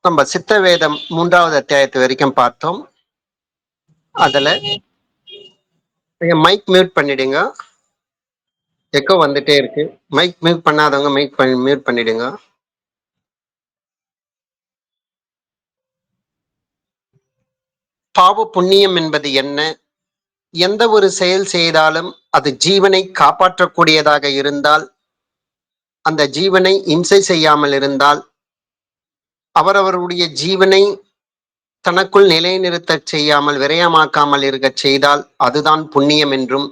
நம்ம சித்த வேதம் 3வது அத்தியாயத்து வரைக்கும் பார்த்தோம். அதுல மைக் மியூட் பண்ணிடுங்க. எக்கோ வந்துட்டே இருக்கு. மைக் மியூட் பண்ணாதவங்க மியூட் பண்ணிடுங்க. பாவ புண்ணியம் என்பது என்ன? எந்த ஒரு செயல் செய்தாலும் அது ஜீவனை காப்பாற்றக்கூடியதாக இருந்தால், அந்த ஜீவனை இம்சை செய்யாமல் இருந்தால், அவரவருடைய ஜீவனை தனக்குள் நிலைநிறுத்தச் செய்யாமல் விரயமாக்காமல் இருக்கச் செய்தால் அதுதான் புண்ணியம் என்றும்,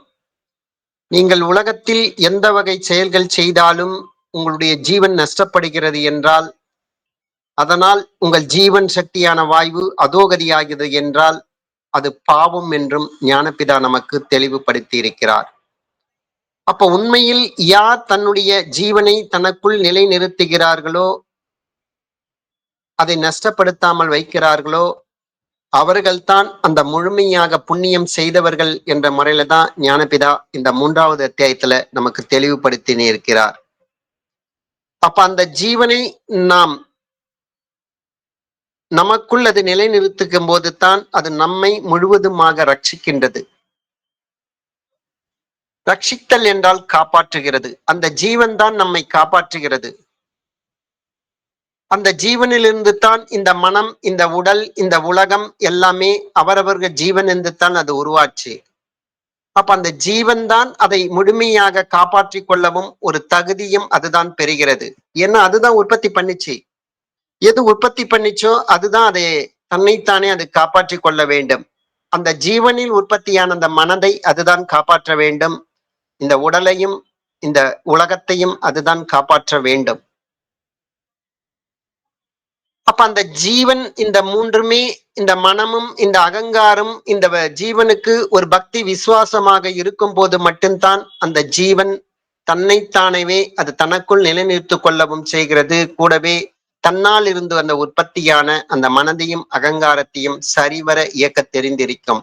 நீங்கள் உலகத்தில் எந்த வகை செயல்கள் செய்தாலும் உங்களுடைய ஜீவன் நஷ்டப்படுகிறது என்றால், அதனால் உங்கள் ஜீவன் சக்தியான வாயு அதோகதியாகிறது என்றால் அது பாவம் என்றும் ஞானபிதா நமக்கு தெளிவுபடுத்தி இருக்கிறார். அப்ப உண்மையில் யார் தன்னுடைய ஜீவனை தனக்குள் நிலைநிறுத்துகிறார்களோ, அதை நஷ்டப்படுத்தாமல் வைக்கிறார்களோ, அவர்கள்தான் அந்த முழுமையாக புண்ணியம் செய்தவர்கள் என்ற முறையில தான் ஞானபிதா இந்த 3வது அத்தியாயத்துல நமக்கு தெளிவுபடுத்தி இருக்கிறார். அப்ப அந்த ஜீவனை நாம் நமக்குள் அது நிலைநிறுத்தும் போது தான் அது நம்மை முழுவதுமாக ரட்சிக்கின்றது. ரட்சித்தல் என்றால் காப்பாற்றுகிறது. அந்த ஜீவன் தான் நம்மை காப்பாற்றுகிறது. அந்த ஜீவனிலிருந்து தான் இந்த மனம், இந்த உடல், இந்த உலகம் எல்லாமே அவரவர்கள் ஜீவன் என்று தான் அது உருவாச்சு. அப்ப அந்த ஜீவன் தான் அதை முழுமையாக காப்பாற்றிக் கொள்ளவும் ஒரு தகுதியும் அதுதான் பெறுகிறது. ஏன்னா அதுதான் உற்பத்தி பண்ணிச்சு. எது உற்பத்தி பண்ணிச்சோ அதுதான் அதை தன்னைத்தானே அது காப்பாற்றிக் கொள்ள வேண்டும். அந்த ஜீவனில் உற்பத்தியான அந்த மனதை அதுதான் காப்பாற்ற வேண்டும். இந்த உடலையும் இந்த உலகத்தையும் அதுதான் காப்பாற்ற வேண்டும். அப்ப அந்த ஜீவன் இந்த மூன்றுமே, இந்த மனமும் இந்த அகங்காரம் இந்த ஜீவனுக்கு ஒரு பக்தி விசுவாசமாக இருக்கும் போது மட்டும்தான் அந்த ஜீவன் தன்னைத்தானவே அது தனக்குள் நிலைநிறுத்திக் கொள்ளவும் செய்கிறது. கூடவே தன்னால் இருந்து அந்த உற்பத்தியான அந்த மனதையும் அகங்காரத்தையும் சரிவர இயக்க தெரிந்திருக்கும்.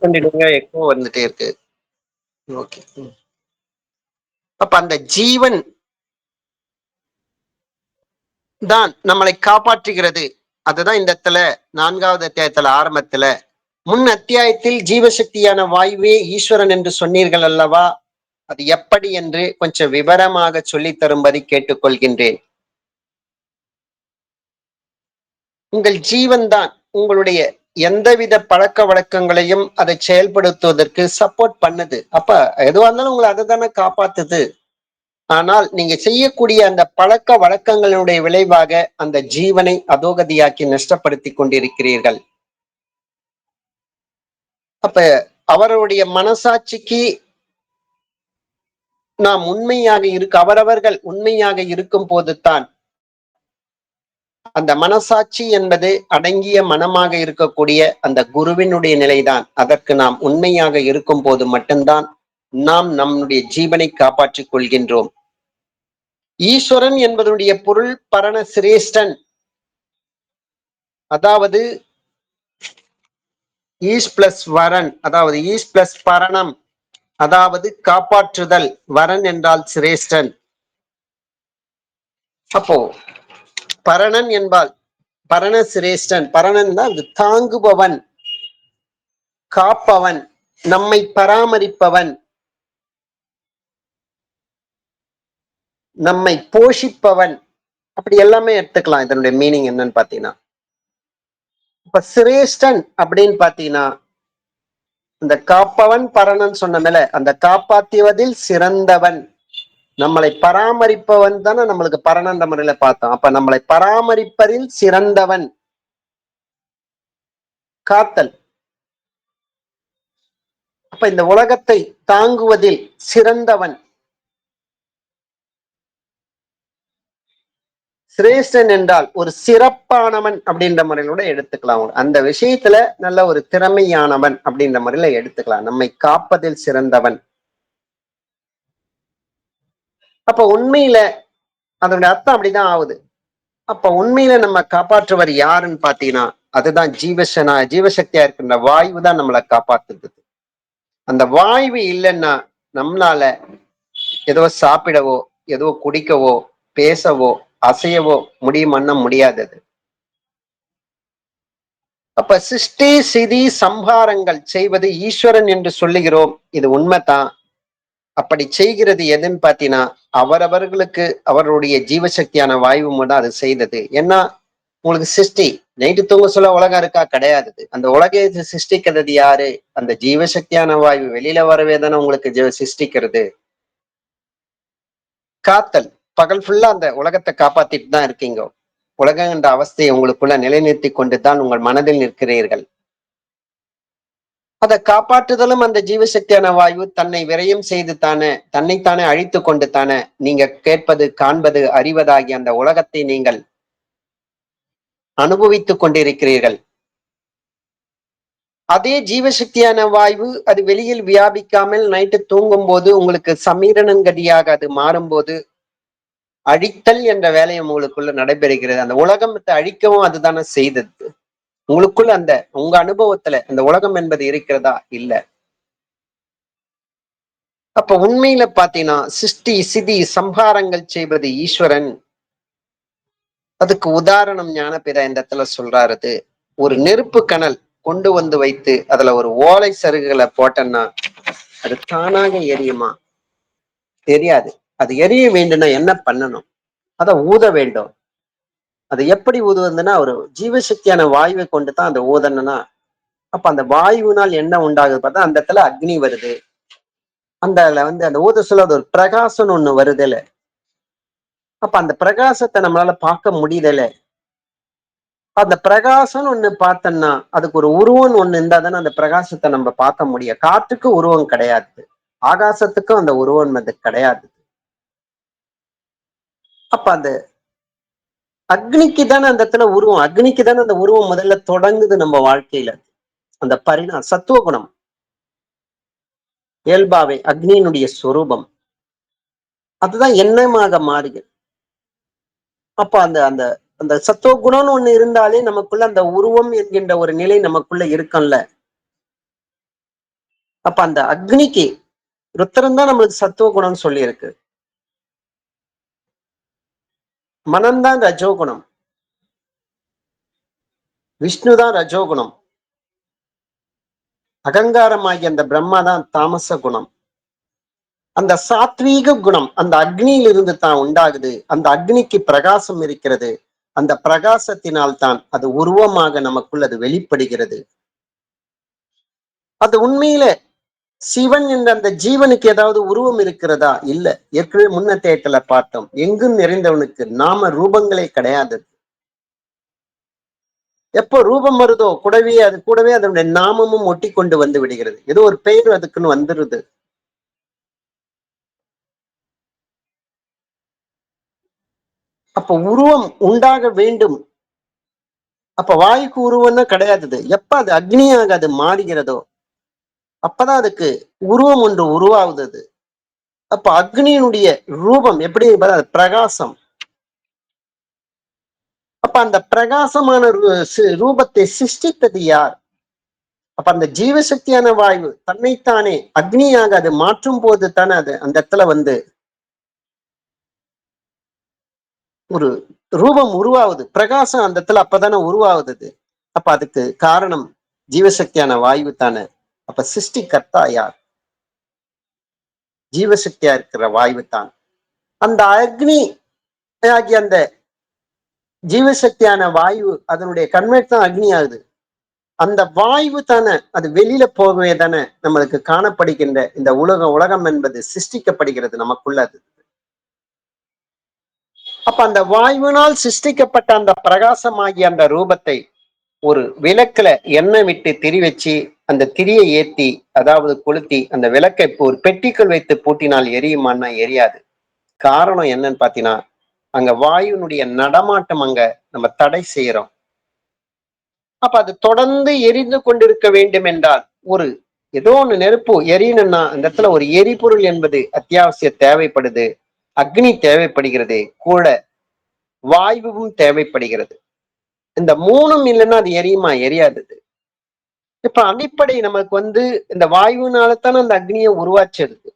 பண்ணிடுங்க, எக்கோ வந்துட்டே இருக்கு. ஓகே. அப்ப அந்த ஜீவன் தான் நம்மளை காப்பாற்றுகிறது. அதுதான் இந்த இடத்துல 4வது அத்தியாயத்துல ஆரம்பத்துல முன் அத்தியாயத்தில் ஜீவசக்தியான வாயுவே ஈஸ்வரன் என்று சொன்னீர்கள் அல்லவா? அது எப்படி என்று கொஞ்சம் விவரமாக சொல்லி தரும்படி கேட்டுக்கொள்கின்றேன். உங்கள் ஜீவன் தான் உங்களுடைய எந்தவித பழக்க வழக்கங்களையும் அதை செயல்படுத்துவதற்கு சப்போர்ட் பண்ணுது. அப்ப எதுவா இருந்தாலும் உங்களை அதை தானே காப்பாத்துது. ஆனால் நீங்க செய்யக்கூடிய அந்த பழக்க வழக்கங்களுடைய விளைவாக அந்த ஜீவனை அதோகதியாக்கி நஷ்டப்படுத்தி கொண்டிருக்கிறீர்கள். அப்ப அவருடைய மனசாட்சிக்கு நாம் உண்மையாக அவரவர்கள் உண்மையாக இருக்கும் போதுதான் அந்த மனசாட்சி என்பது அடங்கிய மனமாக இருக்கக்கூடிய அந்த குருவினுடைய நிலைதான். அதற்கு நாம் உண்மையாக இருக்கும் போது மட்டும்தான் நாம் நம்முடைய ஜீவனை காப்பாற்றிக் கொள்கின்றோம். ஈஸ்வரன் என்பதனுடைய பொருள் பரண சிரேஷ்டன், அதாவது ஈஸ் பிளஸ் வரன், அதாவது ஈஸ் பிளஸ் பரணம், அதாவது காப்பாற்றுதல். வரன் என்றால் சிரேஷ்டன். அப்போ பரணன் என்பால் பரண சிரேஷ்டன். பரணன் தான் தாங்குபவன், காப்பவன், நம்மை பராமரிப்பவன், நம்மை போஷிப்பவன், அப்படி எல்லாமே எடுத்துக்கலாம். இதனுடைய மீனிங் என்னன்னு பாத்தீங்கன்னா, இப்ப சிரேஷ்டன் அப்படின்னு பாத்தீங்கன்னா இந்த காப்பவன் பரணன் சொன்ன மேல அந்த காப்பாற்றுவதில் சிறந்தவன், நம்மளை பராமரிப்பவன் தானே நம்மளுக்கு பரணன்ற முறையில பார்த்தோம். அப்ப நம்மளை பராமரிப்பதில் சிறந்தவன், காத்தல். அப்ப இந்த உலகத்தை தாங்குவதில் சிறந்தவன், சிரேஷ்டன் என்றால் ஒரு சிறப்பானவன் அப்படின்ற முறையிலோட எடுத்துக்கலாம். அந்த விஷயத்துல நல்ல ஒரு திறமையானவன் அப்படின்ற முறையில எடுத்துக்கலாம். நம்மை காப்பதில் சிறந்தவன். அப்ப உண்மையில அதனுடைய அர்த்தம் அப்படிதான் ஆகுது. அப்ப உண்மையில நம்ம காப்பாற்றுவர் யாருன்னு பாத்தீங்கன்னா அதுதான் ஜீவசக்தியா இருக்கின்ற வாயு தான் நம்மளை காப்பாத்துது. அந்த வாயு இல்லைன்னா நம்மளால ஏதோ சாப்பிடவோ ஏதோ குடிக்கவோ பேசவோ அசையவோ முடியுமன்னா முடியாதது. அப்ப சிருஷ்டி சிதி சம்ஹாரங்கள் செய்வது ஈஸ்வரன் என்று சொல்லுகிறோம், இது உண்மைதான். அப்படி செய்கிறது எதுன்னு பாத்தீங்கன்னா, அவரவர்களுக்கு அவருடைய ஜீவசக்தியான வாயு மூலம் அது செய்தது. ஏன்னா உங்களுக்கு சிருஷ்டி நைட்டு தூங்க சொல்ல உலகம் இருக்கா? கிடையாது. அந்த உலகத்தை சிருஷ்டிக்கிறது யாரு? அந்த ஜீவசக்தியான வாயு வெளியில வரவே தானே உங்களுக்கு சிருஷ்டிக்கிறது. காத்தல் பகல் ஃபுல்லா அந்த உலகத்தை காப்பாத்திட்டு தான் இருக்கீங்க. உலகம் என்ற அவஸ்தையை உங்களுக்குள்ள நிலைநிறுத்தி கொண்டுதான் உங்கள் மனதில் நிற்கிறீர்கள். அதை காப்பாற்றுதலும் அந்த ஜீவசக்தியான வாயு தன்னை விரயம் செய்து தானே, தன்னைத்தானே அழித்து கொண்டு தானே நீங்க கேட்பது காண்பது அறிவதாகிய அந்த உலகத்தை நீங்கள் அனுபவித்துக் கொண்டிருக்கிறீர்கள். அதே ஜீவசக்தியான வாயு அது வெளியில் வியாபிக்காமல் நைட்டு தூங்கும் போது உங்களுக்கு சமீரணங்கதியாக அது மாறும்போது அழித்தல் என்ற வேலை உங்களுக்குள்ள நடைபெறுகிறது. அந்த உலகத்தை அழிக்கவும் அதுதானே செய்தது. உங்களுக்குள்ள அந்த உங்க அனுபவத்துல அந்த உலகம் என்பது இருக்கிறதா? இல்ல. அப்ப உண்மையில பாத்தீங்கன்னா சிருஷ்டி சிதி சம்ஹாரங்கள் செய்வது ஈஸ்வரன். அதுக்கு உதாரணம் ஞானபிதா இந்த இடத்துல சொல்றாரு. ஒரு நெருப்பு கனல் கொண்டு வந்து வைத்து அதுல ஒரு ஓலை சருகுகளை போட்டோம்னா அது தானாக எரியுமா? தெரியாது. அது எரிய வேண்டும்னா என்ன பண்ணணும்? அதை ஊத வேண்டும். அது எப்படி ஊதுவதுன்னா ஒரு ஜீவசக்தியான வாயுவை கொண்டு தான் அந்த ஊதணும்னா, அப்ப அந்த வாயுவினால் என்ன உண்டாகுது பார்த்தா அந்த இடத்துல அக்னி வருது. அந்த அந்த ஊத சொல்ல அது ஒரு பிரகாசம்னு ஒண்ணு வருதுல்ல. அப்ப அந்த பிரகாசத்தை நம்மளால பார்க்க முடியுதுல்ல. அந்த பிரகாசம்னு ஒண்ணு பார்த்தோம்னா அதுக்கு ஒரு உருவம்னு ஒண்ணு இருந்தா தானே அந்த பிரகாசத்தை நம்ம பார்க்க முடியும். காற்றுக்கு உருவம் கிடையாது. ஆகாசத்துக்கும் அந்த உருவம் அது கிடையாது. அப்ப அந்த அக்னிக்கு தானே அந்த இடத்துல உருவம். அக்னிக்கு தானே அந்த உருவம் முதல்ல தொடங்குது நம்ம வாழ்க்கையில. அந்த சத்துவ குணம் இயல்பாவே அக்னியினுடைய சொரூபம். அதுதான் எண்ணமாக மாறுகிறது. அப்ப அந்த அந்த அந்த சத்துவ குணம்னு ஒண்ணு இருந்தாலே நமக்குள்ள அந்த உருவம் என்கின்ற ஒரு நிலை நமக்குள்ள இருக்கும்ல. அப்ப அந்த அக்னிக்கு ருத்திரன் தான் நம்மளுக்கு சத்துவ குணம்னு சொல்லி இருக்கு. மனம்தான் ரஜோகுணம். விஷ்ணு தான் ரஜோகுணம். அகங்காரமாகிய அந்த பிரம்மா தான் தாமச குணம். அந்த சாத்வீக குணம் அந்த அக்னியில் இருந்து தான் உண்டாகுது. அந்த அக்னிக்கு பிரகாசம் இருக்கிறது. அந்த பிரகாசத்தினால் தான் அது உருவமாக நமக்குள் அது வெளிப்படுகிறது. அது உண்மையில சிவன் என்ற அந்த ஜீவனுக்கு ஏதாவது உருவம் இருக்கிறதா? இல்ல. ஏற்கனவே முன்னத்தேயத்துல பார்த்தோம். எங்கும் நிறைந்தவனுக்கு நாம ரூபங்களே கிடையாது. எப்போ ரூபம் வருதோ கூடவே அதனுடைய நாமமும் ஒட்டி கொண்டு வந்து விடுகிறது. ஏதோ ஒரு பெயர் அதுக்குன்னு வந்துருது. அப்ப உருவம் உண்டாக வேண்டும். அப்ப வாயுக்கு உருவம்னா கிடையாது. எப்ப அது அக்னியாக அது மாறுகிறதோ அப்பதான் அதுக்கு உருவம் ஒன்று உருவாகுது. அப்ப அக்னியினுடைய ரூபம் எப்படி பிரகாசம். அப்ப அந்த பிரகாசமான ரூபத்தை சிருஷ்டித்தது யார்? அப்ப அந்த ஜீவசக்தியான வாயு தன்னைத்தானே அக்னியாக அது மாற்றும் போது தானே அது அந்த இடத்துல ஒரு ரூபம் உருவாகுது. பிரகாசம் அந்த இடத்துல அப்பதானே உருவாகுது. அப்ப அதுக்கு காரணம் ஜீவசக்தியான வாயு தானே. அப்ப சிருஷ்டி கர்த்தா யார்? ஜீவசக்தியா இருக்கிற வாயு தான். அந்த அக்னி ஆகிய அந்த ஜீவசக்தியான வாயு அதனுடைய கன்வெர்ட் தான் அக்னி ஆகுது. அந்த வாயு தானே அது வெளியில போகவே தானே நம்மளுக்கு காணப்படுகின்ற இந்த உலகம் என்பது சிருஷ்டிக்கப்படுகிறது நமக்குள்ள. அது அப்ப அந்த வாயுவினால் சிருஷ்டிக்கப்பட்ட அந்த பிரகாசமாகிய அந்த ரூபத்தை ஒரு விளக்குல எண்ணெய் விட்டு திரி வச்சு அந்த திரியை ஏத்தி அதாவது கொளுத்தி அந்த விளக்கை ஒரு பெட்டிக்குள் வைத்து பூட்டினால் எரியுமான்னா எரியாது. காரணம் என்னன்னு பாத்தீங்கன்னா அங்க வாயுனுடைய நடமாட்டம் அங்க நம்ம தடை செய்யறோம். அப்ப அது தொடர்ந்து எரிந்து கொண்டிருக்க வேண்டும் என்றால் ஒரு ஏதோ ஒண்ணு நெருப்பு எரியணும்னா அந்த இடத்துல ஒரு எரிபொருள் என்பது அத்தியாவசிய தேவைப்படுது. அக்னி தேவைப்படுகிறது, கூட வாயுவும் தேவைப்படுகிறது. இந்த மூணும் இல்லைன்னா அது எரியுமா? எரியாது. இப்ப அடிப்படை நமக்கு இந்த வாயுனால தானே அந்த அக்னியை உருவாச்சிருக்கு.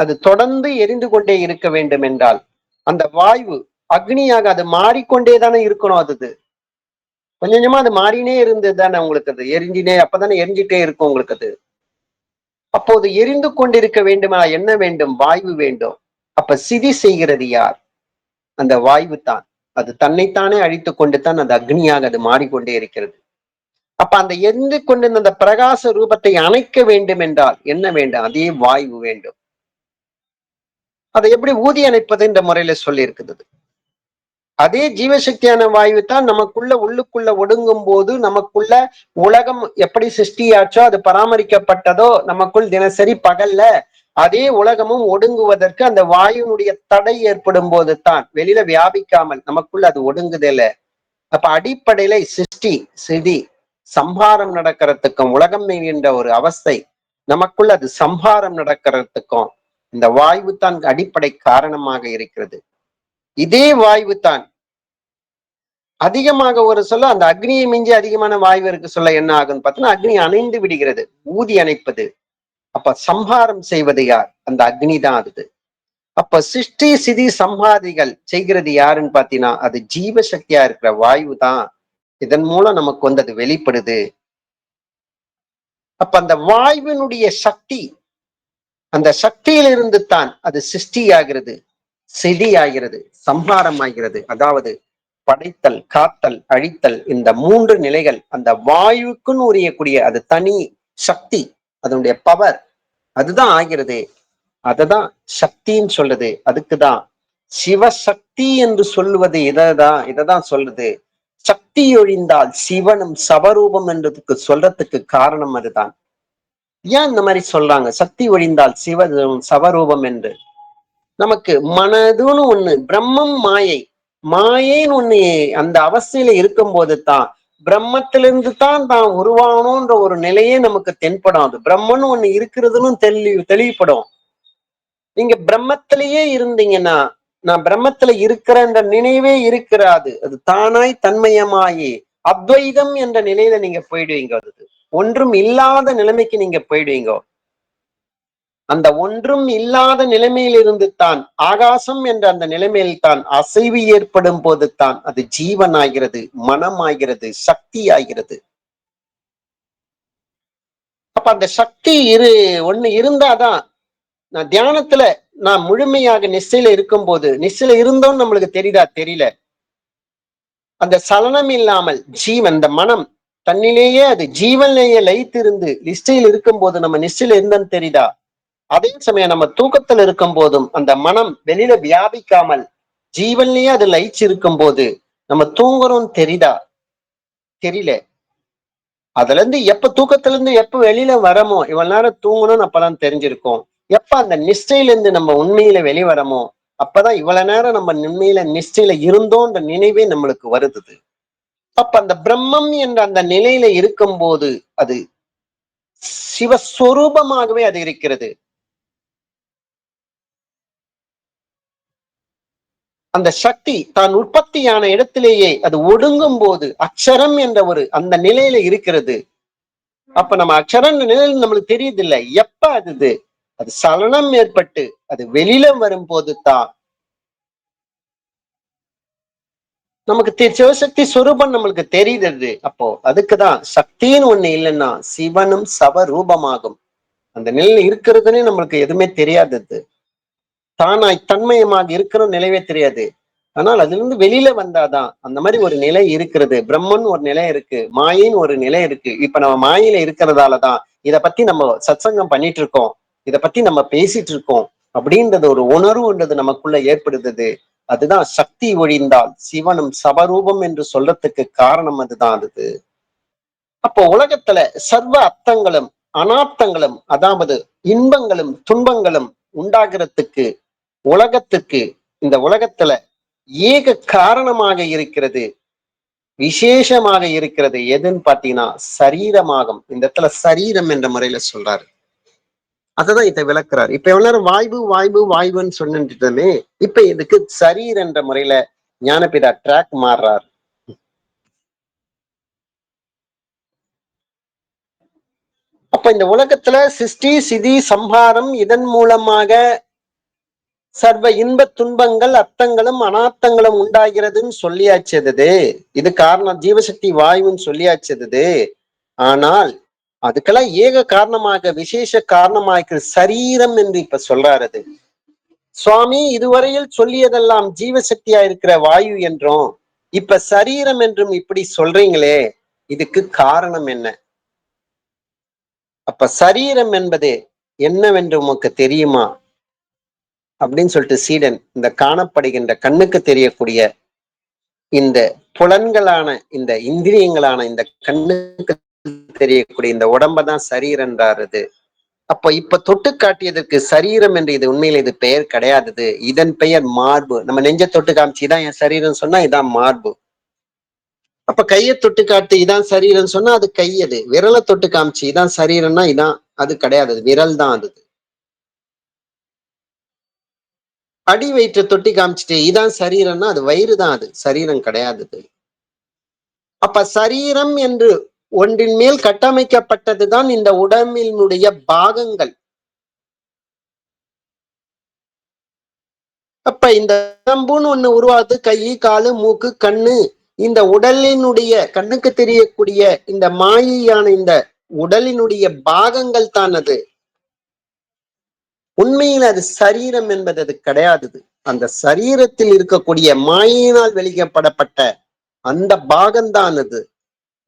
அது தொடர்ந்து எரிந்து கொண்டே இருக்க வேண்டும் என்றால் அந்த வாயு அக்னியாக அது மாறிக்கொண்டேதானே இருக்கணும். அது கொஞ்சம் கொஞ்சமா அது மாறினே இருந்தது தானே உங்களுக்கு, அது எரிஞ்சினே அப்பதானே எரிஞ்சிட்டே இருக்கும் உங்களுக்கு அது. அப்போது எரிந்து கொண்டிருக்க வேண்டுமா? என்ன வேண்டும்? வாயு வேண்டும். அப்ப சிதி செய்கிறது யார்? அந்த வாயு தான். அது தன்னைத்தானே அழித்துக் கொண்டு தான் அந்த அக்னியாக அது மாறிக்கொண்டே இருக்கிறது. அப்ப அந்த எரிந்து கொண்டிருந்த அந்த பிரகாச ரூபத்தை அணைக்க வேண்டும் என்றால் என்ன வேண்டும்? அதே வாயு வேண்டும். அதை எப்படி ஊதி அணைப்பது என்ற முறையில சொல்லி இருக்குது. அதே ஜீவசக்தியான வாயு தான் நமக்குள்ள உள்ளுக்குள்ள ஒடுங்கும் போது நமக்குள்ள உலகம் எப்படி சிருஷ்டியாச்சோ அது பராமரிக்கப்பட்டதோ நமக்குள் தினசரி பகல்ல அதே உலகமும் ஒடுங்குவதற்கு அந்த வாயுனுடைய தடை ஏற்படும் போது தான் வெளியில வியாபிக்காமல் நமக்குள்ள அது ஒடுங்குதல. அப்ப அடிப்படையில சிருஷ்டி சிதி சம்ஹாரம் நடக்கிறதுக்கும் உலகம் என்கின்ற ஒரு அவஸ்தை நமக்குள்ள அது சம்ஹாரம் நடக்கிறதுக்கும் இந்த வாயு தான் அடிப்படை காரணமாக இருக்கிறது. இதே வாயு தான் அதிகமாக ஒரு சொல்ல அந்த அக்னியை மிஞ்சி அதிகமான வாயு இருக்கு சொல்ல என்ன ஆகுன்னு பார்த்தோன்னா அக்னி அணைந்து விடுகிறது. ஊதி அணைப்பது. அப்ப சம்ஹாரம் செய்வது யார்? அந்த அக்னி தான் அது. அப்ப சிருஷ்டி சிதி சம்ஹாதிகள் செய்கிறது யாருன்னு பாத்தீங்கன்னா அது ஜீவசக்தியா இருக்கிற வாயு தான். இதன் மூலம் நமக்கு அது வெளிப்படுது. அப்ப அந்த வாயுவினுடைய சக்தி அந்த சக்தியிலிருந்து தான் அது சிருஷ்டி ஆகிறது, செடி ஆகிறது, சம்ஹாரம் ஆகிறது. அதாவது படைத்தல், காத்தல், அழித்தல் இந்த 3 நிலைகள் அந்த வாயுக்குன்னு உரியக்கூடிய அது தனி சக்தி, அதனுடைய பவர் அதுதான் ஆகிறது. அததான் சக்தின்னு சொல்லுது. அதுக்குதான் சிவசக்தி என்று சொல்லுவது இததான் சொல்லுது. சக்தி ஒழிந்தால் சிவனும் சவரூபம் என்றதுக்கு சொல்றதுக்கு காரணம் அதுதான். ஏன் இந்த மாதிரி சொல்றாங்க சக்தி ஒழிந்தால் சிவ சவரூபம் என்று? நமக்கு மனதுன்னு ஒண்ணு பிரம்மம் மாயை மாயைன்னு ஒண்ணு அந்த அவஸ்தையில இருக்கும் போது தான் பிரம்மத்திலிருந்து தான் உருவாகணும்ன்ற ஒரு நிலையே நமக்கு தென்படும். அது பிரம்மன்னு ஒண்ணு இருக்கிறதுன்னு தெளிவுபடும். நீங்க பிரம்மத்திலேயே இருந்தீங்கன்னா நான் பிரம்மத்துல இருக்கிறன்ற நினைவே இருக்கிறாது. அது தானாய் தன்மயமாயி அத்வைதம் என்ற நிலையில நீங்க போயிடுவீங்க. அது ஒன்றும் இல்லாத நிலைமைக்கு நீங்க போயிடுவீங்க. அந்த ஒன்றும் இல்லாத நிலைமையிலிருந்து தான் ஆகாசம் என்ற அந்த நிலைமையில் தான் அசைவு ஏற்படும் போது தான் அது ஜீவன் ஆகிறது, மனம் ஆகிறது, சக்தி ஆகிறது. அப்ப அந்த சக்தி ஒண்ணு இருந்தாதான் நான் தியானத்துல நான் முழுமையாக நிச்சயில இருக்கும் போது நிச்சயில இருந்தோம் நம்மளுக்கு தெரியுதா? தெரியல. அந்த சலனம் இல்லாமல் ஜீவன் இந்த மனம் தன்னிலேயே அது ஜீவனிலேயே லயித்திருந்து நிச்சயில் இருக்கும் போது நம்ம நிச்சயில இருந்தோன்னு தெரியுதா? அதே சமயம் நம்ம தூக்கத்தில் இருக்கும் போதும் அந்த மனம் வெளியில வியாபிக்காமல் ஜீவன்லயே அது லயிச்சு இருக்கும் போது நம்ம தூங்குறோம் தெரியுதா? தெரியல. அதுல இருந்து எப்ப தூக்கத்துல இருந்து எப்ப வெளியில வரமோ இவ்வளவு நேரம் தூங்கணும்னு அப்பதான் தெரிஞ்சிருக்கும். எப்ப அந்த நிஷ்டையில இருந்து நம்ம உண்மையில வெளிவரமோ அப்பதான் இவ்வளவு நேரம் நம்ம உண்மையில நிஷ்டையில இருந்தோன்ற நினைவே நம்மளுக்கு வருது. அப்ப அந்த பிரம்மம் என்ற அந்த நிலையில இருக்கும் போது அது சிவஸ்வரூபமாகவே அது இருக்கிறது. அந்த சக்தி தான் உற்பத்தியான இடத்திலேயே அது ஒடுங்கும் போது அக்ஷரம் என்ற ஒரு அந்த நிலையில இருக்கிறது. அப்ப நம்ம அக்ஷரம் நிலையில நம்மளுக்கு தெரியுது இல்ல. எப்ப அது சலனம் ஏற்பட்டு அது வெளியில வரும்போது தான் நமக்கு சிவசக்தி சுரூபம் நம்மளுக்கு தெரியுது. அப்போ அதுக்குதான் சக்தின்னு ஒண்ணு இல்லைன்னா சிவனும் சவரூபமாகும். அந்த நிலையில இருக்கிறதுனே நம்மளுக்கு எதுவுமே தெரியாதது. தானாய் தன்மயமாக இருக்கிற நிலைவே தெரியாது. ஆனால் அதுல இருந்து வெளியில வந்தாதான் அந்த மாதிரி ஒரு நிலை இருக்கிறது. பிரம்மன் ஒரு நிலை இருக்கு, மாயின்னு ஒரு நிலை இருக்கு. இப்ப நம்ம மாயில இருக்கிறதாலதான் இத பத்தி நம்ம சத்சங்கம் பண்ணிட்டு இருக்கோம், இத பத்தி நம்ம பேசிட்டு இருக்கோம் அப்படின்றது ஒரு உணர்வுன்றது நமக்குள்ள ஏற்படுது. அதுதான் சக்தி ஒழிந்தால் சிவனும் சபரூபம் என்று சொல்றதுக்கு காரணம் அதுதான். அப்போ உலகத்துல சர்வ அர்த்தங்களும் அனார்த்தங்களும் அதாவது இன்பங்களும் துன்பங்களும் உண்டாகிறதுக்கு உலகத்துக்கு இந்த உலகத்துல ஏக காரணமாக இருக்கிறது, விசேஷமாக இருக்கிறது எதுன்னு பாத்தீங்கன்னா சரீரமாகும். இந்த இடத்துல சரீரம் என்ற முறையில சொல்றாரு. அததான் இதை விளக்குறாரு. இப்ப எவ்வளவு நேரம் வாய்வு வாய்வு வாய்வுன்னு சொன்னே இப்ப இதுக்கு சரீர் என்ற முறையில ஞானபிதா ட்ராக் மாறுறாரு. அப்ப இந்த உலகத்துல சிருஷ்டி சிதி சம்ஹாரம் இதன் மூலமாக சர்வ இன்ப துன்பங்கள் அத்தங்களும் அனாத்தங்களும் உண்டாகிறதுன்னு சொல்லியாச்சது. இது காரணம் ஜீவசக்தி வாயுன்னு சொல்லியாச்சது. ஆனால் அதுக்கெல்லாம் ஏக காரணமாக விசேஷ காரணமாக சரீரம் என்று இப்ப சொல்றாரு அது. சுவாமி இதுவரையில் சொல்லியதெல்லாம் ஜீவசக்தியா இருக்கிற வாயு என்றும் இப்ப சரீரம் என்றும் இப்படி சொல்றீங்களே, இதுக்கு காரணம் என்ன? அப்ப சரீரம் என்பது என்னவென்று உமக்கு தெரியுமா அப்படின்னு சொல்லிட்டு சீடன் இந்த காணப்படுகின்ற கண்ணுக்கு தெரியக்கூடிய இந்த புலன்களான இந்த இந்திரியங்களான இந்த கண்ணுக்கு தெரியக்கூடிய இந்த உடம்பதான் சரீரன்றாருது. அப்ப இப்ப தொட்டு காட்டியதற்கு சரீரம் என்று இது உண்மையில இது பெயர் கிடையாது. இதன் பெயர் மார்பு. நம்ம நெஞ்ச தொட்டு காமிச்சு இதான் என் சரீரம் சொன்னா இதான் மார்பு. அப்ப கையை தொட்டு காட்டு இதான் சரீரம் சொன்னா அது கையது. விரலை தொட்டு காமிச்சு இதான் சரீரம்னா இதான் அது கிடையாது, விரல் தான் அது. அடி வயிற்றை தொட்டி காமிச்சிட்டு இதான் சரீரம்னா அது வயிறு தான், அது சரீரம் கிடையாது. அப்ப சரீரம் என்று ஒன்றின் மேல் கட்டமைக்கப்பட்டதுதான் இந்த உடம்பினுடைய பாகங்கள். அப்ப இந்த உடம்புன்னு ஒண்ணு உருவாது, கை காலு மூக்கு கண்ணு, இந்த உடலினுடைய கண்ணுக்கு தெரியக்கூடிய இந்த மாயையான இந்த உடலினுடைய பாகங்கள் தான் அது. உண்மையில் அது சரீரம் என்பது அது கிடையாது. அந்த சரீரத்தில் இருக்கக்கூடிய மாயினால் வெளிக்கப்படப்பட்ட அந்த பாகம்தான் அது.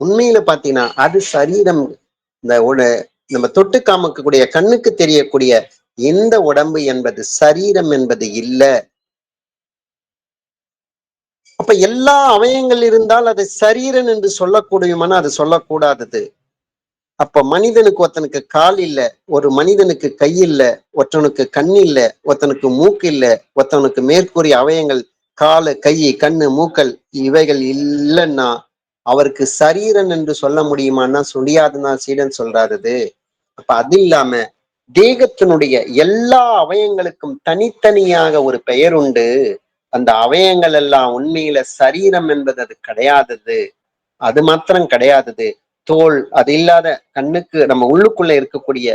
உண்மையில பாத்தீங்கன்னா அது சரீரம். இந்த நம்ம தொட்டு காமிக்கக்கூடிய கண்ணுக்கு தெரியக்கூடிய இந்த உடம்பு என்பது சரீரம் என்பது இல்ல. அப்ப எல்லா அவயங்கள் இருந்தால் அதை சரீரன் என்று சொல்லக்கூடியமான அது சொல்லக்கூடாதது. அப்ப மனிதனுக்கு ஒருத்தனுக்கு கால் இல்ல, ஒரு மனிதனுக்கு கை இல்ல, ஒருத்தனுக்கு கண் இல்ல, ஒருத்தனுக்கு மூக்கு இல்ல, ஒருத்தனுக்கு மேற்கூறிய அவயங்கள் காலு கை கண்ணு மூக்கள் இவைகள் இல்லைன்னா அவருக்கு சரீரன் என்று சொல்ல முடியுமான்னா முடியாதுன்னா சீடன் சொல்றாரு. அப்ப அது இல்லாம தேகத்தினுடைய எல்லா அவயங்களுக்கும் தனித்தனியாக ஒரு பெயர் உண்டு. அந்த அவயங்கள் எல்லாம் உண்மையில சரீரம் என்பது அது கிடையாதது. அது மாத்திரம் கிடையாதது. தோல் அது இல்லாத கண்ணுக்கு நம்ம உள்ளுக்குள்ள இருக்கக்கூடிய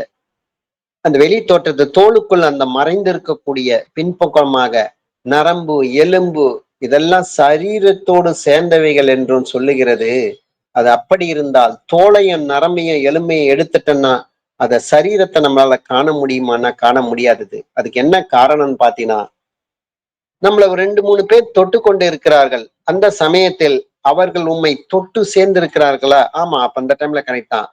அந்த வெளி தோற்றத்து தோலுக்குள்ள அந்த மறைந்து இருக்கக்கூடிய பின்பக்கமாக நரம்பு எலும்பு இதெல்லாம் சரீரத்தோடு சேர்ந்தவைகள் என்றும் சொல்லுகிறது. அது அப்படி இருந்தால் தோலையும் நரம்பையும் எலும்பையும் எடுத்துட்டோம்னா அத சரீரத்தை நம்மளால காண முடியுமான்னா காண முடியாதது. அதுக்கு என்ன காரணம்னு பாத்தீங்கன்னா நம்மள ஒரு 2-3 பேர் தொட்டு கொண்டு இருக்கிறார்கள். அந்த சமயத்தில் அவர்கள் உண்மை தொட்டு சேர்ந்திருக்கிறார்களா? ஆமா, அப்ப அந்த டைம்ல கரெக்ட் தான்.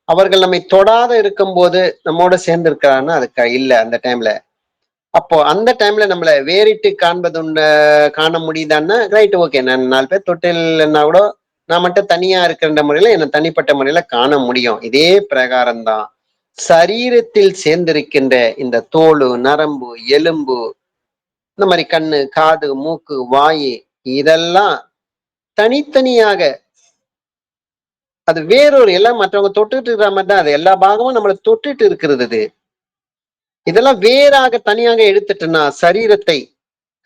அவர்கள் நம்மை தொடாத இருக்கும் போது நம்மோட சேர்ந்து இருக்கிறான்னா அதுக்கு இல்ல அந்த டைம்ல. அப்போ அந்த டைம்ல நம்மள வேறிட்டு காண்பது காண முடியுதான்னா ரைட், ஓகே. நான் 4 பேர் தொட்டு இல்லைன்னா கூட நான் மட்டும் தனியா இருக்கிற முறையில என்ன தனிப்பட்ட முறையில காண முடியும். இதே பிரகாரம் தான் சரீரத்தில் சேர்ந்திருக்கின்ற இந்த தோல் நரம்பு எலும்பு இந்த மாதிரி கண்ணு காது மூக்கு வாயு இதெல்லாம் தனித்தனியாக அது வேறொரு எல்லாம் மற்றவங்க தொட்டுட்டு இருக்கிற மாதிரி தான் அது எல்லா பாகமும் நம்மளை தொட்டுட்டு இருக்கிறது. இதெல்லாம் வேறாக தனியாக எடுத்துட்டுன்னா சரீரத்தை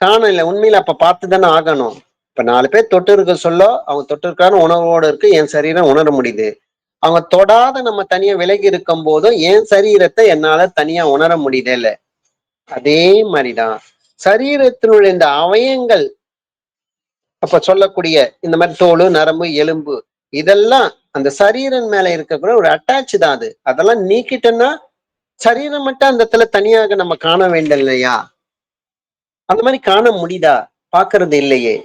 காணல. உண்மையில அப்ப பார்த்துதானே ஆகணும். இப்ப 4 பேர் தொட்டு இருக்க சொல்ல அவங்க தொட்டு இருக்காரு உணர்வோடு இருக்கு என் சரீரம் உணர முடியுது. அவங்க தொடாத நம்ம தனியா விலகி இருக்கும் போதும் என் சரீரத்தை என்னால தனியா உணர முடியுதே இல்ல. அதே மாதிரிதான் சரீரத்தினுடைய இந்த அவயங்கள் அப்ப சொல்லக்கூடிய இந்த மாதிரி தோல் நரம்பு எலும்பு இதெல்லாம் அந்த சரீரம் மேல இருக்கக்கூடிய ஒரு அட்டாச் தான். அது அதெல்லாம் நீக்கிட்டோம்னா சரீரம் மட்டும் அந்த இடத்துல தனியாக நம்ம காண வேண்டும் இல்லையா? அந்த மாதிரி காண முடியுதா? பாக்குறது இல்லையே.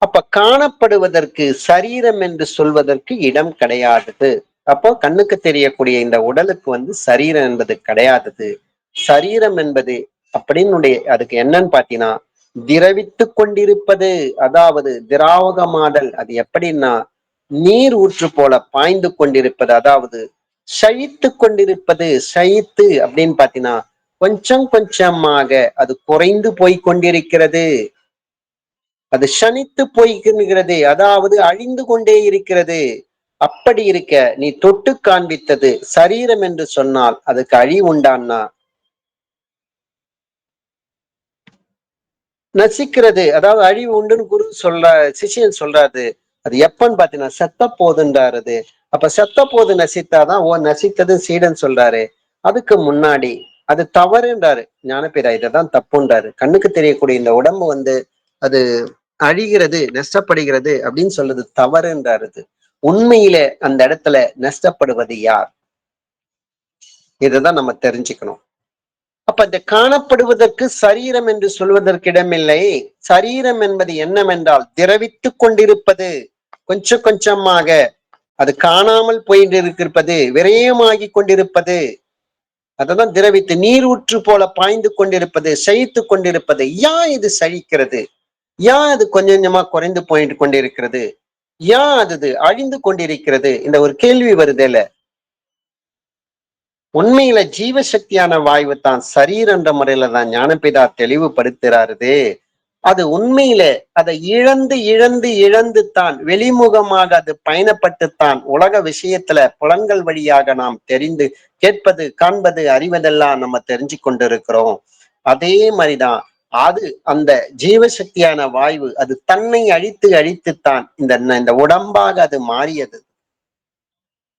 அப்ப காணப்படுவதற்கு சரீரம் என்று சொல்வதற்கு இடம் கிடையாதது. அப்போ கண்ணுக்கு தெரியக்கூடிய இந்த உடலுக்கு சரீரம் என்பது கிடையாதது. சரீரம் என்பது அப்படின்னு அதுக்கு என்னன்னு பாத்தீங்கன்னா திரவித்து கொண்டிருப்பது, அதாவது திராவகமாதல். அது எப்படின்னா நீர் ஊற்று போல பாய்ந்து கொண்டிருப்பது, அதாவது சயித்து கொண்டிருப்பது. சயித்து அப்படின்னு பாத்தீங்கன்னா கொஞ்சம் கொஞ்சமாக அது குறைந்து போய் கொண்டிருக்கிறது. அது சனித்து போய்கிறது, அதாவது அழிந்து கொண்டே இருக்கிறது. அப்படி இருக்க நீ தொட்டு காண்பித்தது சரீரம் என்று சொன்னால் அதுக்கு அழிவு உண்டான்னா நசிக்கிறது, அதாவது அழிவு உண்டுன்னு குரு சிஷியன் சொல்றாரு. அது எப்பன்னு பாத்தீங்கன்னா செத்த போதுன்றாரு. அப்ப செத்த போது நசித்தாதான் ஓ நசித்தது சீடன் சொல்றாரு. அதுக்கு முன்னாடி அது தவறுன்றாரு ஞானபீடா. இதைதான் தப்புன்றாரு. கண்ணுக்கு தெரியக்கூடிய இந்த உடம்பு அது அழிகிறது, நஷ்டப்படுகிறது அப்படின்னு சொல்றது தவறுன்றாரு. உண்மையில அந்த இடத்துல நஷ்டப்படுவது யார்? இதுதான் நம்ம தெரிஞ்சுக்கணும். அப்ப இந்த காணப்படுவதற்கு சரீரம் என்று சொல்வதற்கு இடமில்லை. சரீரம் என்பது என்னவென்றால் திரவித்துக் கொண்டிருப்பது, கொஞ்சம் கொஞ்சமாக அது காணாமல் போயிட்டு இருப்பது, விரயமாகி கொண்டிருப்பது. அததான் திரவித்து நீரூற்று போல பாய்ந்து கொண்டிருப்பது, சயித்துக் கொண்டிருப்பது. ஏன் இது சழிக்கிறது? ஏன் அது கொஞ்சம் கொஞ்சமா குறைந்து போயிட்டு கொண்டிருக்கிறது? ஏன் அது அழிந்து கொண்டிருக்கிறது? இந்த ஒரு கேள்வி வருதுல்ல. உண்மையில ஜீவசக்தியான வாயு தான் சரீர் என்ற முறையில தான் ஞானபிதா தெளிவுபடுத்துறாரு. அது உண்மையில அதை இழந்து இழந்து இழந்து தான் வெளிமுகமாக அது பயணப்பட்டுத்தான் உலக விஷயத்துல புலன்கள் வழியாக நாம் தெரிந்து கேட்பது, காண்பது, அறிவதெல்லாம் நம்ம தெரிஞ்சு கொண்டிருக்கிறோம். அதே மாதிரிதான் அது அந்த ஜீவசக்தியான வாயு அது தன்னை அழித்து அழித்துத்தான் இந்த உடம்பாக அது மாறியது.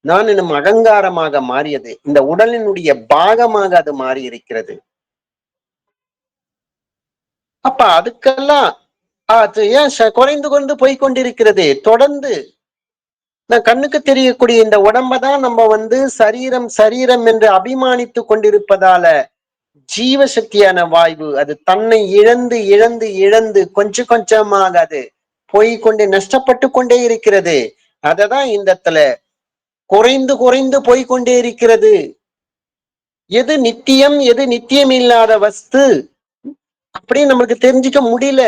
நான் என்னும் அகங்காரமாக மாறியது. இந்த உடலினுடைய பாகமாக அது மாறி இருக்கிறது. அப்ப அதுக்கெல்லாம் அது ஏன் குறைந்து கொண்டு போய் கொண்டிருக்கிறது தொடர்ந்து. நான் கண்ணுக்கு தெரியக்கூடிய இந்த உடம்பதான் நம்ம சரீரம் சரீரம் என்று அபிமானித்து கொண்டிருப்பதால ஜீவசக்தியான வாயு அது தன்னை இழந்து இழந்து இழந்து கொஞ்சம் கொஞ்சமாக அது போய்கொண்டே நஷ்டப்பட்டு கொண்டே இருக்கிறது. அததான் இந்த இடத்துல குறைந்து குறைந்து போய்கொண்டே இருக்கிறது. எது நித்தியம், எது நித்தியம் இல்லாத வஸ்து அப்படின்னு நமக்கு தெரிஞ்சுக்க முடியல.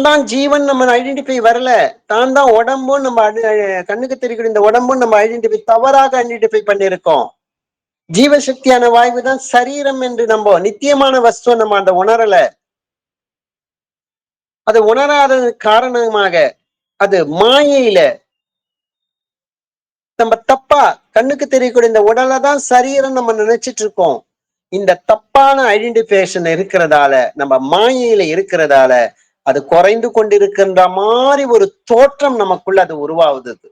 தான் ஜீவன் நம்ம ஐடென்டிஃபை வரல. தான் உடம்பும் நம்ம கண்ணுக்கு தெரியக்கூடிய இந்த உடம்பும் நம்ம ஐடென்டிஃபை தவறாக ஐடென்டிஃபை பண்ணிருக்கோம். ஜீவசக்தியான வாயு தான் சரீரம் என்று நம்ம நித்தியமான வஸ்துவ நம்ம அந்த உணரல. அது உணராத காரணமாக அது மாயையில நம்ம தப்பா கண்ணுக்கு தெரியக்கூடிய இந்த உடலை தான் சரீரம் நம்ம நினைச்சிட்டு இருக்கோம். இந்த தப்பான ஐடென்டிபிகேஷன் இருக்கிறதால நம்ம மாயையில இருக்கிறதால அது குறைந்து கொண்டிருக்கின்ற மாதிரி ஒரு தோற்றம் நமக்குள்ள அது உருவாகுது.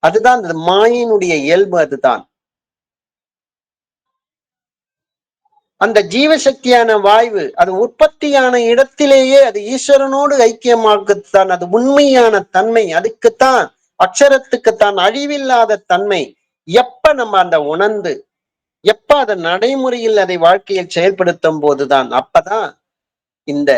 அதுதான் அந்த மாயினுடைய இயல்பு. அதுதான் அந்த ஜீவசக்தியான வாயு அது உற்பத்தியான இடத்திலேயே அது ஈஸ்வரனோடு ஐக்கியமாகத்தான் அது உண்மையான தன்மை. அதுக்குத்தான் அக்ஷரத்துக்குத்தான் அழிவில்லாத தன்மை. எப்ப நம்ம அந்த உணர்ந்து எப்ப அதை நடைமுறையில் அதை வாழ்க்கையில் செயல்படுத்தும் போதுதான் அப்பதான் இந்த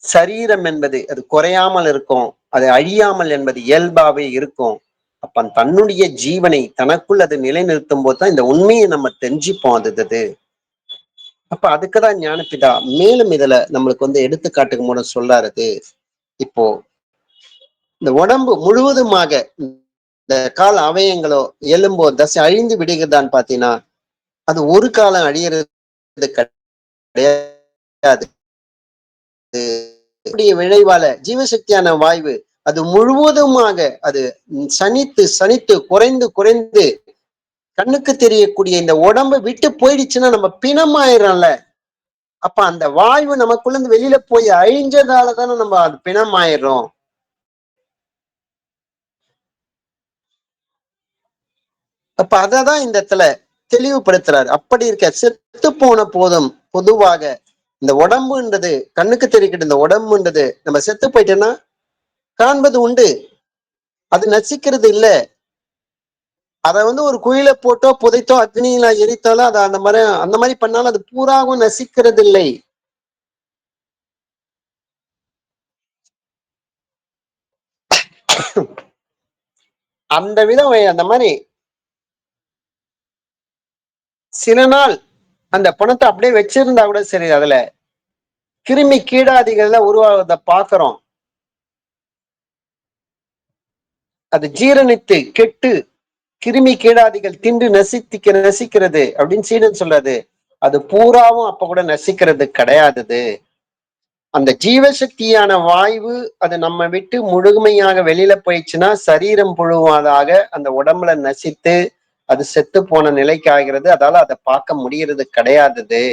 சரீரம் என்பது அது குறையாமல் இருக்கும், அது அழியாமல் என்பது இயல்பாவே இருக்கும். அப்ப தன்னுடைய ஜீவனை தனக்குள் அது நிலைநிறுத்தும் போதுதான் இந்த உண்மையை நம்ம தெரிஞ்சுப்போம். அது அப்ப அதுக்குதான் ஞானபிதா மேலும் இதுல நம்மளுக்கு எடுத்துக்காட்டுக்கு மூலம் சொல்லாரு. இப்போ இந்த உடம்பு முழுவதுமாக இந்த கால அவயங்களோ எலும்போ தசை அழிந்து விடுகிறதான்னு பாத்தீங்கன்னா அது ஒரு காலம் அழியறது கிடையாது. விளைவால ஜீவசக்தியான வாயு அது முழுவதுமாக அது சனித்து சனித்து குறைந்து குறைந்து கண்ணுக்கு தெரியக்கூடிய இந்த உடம்பு விட்டு போயிடுச்சுன்னா நம்ம பிணமாயிரம்ல. அப்ப அந்த வாயு நமக்குள்ள இருந்து வெளியில போய் அழிஞ்சதாலதானே நம்ம அது பிணமாயிடுறோம். அப்ப அததான் இந்த இடத்துல தெளிவுபடுத்துறாரு. அப்படி இருக்க செத்து போன போதும் பொதுவாக இந்த உடம்புன்றது கண்ணுக்கு தெரிவிக்கிட்டு இந்த உடம்புன்றது நம்ம செத்து போயிட்டோம்னா காண்பது உண்டு, அது நசிக்கிறது இல்ல. அதை ஒரு குயில போட்டோ புதைத்தோ அக்னியில எரித்தாலும் அது அந்த மாதிரி பண்ணாலும் அது பூராவும் நசிக்கிறது இல்லை. அந்த விதம் அந்த மாதிரி சில நாள் அந்த பணத்தை அப்படியே வச்சிருந்தா கூட சரி, அதுல கிருமி கீடாதிகள் உருவாவதை பாக்குறோம். அது ஜீரணித்து கெட்டு கிருமி கீடாதிகள் தின்று நசிக்கிறது அப்படின்னு சீடன் சொல்றது. அது பூராவும் அப்ப கூட நசிக்கிறது கிடையாது. அந்த ஜீவசக்தியான வாயு அது நம்ம விட்டு முழுமையாக வெளியில போயிடுச்சுன்னா சரீரம் புழுவாதாக அந்த உடம்புல நசித்து அது செத்து போன நிலைக்கு ஆகிறது. அதால அதை பார்க்க முடியறது கிடையாது.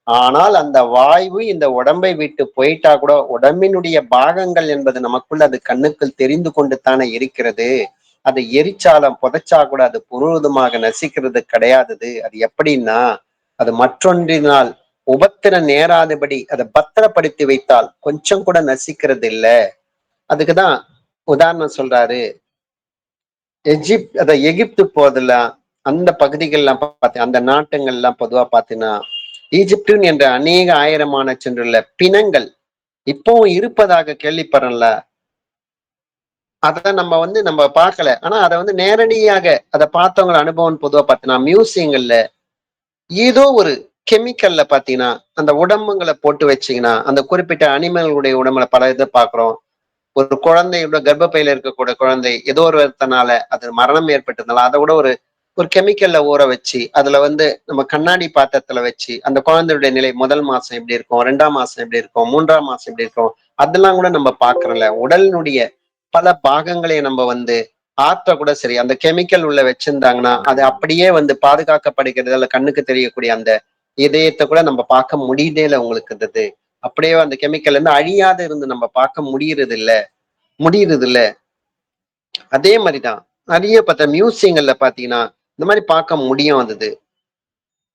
ஆனால் அந்த வாயு இந்த உடம்பை விட்டு போயிட்டா கூட உடம்பினுடைய பாகங்கள் என்பது நமக்குள்ள அது கண்ணுக்குள் தெரிந்து கொண்டு தானே இருக்கிறது. அதை எரிச்சாலும் புதைச்சா கூட அது முழுவதுமாக நசிக்கிறது கிடையாது. அது எப்படின்னா, அது மற்றொன்றினால் உபத்திரம் நேராதபடி அதை பத்திரப்படுத்தி வைத்தால் கொஞ்சம் கூட நசிக்கிறது இல்ல. அதுக்குதான் உதாரணம் சொல்றாரு. எகிப்து போதெல்லாம் அந்த பகுதிகள்லாம் அந்த நாட்டுங்கள்லாம் பொதுவா பாத்தீங்கன்னா, ஈஜிப்டின் என்ற அநேக ஆயிரமான சென்றுள்ள பிணங்கள் இப்பவும் இருப்பதாக கேள்விப்படுறோம்ல. அத நம்ம பார்க்கல. ஆனா அத நேரடியாக அத பார்த்தவங்க அனுபவம் பொதுவா பார்த்தீங்கன்னா, மியூசியங்கள்ல ஏதோ ஒரு கெமிக்கல்ல பார்த்தீங்கன்னா, அந்த உடம்புங்கள போட்டு வச்சீங்கன்னா, அந்த குறிப்பிட்ட அனிமல்களுடைய உடம்புல பல இத பார்க்கிறோம். ஒரு குழந்தையோட கர்ப்பப்பையில இருக்கக்கூடிய குழந்தை ஏதோ ஒரு விதத்தினால அது மரணம் ஏற்பட்டதுனால அதை விட ஒரு ஒரு கெமிக்கல்ல ஊற வச்சு அதுல நம்ம கண்ணாடி பாத்திரத்துல வச்சு அந்த குழந்தையுடைய நிலை முதல் மாசம் எப்படி இருக்கும், 2ஆம் மாசம் எப்படி இருக்கும், 3ஆம் மாசம் எப்படி இருக்கும், அதெல்லாம் கூட நம்ம பாக்குறோம்ல. உடலினுடைய பல பாகங்களை நம்ம ஆற்ற கூட சரி அந்த கெமிக்கல் உள்ள வச்சிருந்தாங்கன்னா அது அப்படியே பாதுகாக்கப்படுகிறது. அல்ல கண்ணுக்கு தெரியக்கூடிய அந்த இதயத்தை கூட நம்ம பார்க்க முடியுதே இல்லை உங்களுக்கு இருந்தது. அப்படியே அந்த கெமிக்கல் அழியாத இருந்து நம்ம பார்க்க முடியறது இல்ல. அதே மாதிரிதான் நிறைய மியூசியங்கள்ல பாத்தீங்கன்னா இந்த மாதிரி பார்க்க முடியும்.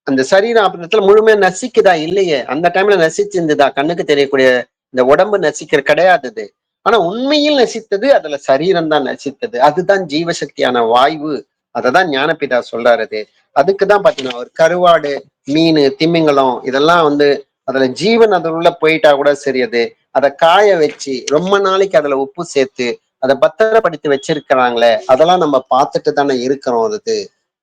அந்த சரீர ஆபரணத்துல முழுமையா நசிக்குதா இல்லையே, அந்த டைம்ல நசிச்சிருந்ததா கண்ணுக்கு தெரியக்கூடிய இந்த உடம்பு நசிக்கிற கிடையாது. ஆனா உண்மையில் நசித்தது அதுல சரீரம் தான் நசித்தது. அதுதான் ஜீவசக்தியான வாயு. அததான் ஞானபிதா சொல்றாரு. அதுக்குதான் பாத்தீங்கன்னா ஒரு கருவாடு, மீன், திமிங்கலம் இதெல்லாம் அதுல ஜீவன் அதுல உள்ள போயிட்டா கூட சரி, அதை காய வச்சு ரொம்ப நாளைக்கு அதுல உப்பு சேர்த்து அதை பத்திரப்படுத்தி வச்சிருக்கிறாங்களே, அதெல்லாம் நம்ம பார்த்துட்டு தானே இருக்கிறோம்.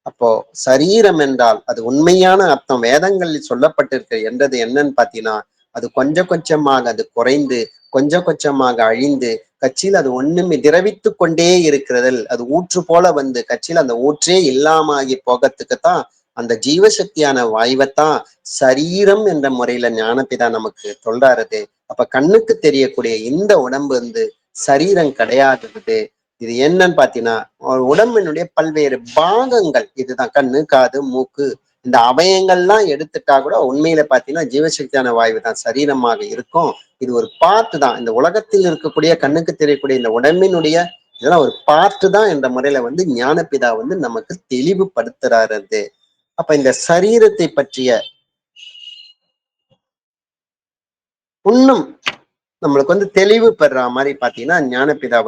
அப்போ சரீரம் என்றால் அது உண்மையான அர்த்தம் வேதங்களில் சொல்லப்பட்டிருக்கு என்றது என்னன்னு பாத்தீங்கன்னா, அது கொஞ்சம் கொஞ்சமாக அது குறைந்து கொஞ்சம் கொஞ்சமாக அழிந்து கட்சியில் அது ஒண்ணுமே திரவித்து கொண்டே இருக்கிறது. அது ஊற்று போல கட்சியில் அந்த ஊற்றே இல்லாமகி போகிறதுக்குத்தான் அந்த ஜீவசக்தியான வாய்வைத்தான் சரீரம் என்ற முறையில ஞானபிதா நமக்கு சொல்றாரு. அப்ப கண்ணுக்கு தெரியக்கூடிய இந்த உடம்பு சரீரம் கிடையாதது. இது என்னன்னு பாத்தீங்கன்னா உடம்பினுடைய பல்வேறு பாகங்கள். இதுதான் கண்ணு, காது, மூக்கு, இந்த அவயங்கள்லாம் எடுத்துட்டா கூட உண்மையில பாத்தீங்கன்னா ஜீவசக்தியான வாயு தான் சரீரமாக இருக்கும். இது ஒரு பார்ட்டு தான். இந்த உலகத்தில் இருக்கக்கூடிய கண்ணுக்கு தெரியக்கூடிய இந்த உடம்பினுடைய இதெல்லாம் ஒரு பார்ட்டு தான் என்ற முறையில ஞானபிதா நமக்கு தெளிவுபடுத்துறாரு. அப்ப இந்த சரீரத்தை பற்றிய இன்னும் நம்மளுக்கு தெளிவு பெற மாதிரி பாத்தீங்கன்னா ஞானபிதா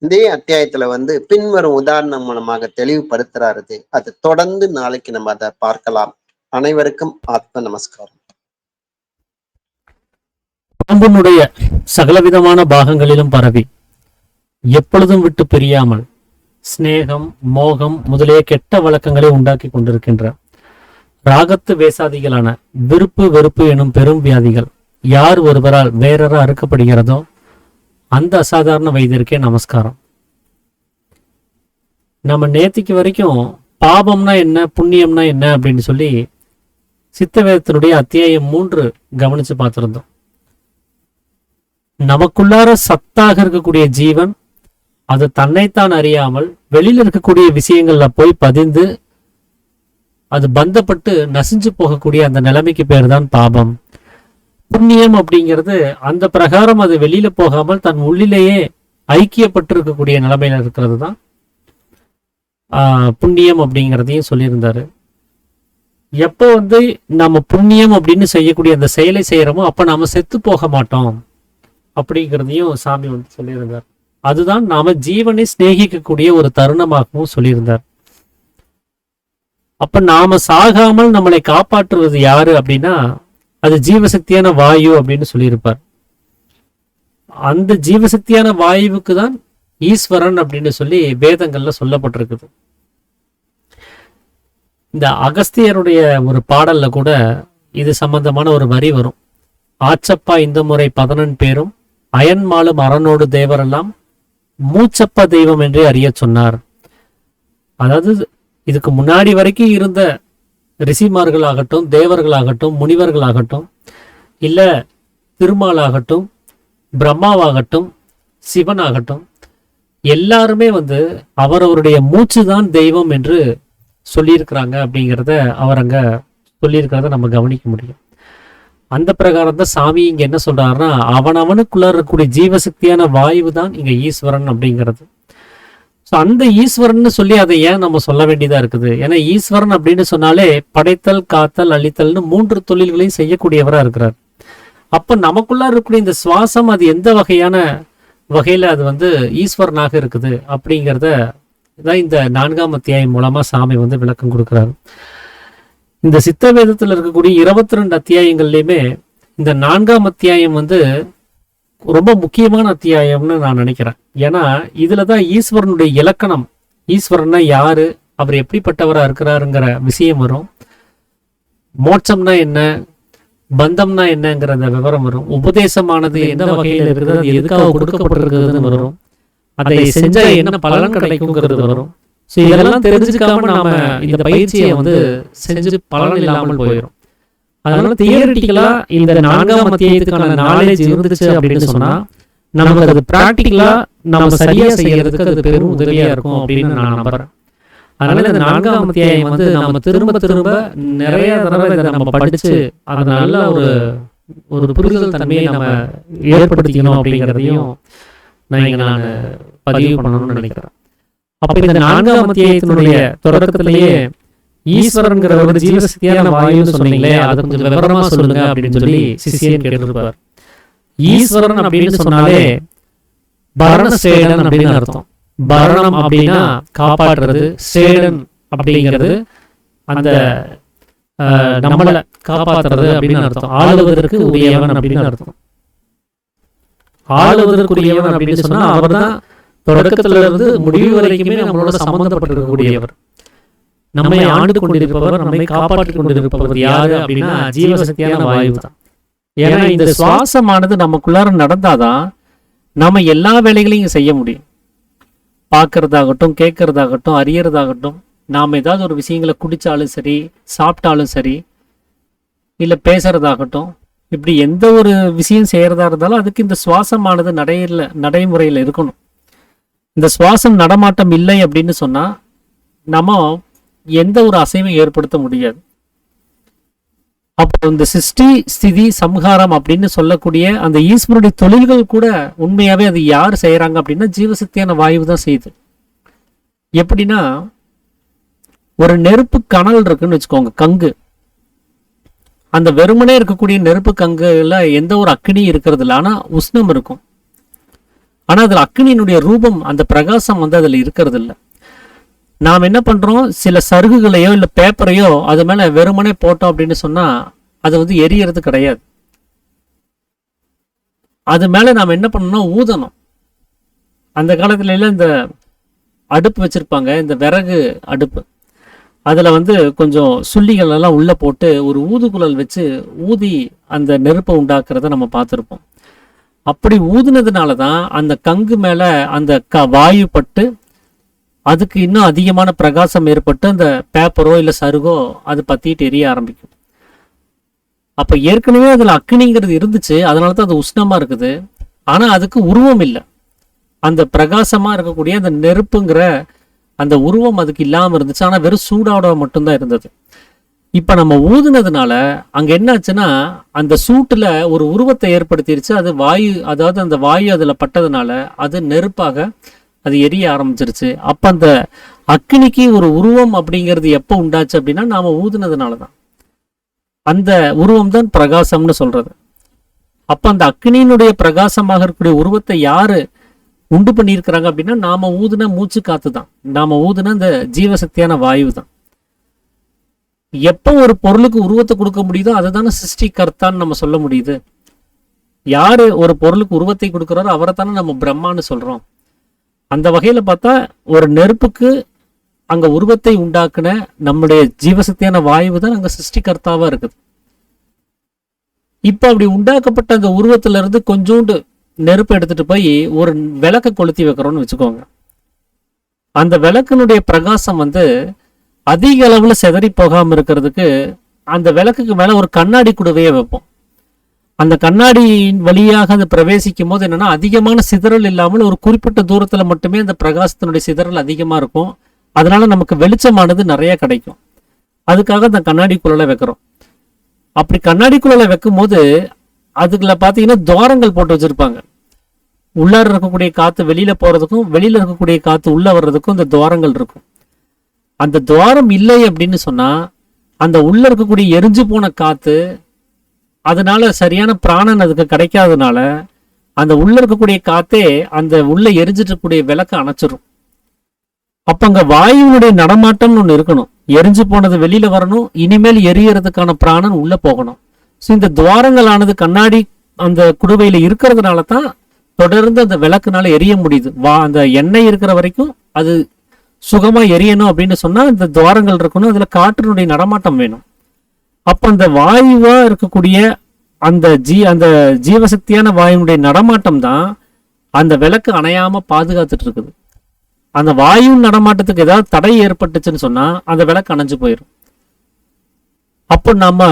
இதே அத்தியாயத்துல பின்வரும் உதாரணம் மூலமாக தெளிவுபடுத்துறாரு. அது தொடர்ந்து நாளைக்கு நம்ம அதை பார்க்கலாம். அனைவருக்கும் ஆத்ம நமஸ்காரம். உடம்பினுடைய சகலவிதமான பாகங்களிலும் பரவி எப்பொழுதும் விட்டு பிரியாமல் சிநேகம், மோகம் முதலிய கெட்ட வழக்கங்களை உண்டாக்கி கொண்டிருக்கின்ற ராகத்து வேசாதிகளான விருப்பு வெறுப்பு எனும் பெரும் வியாதிகள் யார் ஒருவரால் வேறற அறுக்கப்படுகிறதோ அந்த அசாதாரண வைத்தியருக்கே நமஸ்காரம். நம்ம நேத்திக்கு வரைக்கும் பாபம்னா என்ன, புண்ணியம்னா என்ன அப்படின்னு சொல்லி சித்த வேதத்தினுடைய அத்தியாயம் 3 கவனிச்சு பார்த்திருந்தோம். நமக்குள்ளார சத்தாக இருக்கக்கூடிய ஜீவன் அது தன்னைத்தான் அறியாமல் வெளியில இருக்கக்கூடிய விஷயங்கள்ல போய் பதிந்து அது பந்தப்பட்டு நசிஞ்சு போகக்கூடிய அந்த நிலைமைக்கு பேர் தான் பாபம். புண்ணியம் அப்படிங்கிறது அந்த பிரகாரம் அது வெளியில போகாமல் தன் உள்ளிலேயே ஐக்கியப்பட்டு இருக்கக்கூடிய நிலைமையில இருக்கிறது தான் புண்ணியம் அப்படிங்கிறதையும் சொல்லியிருந்தாரு. எப்போ நம்ம புண்ணியம் அப்படின்னு செய்யக்கூடிய அந்த செயலை செய்யறோமோ அப்ப நாம செத்து போக மாட்டோம் அப்படிங்கிறதையும் சாமி சொல்லியிருந்தார். அதுதான் நாம ஜீவனை சிநேகிக்கக்கூடிய ஒரு தருணமாகவும் சொல்லியிருந்தார். அப்ப நாம சாகாமல் நம்மளை காப்பாற்றுவது யாரு அப்படின்னா அது ஜீவசக்தியான வாயு அப்படின்னு சொல்லியிருப்பார். அந்த ஜீவசக்தியான வாயுவுக்கு தான் ஈஸ்வரன் அப்படின்னு சொல்லி வேதங்கள்ல சொல்லப்பட்டிருக்குது. இந்த அகஸ்தியருடைய ஒரு பாடல்ல கூட இது சம்பந்தமான ஒரு வரி வரும். ஆச்சப்பா இந்த முறை 11 பேரும் அயன்மாலும் அரணோடு தேவரெல்லாம் மூச்சப்ப தெய்வம் என்றே அறிய சொன்னார். அதாவது இதுக்கு முன்னாடி வரைக்கும் இருந்த ரிஷிமார்களாகட்டும், தேவர்களாகட்டும், முனிவர்களாகட்டும், இல்ல திருமாலாகட்டும், பிரம்மாவாகட்டும், சிவனாகட்டும், எல்லாருமே அவரவருடைய மூச்சு தான் தெய்வம் என்று சொல்லியிருக்கிறாங்க அப்படிங்கிறத அவர் அங்க சொல்லியிருக்கிறத நம்ம கவனிக்க முடியும். அந்த பிரகாரம் தான் சாமி இங்க என்ன சொல்றாருன்னா அவனவனுக்குள்ள இருக்கக்கூடிய ஜீவசக்தியான வாயு தான் இங்க ஈஸ்வரன் அப்படிங்கிறது. ஸோ அந்த ஈஸ்வரன் சொல்லி அதை ஏன் நம்ம சொல்ல வேண்டியதா இருக்குது? ஏன்னா ஈஸ்வரன் அப்படின்னு சொன்னாலே படைத்தல், காத்தல், அழித்தல்னு 3 தொழில்களையும் செய்யக்கூடியவரா இருக்கிறார். அப்ப நமக்குள்ள இருக்கக்கூடிய இந்த சுவாசம் அது எந்த வகையில அது ஈஸ்வரனாக இருக்குது அப்படிங்கிறத தான் இந்த 4ஆம் அத்தியாயம் மூலமா சாமி விளக்கம் கொடுக்கிறாரு. இந்த சித்த வேதத்துல இருக்கக்கூடிய 22 அத்தியாயங்கள்லயுமே இந்த 4ஆம் அத்தியாயம் ரொம்ப முக்கியமான அத்தியாயம்னு நான் நினைக்கிறேன். ஏன்னா இதுலதான் ஈஸ்வரனுடைய இலக்கணம், ஈஸ்வரன்னா யாரு, அவர் எப்படிப்பட்டவரா இருக்கிறாருங்கிற விஷயம் வரும். மோட்சம்னா என்ன, பந்தம்னா என்னங்கிற அந்த விவரம் வரும். உபதேசமானது எந்த வகையில இருக்குது, அது எதுக்காக கொடுக்கப்பட்டிருக்குதுன்னு வரும். அதை செஞ்சா என்ன பலன் கிடைக்குங்கிறது வரும். ஸோ இதெல்லாம் தெரிஞ்சுக்காம நாம இந்த பயிற்சியை செஞ்சு பலன் இல்லாமல் போயிடும். அதனால தியரிட்டிக்கலா இந்த 4ஆம் அத்தியாயத்துக்கான நாலேஜ் இருந்துச்சு அப்படின்னு சொன்னா நமக்கு அது பிராக்டிக்கலா நம்ம சரியா செய்யறதுக்கு அது பெரும் உதவியா இருக்கும் அப்படின்னு நான் நம்புறேன். அதனால இந்த 4ஆம் அத்தியாயம் நம்ம திரும்ப நிறைய தடவை இதை நம்ம படிச்சு அது நல்ல ஒரு புரிதல் தன்மையை நம்ம ஏற்படுத்திக்கணும் அப்படிங்கிறதையும் நான் பதிவு பண்ணணும்னு நினைக்கிறேன். அப்ப இந்த 4ஆம் அத்தியாயத்தினுடைய தொடக்கத்திலேயே ஈஸ்வரன்கிற ஒரு ஜீவசக்தியான வாயுன்னு சொன்னீங்களே, அதை கொஞ்சம் விவரமா சொல்லுங்க அப்படின்னு சொல்லி சிஷியன் கேட்டிருப்பார். ஈஸ்வரன் அப்படின்னு சொன்னாலே பரணசேடன் அப்படின்னு அர்த்தம். பரணம் அப்படின்னா காப்பாற்றுறது, சேடன் அப்படிங்கிறது அந்த நம்மளை காப்பாற்றுறது அப்படின்னு அர்த்தம். ஆளுவதற்கு உரியவன் அப்படின்னு அர்த்தம். ஆளுவதற்குரியவன் அப்படின்னு சொன்னா அவர் தான் தொடக்கத்துல இருந்து முடிவு வரைக்குமே நம்மளோட சம்பந்தப்பட்டிருக்கக்கூடியவர். நம்மை ஆண்டு கொண்டிருப்பவர், நம்மை காப்பாற்றிக் கொண்டிருப்பவர் யாரு அப்படின்னா ஜீவசக்தியான வாயு தான். ஏன்னா இந்த சுவாசமானது நமக்குள்ளார நடந்தாதான் நாம எல்லா வேலைகளையும் செய்ய முடியும். பார்க்கறதாகட்டும், கேட்கறதாகட்டும், அறியறதாகட்டும், நாம் ஏதாவது ஒரு விஷயங்களை குடித்தாலும் சரி, சாப்பிட்டாலும் சரி, இல்லை பேசுறதாகட்டும், இப்படி எந்த ஒரு விஷயம் செய்யறதா இருந்தாலும் அதுக்கு இந்த சுவாசமானது நடைமுறையில் இருக்கணும். இந்த சுவாசம் நடமாட்டம் இல்லை அப்படின்னு சொன்னா நம்ம எந்த ஒரு அசைவும் ஏற்படுத்த முடியாது. அப்போ இந்த சிருஷ்டி, ஸ்திதி, சம்ஹாரம் அப்படின்னு சொல்லக்கூடிய அந்த ஈஸ்வருடைய தொழில்கள் கூட உண்மையாவே அது யார் செய்யறாங்க அப்படின்னா ஜீவசக்தியான வாயு தான் செய்யுது. எப்படின்னா ஒரு நெருப்பு கனல் இருக்குன்னு வச்சுக்கோங்க, கங்கு. அந்த வெறுமனே இருக்கக்கூடிய நெருப்பு கங்குல எந்த ஒரு அக்னி இருக்கிறது இல்லை, ஆனா உஷ்ணம் இருக்கும். ஆனா அதுல அக்னியினுடைய ரூபம், அந்த பிரகாசம் அதுல இருக்கிறது இல்லை. நாம் என்ன பண்றோம், சில சருகுகளையோ இல்லை பேப்பரையோ அது மேல வெறுமனே போட்டோம் அப்படின்னு சொன்னா அது எரியறது கிடையாது. அது மேல நாம் என்ன பண்ணணும், ஊதணும். அந்த காலத்துல எல்லாம் இந்த அடுப்பு வச்சிருப்பாங்க, இந்த விறகு அடுப்பு. அதுல கொஞ்சம் சுள்ளிகள் எல்லாம் உள்ள போட்டு ஒரு ஊதுகுழல் வச்சு ஊதி அந்த நெருப்பை உண்டாக்குறத நம்ம பார்த்துருப்போம். அப்படி ஊதுனதுனாலதான் அந்த கங்கு மேல அந்த வாயு பட்டு அதுக்கு இன்னும் அதிகமான பிரகாசம் ஏற்பட்டு அந்த பேப்பரோ இல்லை சருகோ அது பத்திட்டு எரிய ஆரம்பிக்கும். அப்ப ஏற்கனவே அதுல அக்னிங்கிறது இருந்துச்சு, அதனாலதான் அது உஷ்ணமா இருக்குது. ஆனா அதுக்கு உருவம் இல்லை. அந்த பிரகாசமா இருக்கக்கூடிய அந்த நெருப்புங்கிற அந்த உருவம் அதுக்கு இல்லாம இருந்துச்சு. ஆனா வெறும் சூடோட மட்டும்தான் இருந்தது. இப்ப நம்ம ஊதுனதுனால அங்க என்ன ஆச்சுன்னா அந்த சூட்டுல ஒரு உருவத்தை ஏற்படுத்திருச்சு. அது வாயு, அதாவது அந்த வாயு அதுல பட்டதுனால அது நெருப்பாக அது எரிய ஆரம்பிச்சிருச்சு. அப்ப அந்த அக்னிக்கு ஒரு உருவம் அப்படிங்கிறது எப்ப உண்டாச்சு அப்படின்னா நாம ஊதுனதுனாலதான். அந்த உருவம் தான் பிரகாசம்னு சொல்றது. அப்ப அந்த அக்னியினுடைய பிரகாசமாக இருக்கக்கூடிய உருவத்தை யாரு உண்டு பண்ணியிருக்கிறாங்க அப்படின்னா நாம ஊதுன மூச்சு காத்து தான், நாம ஊதுன இந்த ஜீவசக்தியான வாயு தான். எப்ப ஒரு பொருளுக்கு உருவத்தை கொடுக்க முடியுதோ அதுதானே சிருஷ்டிகர்த்தான்னு நம்ம சொல்ல முடியுது. யாரு ஒரு பொருளுக்கு உருவத்தை கொடுக்குறாரோ அவரை தானே நம்ம பிரம்மான்னு சொல்றோம். அந்த வகையில பார்த்தா ஒரு நெருப்புக்கு அங்க உருவத்தை உண்டாக்குன நம்முடைய ஜீவசக்தியான வாயு தான் அங்க சிருஷ்டிகர்த்தாவா இருக்குது. இப்ப அப்படி உண்டாக்கப்பட்ட அந்த உருவத்துல இருந்து கொஞ்சோண்டு நெருப்பு எடுத்துட்டு போய் ஒரு விளக்க கொளுத்தி வைக்கிறோம்னு வச்சுக்கோங்க. அந்த விளக்கினுடைய பிரகாசம் அதிக அளவுல செதறி போகாம இருக்கிறதுக்கு அந்த விளக்குக்கு மேல ஒரு கண்ணாடி குடுவையை வைப்போம். அந்த கண்ணாடியின் வழியாக அது பிரவேசிக்கும் போது என்னன்னா அதிகமான சிதறல் இல்லாமல் ஒரு குறிப்பிட்ட தூரத்துல மட்டுமே அந்த பிரகாசத்தினுடைய சிதறல் அதிகமா இருக்கும். அதனால நமக்கு வெளிச்சமானது நிறைய கிடைக்கும். அதுக்காக அந்த கண்ணாடிக்குள்ள வைக்கிறோம். அப்படி கண்ணாடிக்குள்ள வைக்கும் போது அதுக்குள்ள பாத்தீங்கன்னா துவாரங்கள் போட்டு வச்சிருப்பாங்க. உள்ளார இருக்கக்கூடிய காத்து வெளியில போறதுக்கும் வெளியில இருக்கக்கூடிய காத்து உள்ள வர்றதுக்கும் இந்த துவாரங்கள் இருக்கும். அந்த துவாரம் இல்லை அப்படின்னு சொன்னா அந்த உள்ள இருக்கக்கூடிய எரிஞ்சு போன காத்து, அதனால சரியான பிராணன் அதுக்கு கிடைக்காதனால அந்த உள்ள இருக்கக்கூடிய காத்தே அந்த உள்ள எரிஞ்சிட்டு இருக்கக்கூடிய விளக்க அணைச்சிரும். அப்ப அங்க வாயுனுடைய நடமாட்டம்னு ஒண்ணு இருக்கணும். எரிஞ்சு போனது வெளியில வரணும், இனிமேல் எரியறதுக்கான பிராணன் உள்ள போகணும். ஸோ இந்த துவாரங்களானது கண்ணாடி அந்த குடுவையில இருக்கிறதுனால தான் தொடர்ந்து அந்த விளக்குனால எரிய முடியுது. அந்த எண்ணெய் இருக்கிற வரைக்கும் அது சுகமா எரியணும் அப்படின்னு சொன்னா இந்த துவாரங்கள் இருக்கணும், அதுல காற்றினுடைய நடமாட்டம் வேணும். அப்ப அந்த வாயுவா இருக்கக்கூடிய அந்த ஜீவசக்தியான வாயுனுடைய நடமாட்டம் தான் அந்த விளக்கு அணையாம பாதுகாத்துட்டு இருக்குது. அந்த வாயு நடமாட்டத்துக்கு ஏதாவது தடை ஏற்பட்டுச்சுன்னு சொன்னா அந்த விளக்கு அணைஞ்சு போயிடும். அப்போ நம்ம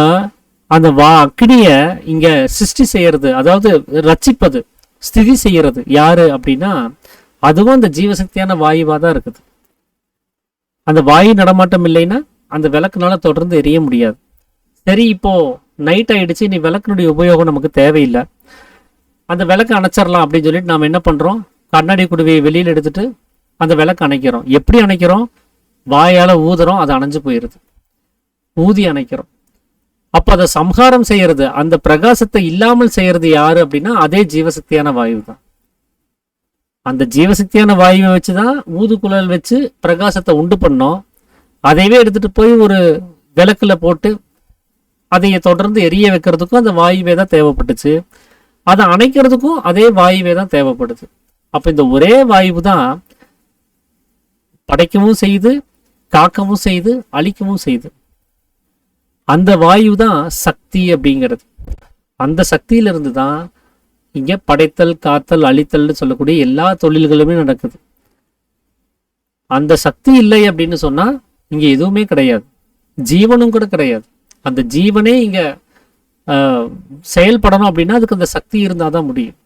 அந்த அக்னிய இங்க சிருஷ்டி செய்யறது, அதாவது ரட்சிப்பது, ஸ்திதி செய்யறது யாரு அப்படின்னா அதுவும் அந்த ஜீவசக்தியான வாயுவா தான் இருக்குது. அந்த வாயு நடமாட்டம் இல்லைன்னா அந்த விளக்குனால தொடர்ந்து எரிய முடியாது. சரி, இப்போ நைட் ஆயிடுச்சு, நீ விளக்குனுடைய உபயோகம் நமக்கு தேவையில்லை, அந்த விளக்கு அணைச்சிடலாம் அப்படின்னு சொல்லிட்டு நாம என்ன பண்றோம், கண்ணாடி குடுவையை வெளியில எடுத்துட்டு அந்த விளக்கு அணைக்கிறோம். எப்படி அணைக்கிறோம்? வாயால ஊதுறோம், அது அணைஞ்சு போயிருது. ஊதி அணைக்கிறோம். அப்ப அதை சம்ஹாரம் செய்யறது, அந்த பிரகாசத்தை இல்லாமல் செய்யறது யாரு அப்படின்னா அதே ஜீவசக்தியான வாயு தான். அந்த ஜீவசக்தியான வாயுவை வச்சுதான் ஊதுகுழல் வச்சு பிரகாசத்தை உண்டு பண்ணோம். அதைவே எடுத்துட்டு போய் ஒரு விளக்குல போட்டு அதைய தொடர்ந்து எரிய வைக்கிறதுக்கும் அந்த வாயுவே தான் தேவைப்பட்டுச்சு. அதை அணைக்கிறதுக்கும் அதே வாயுவே தான் தேவைப்படுது. அப்ப இந்த ஒரே வாயு தான் படைக்கவும் செய்து, காக்கவும் செய்து, அழிக்கவும் செய்து. அந்த வாயு தான் சக்தி அப்படிங்கிறது. அந்த சக்தியிலிருந்து தான் இங்க படைத்தல், காத்தல், அழித்தல்னு சொல்லக்கூடிய எல்லா தொழில்களுமே நடக்குது. அந்த சக்தி இல்லை அப்படின்னு சொன்னா இங்க எதுவுமே கிடையாது, ஜீவனும் கூட கிடையாது. அந்த ஜீவனே இங்க செயல்படணும் அப்படின்னா அதுக்கு அந்த சக்தி இருந்தாதான் முடியும்.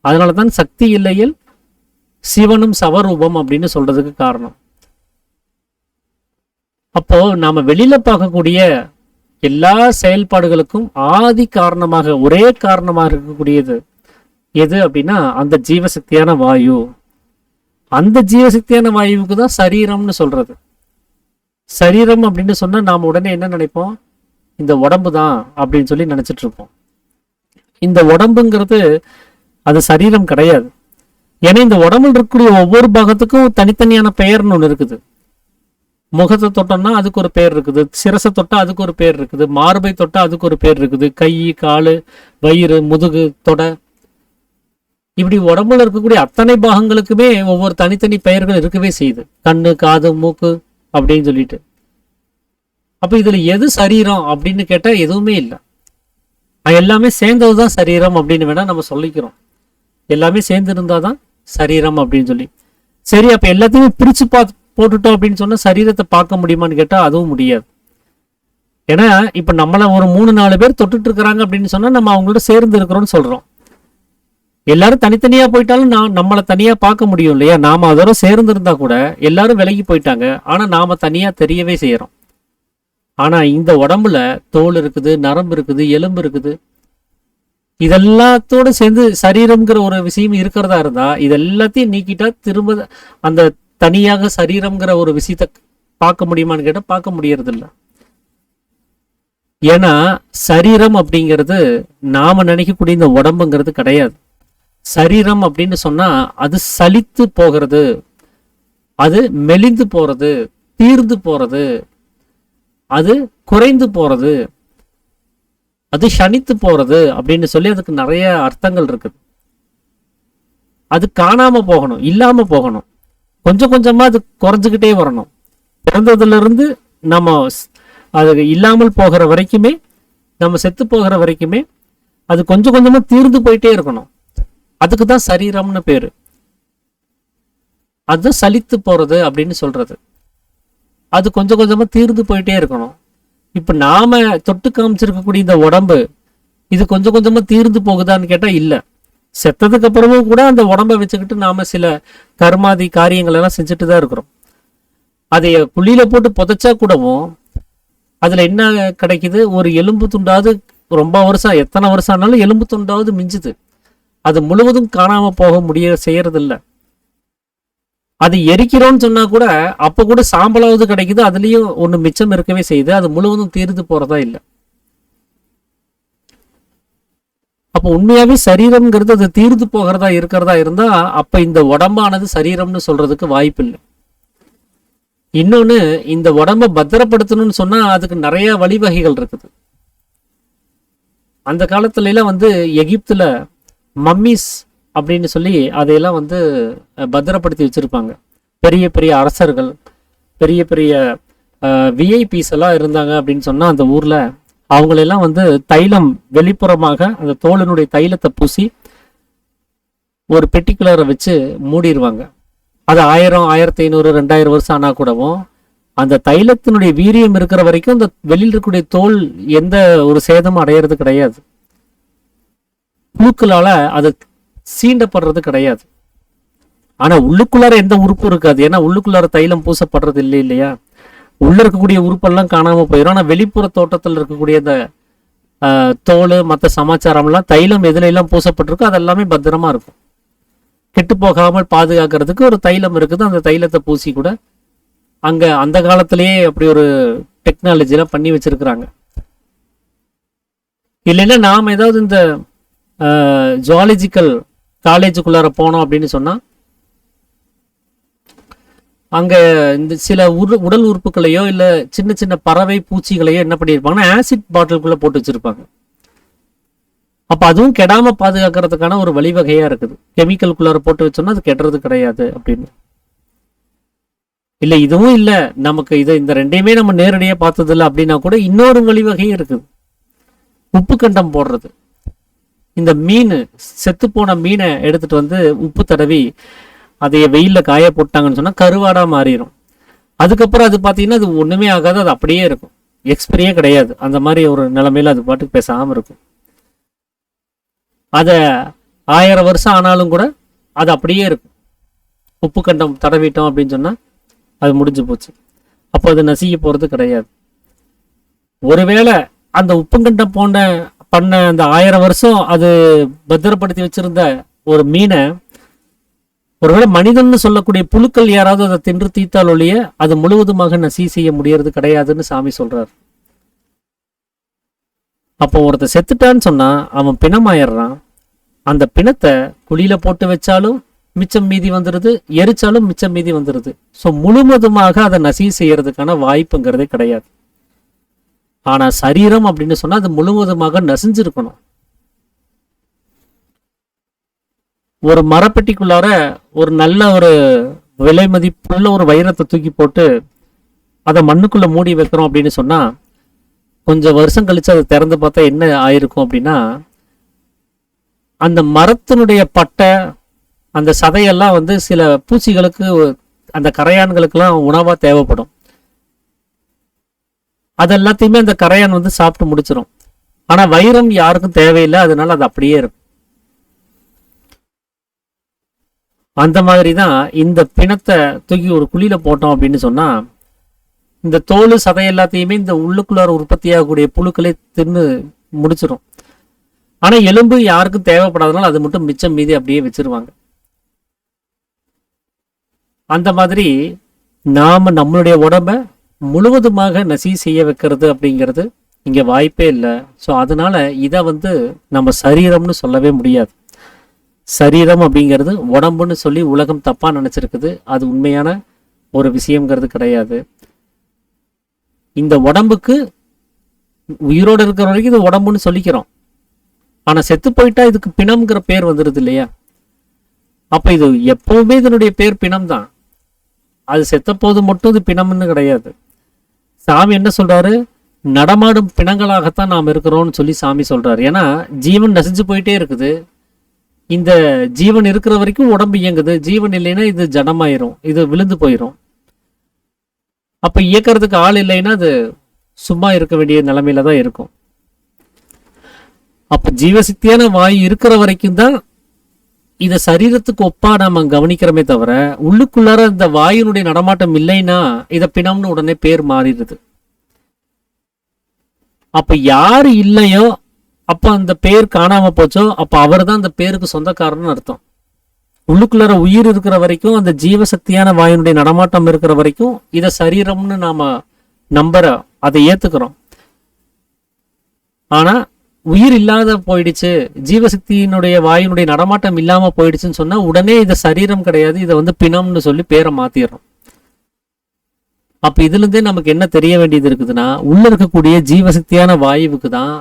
அதனாலதான் சக்தி இல்லையில் சிவனும் சவரூபம் அப்படின்னு சொல்றதுக்கு காரணம். அப்போ நாம வெளியில பார்க்கக்கூடிய எல்லா செயல்பாடுகளுக்கும் ஆதி காரணமாக, ஒரே காரணமாக இருக்கக்கூடியது எது அப்படின்னா அந்த ஜீவசக்தியான வாயு. அந்த ஜீவசக்தியான வாயுவுக்கு தான் சரீரம்னு சொல்றது. சரீரம் அப்படின்னு சொன்னா நாம உடனே என்ன நினைப்போம், இந்த உடம்பு தான் அப்படின்னு சொல்லி நினைச்சிட்டு இருப்போம். இந்த உடம்புங்கிறது அது சரீரம் கிடையாது. ஏன்னா இந்த உடம்புல இருக்கக்கூடிய ஒவ்வொரு பாகத்துக்கும் தனித்தனியான பெயர்னு ஒன்று இருக்குது. முகத்தை தொட்டோம்னா அதுக்கு ஒரு பேர் இருக்குது, சிரசை தொட்டா அதுக்கு ஒரு பேர் இருக்குது, மார்பை தொட்டா அதுக்கு ஒரு பேர் இருக்குது, கை, காலு, வயிறு, முதுகு, தொடை, இப்படி உடம்புல இருக்கக்கூடிய அத்தனை பாகங்களுக்குமே ஒவ்வொரு தனித்தனி பெயர்கள் இருக்கவே செய்யுது. கண்ணு, காது, மூக்கு அப்படின்னு சொல்லிட்டு. அப்ப இதுல எது சரீரம் அப்படின்னு கேட்டா எதுவுமே இல்லை. எல்லாமே சேர்ந்ததுதான் சரீரம் அப்படின்னு வேணா நம்ம சொல்லிக்கிறோம். எல்லாமே சேர்ந்து இருந்தாதான் சரீரம் அப்படின்னு சொல்லி. சரி, அப்ப எல்லாத்தையுமே பிரிச்சு போட்டுட்டோம் அப்படின்னு சொன்னா சரீரத்தை பார்க்க முடியுமான்னு கேட்டா அதுவும் முடியாது. ஏன்னா இப்ப நம்மள ஒரு 3-4 பேர் தொட்டுட்டு இருக்கிறாங்க அப்படின்னு சொன்னா நம்ம அவங்களோட சேர்ந்து இருக்கிறோம்னு சொல்றோம். எல்லாரும் தனித்தனியா போயிட்டாலும் நம்மளை தனியா பார்க்க முடியும் இல்லையா? நாம அதோட சேர்ந்து இருந்தா கூட எல்லாரும் விலகி போயிட்டாங்க, ஆனா நாம தனியா தெரியவே செய்யறோம். ஆனா இந்த உடம்புல தோல் இருக்குது, நரம்பு இருக்குது, எலும்பு இருக்குது, இதெல்லாத்தோட சேர்ந்து சரீரம்ங்கிற ஒரு விஷயம் இருக்கிறதா இருந்தா இதெல்லாத்தையும் நீக்கிட்டா திரும்ப அந்த தனியாக சரீரம்ங்கிற ஒரு விஷயத்த பார்க்க முடியுமான்னு கேட்டா பார்க்க முடியறது இல்லை. ஏன்னா சரீரம் அப்படிங்கிறது நாம நினைக்கக்கூடிய இந்த உடம்புங்கிறது கிடையாது. சரீரம் அப்படின்னு சொன்னா அது சலித்து போகிறது, அது மெலிந்து போறது, தீர்ந்து போறது, அது குறைந்து போறது, அது சனித்து போறது அப்படின்னு சொல்லி அதுக்கு நிறைய அர்த்தங்கள் இருக்குது. அது காணாம போகணும், இல்லாம போகணும், கொஞ்சம் கொஞ்சமா அது குறைஞ்சுக்கிட்டே வரணும். பிறந்ததுல இருந்து நம்ம அது இல்லாமல் போகிற வரைக்குமே, நம்ம செத்து போகிற வரைக்குமே அது கொஞ்சம் கொஞ்சமா தீர்ந்து போயிட்டே இருக்கணும். அதுக்கு தான் சரீரம்னு பேரு. அதுதான் சலித்து போறது அப்படின்னு சொல்றது. அது கொஞ்சம் கொஞ்சமா தீர்ந்து போயிட்டே இருக்கணும். இப்ப நாம தொட்டு காமிச்சிருக்கக்கூடிய இந்த உடம்பு இது கொஞ்சம் கொஞ்சமா தீர்ந்து போகுதான்னு கேட்டா இல்ல. செத்ததுக்கு அப்புறமும் கூட அந்த உடம்பை வச்சுக்கிட்டு நாம சில கர்மாதி காரியங்கள் எல்லாம் செஞ்சுட்டு தான் இருக்கிறோம். அதைய குழியில போட்டு புதைச்சா கூடவும் அதுல என்ன கிடைக்குது, ஒரு எலும்பு துண்டாவது ரொம்ப வருஷம், எத்தனை வருஷம் ஆனாலும் எலும்பு துண்டாவது மிஞ்சுது. அது முழுவதும் காணாம போக செய்யறது இல்ல. அது எரிக்கிறோம்னு சொன்னா கூட அப்ப கூட சாம்பலாவது கிடைக்குது, அதுலயும் ஒண்ணு மிச்சம் இருக்கவே செய்யுது, அது முழுவதும் தீர்ந்து போறதா இல்லை. அப்ப உண்மையாவே சரீரம்ங்கிறது அது தீர்ந்து போகிறதா இருக்கிறதா இருந்தா அப்ப இந்த உடம்பானது சரீரம்னு சொல்றதுக்கு வாய்ப்பு இல்லை. இன்னொன்னு, இந்த உடம்ப பத்திரப்படுத்தணும்னு சொன்னா அதுக்கு நிறைய வழிவகைகள் இருக்குது. அந்த காலத்துல எல்லாம் எகிப்துல மம்மிஸ் அப்படின்னு சொல்லி அதையெல்லாம் பத்திரப்படுத்தி வச்சிருப்பாங்க. பெரிய பெரிய அரசர்கள், பெரிய பெரிய விஐபிஸ் எல்லாம் இருந்தாங்க அப்படின்னு சொன்னா அந்த ஊர்ல அவங்களெல்லாம் தைலம் வெளிப்புறமாக அந்த தோலினுடைய தைலத்தை பூசி ஒரு பெட்டிகுலரை வச்சு மூடிடுவாங்க. அது 1000, 1500, 2000 வருஷம் ஆனா கூடவும் அந்த தைலத்தினுடைய வீரியம் இருக்கிற வரைக்கும் அந்த வெளியில் இருக்கக்கூடிய தோல் எந்த ஒரு சேதமும் அடையிறது கிடையாது. புழுக்களால அது சீண்டப்படுறது கிடையாது. ஆனா உள்ளுக்குள்ளார எந்த உறுப்பும் இருக்காது. ஏன்னா உள்ளுக்குள்ளார தைலம் பூசப்படுறது இல்லை இல்லையா. உள்ள இருக்கக்கூடிய உறுப்பெல்லாம் காணாம போயிடும். ஆனா வெளிப்புற தோட்டத்தில் இருக்கக்கூடிய அந்த தோல் மற்ற சமாச்சாரம் எல்லாம் தைலம் எதுல எல்லாம் பூசப்பட்டிருக்கோ அதெல்லாமே பத்திரமா இருக்கும். கெட்டு போகாமல் பாதுகாக்கிறதுக்கு ஒரு தைலம் இருக்குது. அந்த தைலத்தை பூசி கூட அங்க அந்த காலத்திலேயே அப்படி ஒரு டெக்னாலஜி எல்லாம் பண்ணி வச்சிருக்கிறாங்க. இல்லைன்னா நாம் ஏதாவது இந்த ஜுவாலஜிக்கல் காலேஜுக்குள்ளார போனோம் அப்படின்னு சொன்னா அங்க இந்த சில உடல் உறுப்புகளையோ இல்ல சின்ன சின்ன பறவை பூச்சிகளையோ என்ன பண்ணியிருப்பாங்கன்னா ஆசிட் பாட்டிலுக்குள்ள போட்டு வச்சிருப்பாங்க. அப்ப அதுவும் கெடாம பாதுகாக்கிறதுக்கான ஒரு வழிவகையா இருக்குது. கெமிக்கலுக்குள்ளார போட்டு வச்சோம்னா அது கெடுறது கிடையாது அப்படின்னு. இல்ல இதுவும் இல்ல, நமக்கு இந்த ரெண்டையுமே நம்ம நேரடியா பார்த்தது இல்லை அப்படின்னா கூட இன்னொரு வழிவகையும் இருக்குது. உப்பு கண்டம் போடுறது. இந்த மீன், செத்து போன மீனை எடுத்துட்டு உப்பு தடவி அதைய வெயில்ல காய போட்டாங்கன்னு சொன்னா கருவாடா மாறிடும். அதுக்கப்புறம் அது பாத்தீங்கன்னா அது ஒண்ணுமே ஆகாது, அது அப்படியே இருக்கும், எக்ஸ்பிரியே கிடையாது. அந்த மாதிரி ஒரு நிலைமையில அது பாட்டுக்கு பேசாம இருக்கும். அத 1000 வருஷம் ஆனாலும் கூட அது அப்படியே இருக்கும். உப்பு கண்டம் தடவிட்டோம் அப்படின்னு சொன்னா அது முடிஞ்சு போச்சு. அப்போ அது நசுங்கி போறது கிடையாது. ஒருவேளை அந்த உப்புங்கண்டம் பண்ண அந்த 1000 வருஷம் அது பத்திரப்படுத்தி வச்சிருந்த ஒரு மீனை ஒருவேளை மனிதன் சொல்லக்கூடிய புழுக்கள் யாராவது அதை தின்று தீத்தால் ஒழிய அது முழுவதுமாக நசி செய்ய முடியறது கிடையாதுன்னு சாமி சொல்றாரு. அப்போ ஒருத்தர் செத்துட்டான்னு சொன்னா அவன் பிணமாயிடுறான். அந்த பிணத்தை குழியில போட்டு வச்சாலும் மிச்சம் மீதி வந்துடுது, எரிச்சாலும் மிச்சம் மீதி வந்துடுது. ஸோ முழுவதுமாக அதை நசி செய்யறதுக்கான வாய்ப்புங்கிறதே கிடையாது. ஆனா சரீரம் அப்படின்னு சொன்னா அது முழுவதுமாக நசிஞ்சிருக்கணும். ஒரு மரப்பெட்டிக்குள்ளார ஒரு நல்ல ஒரு விலை மதிப்புள்ள ஒரு வைரத்தை தூக்கி போட்டு அதை மண்ணுக்குள்ள மூடி வைக்கிறோம் அப்படின்னு சொன்னா கொஞ்சம் வருஷம் கழிச்சு அதை திறந்து பார்த்தா என்ன ஆயிருக்கும் அப்படின்னா அந்த மரத்தினுடைய பட்டை அந்த சதையெல்லாம் சில பூச்சிகளுக்கு அந்த கரையான்களுக்கெல்லாம் உணவா தேவைப்படும். அது எல்லாத்தையுமே அந்த கரையான் சாப்பிட்டு முடிச்சிடும். ஆனா வைரம் யாருக்கும் தேவையில்லை, அதனால அது அப்படியே இருக்கும். அந்த மாதிரிதான் இந்த பிணத்தை தூக்கி ஒரு குழியில போட்டோம் அப்படின்னு சொன்னா இந்த தோல் சதை எல்லாத்தையுமே இந்த உள்ளுக்குள்ளார உற்பத்தியாகக்கூடிய புழுக்களை தின்னு முடிச்சிடும். ஆனா எலும்பு யாருக்கும் தேவைப்படாதனால அது மட்டும் மிச்சம் மீதி அப்படியே வச்சிருவாங்க. அந்த மாதிரி நாம நம்மளுடைய உடம்ப முழுவதுமாக நசி செய்ய வைக்கிறது அப்படிங்கிறது இங்க வாய்ப்பே இல்லை. ஸோ அதனால இதை நம்ம சரீரம்னு சொல்லவே முடியாது. சரீரம் அப்படிங்கிறது உடம்புன்னு சொல்லி உலகம் தப்பா நினைச்சிருக்குது. அது உண்மையான ஒரு விஷயங்கிறது கிடையாது. இந்த உடம்புக்கு உயிரோடு இருக்கிற வரைக்கும் இது உடம்புன்னு சொல்லிக்கிறோம். ஆனா செத்து போயிட்டா இதுக்கு பிணம்ங்கிற பேர் வந்துடுது இல்லையா. அப்ப இது எப்பவுமே இதனுடைய பேர் பிணம் தான். அது செத்த போது மட்டும் இது பிணம்னு கிடையாது. சாமி என்ன சொல்றாரு, நடமாடும் பிணங்களாகத்தான் நாம் இருக்கிறோம்னு சொல்லி சாமி சொல்றாரு. ஏன்னா ஜீவன் நசிஞ்சு போயிட்டே இருக்குது. இந்த ஜீவன் இருக்கிற வரைக்கும் உடம்பு இயங்குது. ஜீவன் இல்லைன்னா இது ஜடமாயிரும், இது விழுந்து போயிடும். அப்ப இயக்கிறதுக்கு ஆள் இல்லைன்னா அது சும்மா இருக்க வேண்டிய நிலைமையில தான் இருக்கும். அப்ப ஜீவசக்தியான வாயு இருக்கிற வரைக்கும் தான் இத சரீரத்துக்கு ஒப்பா நாம கவனிக்கிறோமே தவிர உள்ளுக்குள்ளார இந்த வாயுனுடைய நடமாட்டம் இல்லைன்னா இத பிணம்னு உடனே பேர் மாறிடுது. அப்ப யாரு இல்லையோ அப்ப அந்த பேர் காணாம போச்சோ, அப்ப அவர் தான் அந்த பேருக்கு சொந்தக்காரன்னு அர்த்தம். உள்ளுக்குள்ளார உயிர் இருக்கிற வரைக்கும், அந்த ஜீவசக்தியான வாயுனுடைய நடமாட்டம் இருக்கிற வரைக்கும் இதை சரீரம்னு நாம நம்புற, அதை ஏத்துக்கிறோம். ஆனா உயிர் இல்லாத போயிடுச்சு, ஜீவசக்தியினுடைய வாயுனுடைய நடமாட்டம் இல்லாம போயிடுச்சுன்னு சொன்னா உடனே இதை சரீரம் கிடையாது, இதை பிணம்னு சொல்லி பேரை மாத்திடுறோம். அப்ப இதுல இருந்தே நமக்கு என்ன தெரிய வேண்டியது இருக்குதுன்னா, உள்ள இருக்கக்கூடிய ஜீவசக்தியான வாயுவுக்கு தான்,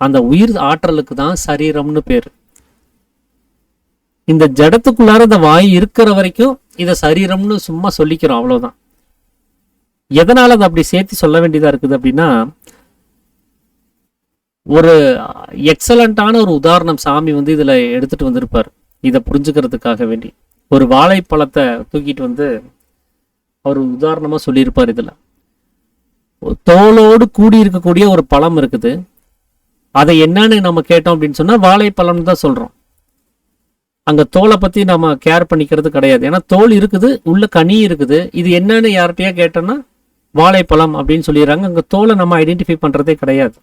அந்த உயிர் ஆற்றலுக்கு தான் சரீரம்னு பேரு. இந்த ஜடத்துக்குள்ளார இந்த வாயு இருக்கிற வரைக்கும் இதை சரீரம்னு சும்மா சொல்லிக்கிறோம், அவ்வளவுதான். எதனால அதை அப்படி சேர்த்து சொல்ல வேண்டியதா இருக்குது அப்படின்னா, ஒரு எக்ஸலண்டான ஒரு உதாரணம் சாமி இதுல எடுத்துட்டு வந்திருப்பார், இதை புரிஞ்சுக்கிறதுக்காக வேண்டி. ஒரு வாழைப்பழத்தை தூக்கிட்டு அவர் உதாரணமா சொல்லியிருப்பார். இதுல தோலோடு கூடி இருக்கக்கூடிய ஒரு பழம் இருக்குது. அதை என்னன்னு நம்ம கேட்டோம் அப்படின்னு சொன்னா வாழைப்பழம்னு தான் சொல்றோம். அங்க தோலை பத்தி நம்ம கேர் பண்ணிக்கிறது கிடையாது. ஏன்னா தோல் இருக்குது, உள்ள கனி இருக்குது. இது என்னன்னு யார்கிட்டயா கேட்டோம்னா வாழைப்பழம் அப்படின்னு சொல்லிடுறாங்க. அங்க தோலை நம்ம ஐடென்டிஃபை பண்றதே கிடையாது.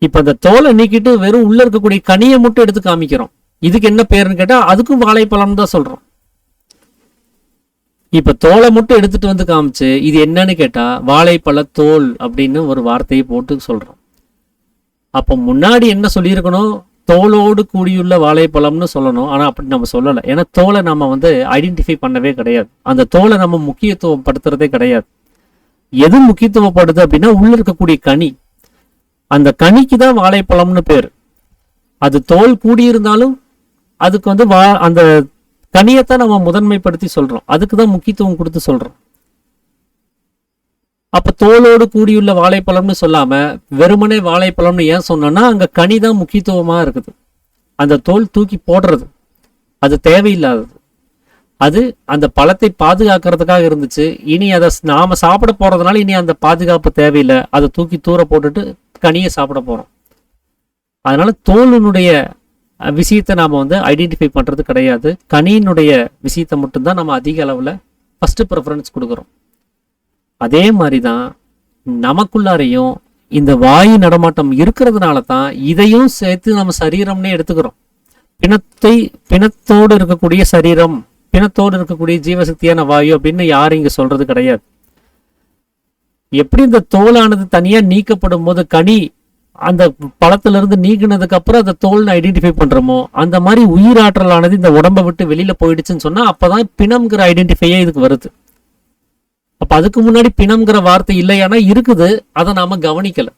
இப்ப அந்த தோலை நீக்கிட்டு வெறும் உள்ள இருக்கக்கூடிய கனியை மட்டும் எடுத்து காமிக்கிறோம். இதுக்கு என்ன பேருன்னு கேட்டா அதுக்கும் வாழைப்பழம் தான் சொல்றோம். இப்ப தோலை மட்டும் எடுத்துட்டு காமிச்சு இது என்னன்னு கேட்டா வாழைப்பழ தோல் அப்படின்னு ஒரு வார்த்தையை போட்டு சொல்றோம். அப்ப முன்னாடி என்ன சொல்லியிருக்கணும், தோலோடு கூடியுள்ள வாழைப்பழம்னு சொல்லணும். ஆனா அப்படி நம்ம சொல்லலை. ஏன்னா தோலை நம்ம ஐடென்டிஃபை பண்ணவே கிடையாது. அந்த தோலை நம்ம முக்கியத்துவம் படுத்துறதே கிடையாது. எது முக்கியத்துவப்படுது அப்படின்னா உள்ள இருக்கக்கூடிய கனி. அந்த கனிக்கு தான் வாழைப்பழம்னு பேர். அது தோல் கூடியிருந்தாலும் அதுக்கு அந்த கனியத்தான் நம்ம முதன்மைப்படுத்தி சொல்றோம், அதுக்கு தான் முக்கியத்துவம் கொடுத்து சொல்றோம். அப்ப தோலோடு கூடியுள்ள வாழைப்பழம்னு சொல்லாம வெறுமனே வாழைப்பழம்னு ஏன் சொன்னோம்னா அங்க கனி தான் முக்கியத்துவமா இருக்குது. அந்த தோல் தூக்கி போடுறது அது தேவையில்லாதது. அது அந்த பழத்தை பாதுகாக்கிறதுக்காக இருந்துச்சு. இனி அதை நாம சாப்பிட போறதுனால இனி அந்த பாதுகாப்பு தேவையில்லை, அதை தூக்கி தூர போட்டுட்டு கனியை சாப்பிட போறோம். அதனால தோலினுடைய விஷயத்தை நாம ஐடென்டிஃபை பண்றது கிடையாது. கனியினுடைய விஷயத்தை மட்டும்தான் நம்ம அதிக அளவுல ஃபர்ஸ்ட் ப்ரிஃபரன்ஸ் கொடுக்குறோம். அதே மாதிரிதான் நமக்குள்ளாரையும் இந்த வாயு நடமாட்டம் இருக்கிறதுனால தான் இதையும் சேர்த்து நம்ம சரீரம்னே எடுத்துக்கிறோம். பிணத்தோடு இருக்கக்கூடிய சரீரம், பிணத்தோடு இருக்கக்கூடிய ஜீவசக்தியான வாயு அப்படின்னு யாரும் இங்க சொல்றது கிடையாது. எப்படி இந்த தோலானது தனியா நீக்கப்படும் போது கனி அந்த பழத்துல இருந்து நீக்கினதுக்கு அப்புறம் அந்த தோல்னு ஐடென்டிஃபை பண்றோமோ, அந்த மாதிரி உயிராற்றலானது இந்த உடம்பை விட்டு வெளியில போயிடுச்சுன்னு சொன்னா அப்பதான் பிணம்ங்கிற ஐடென்டிஃபையே இதுக்கு வருது. அப்ப அதுக்கு முன்னாடி பிணம்ங்கிற வார்த்தை இல்லையானா இருக்குது, அதை நாம கவனிக்கல.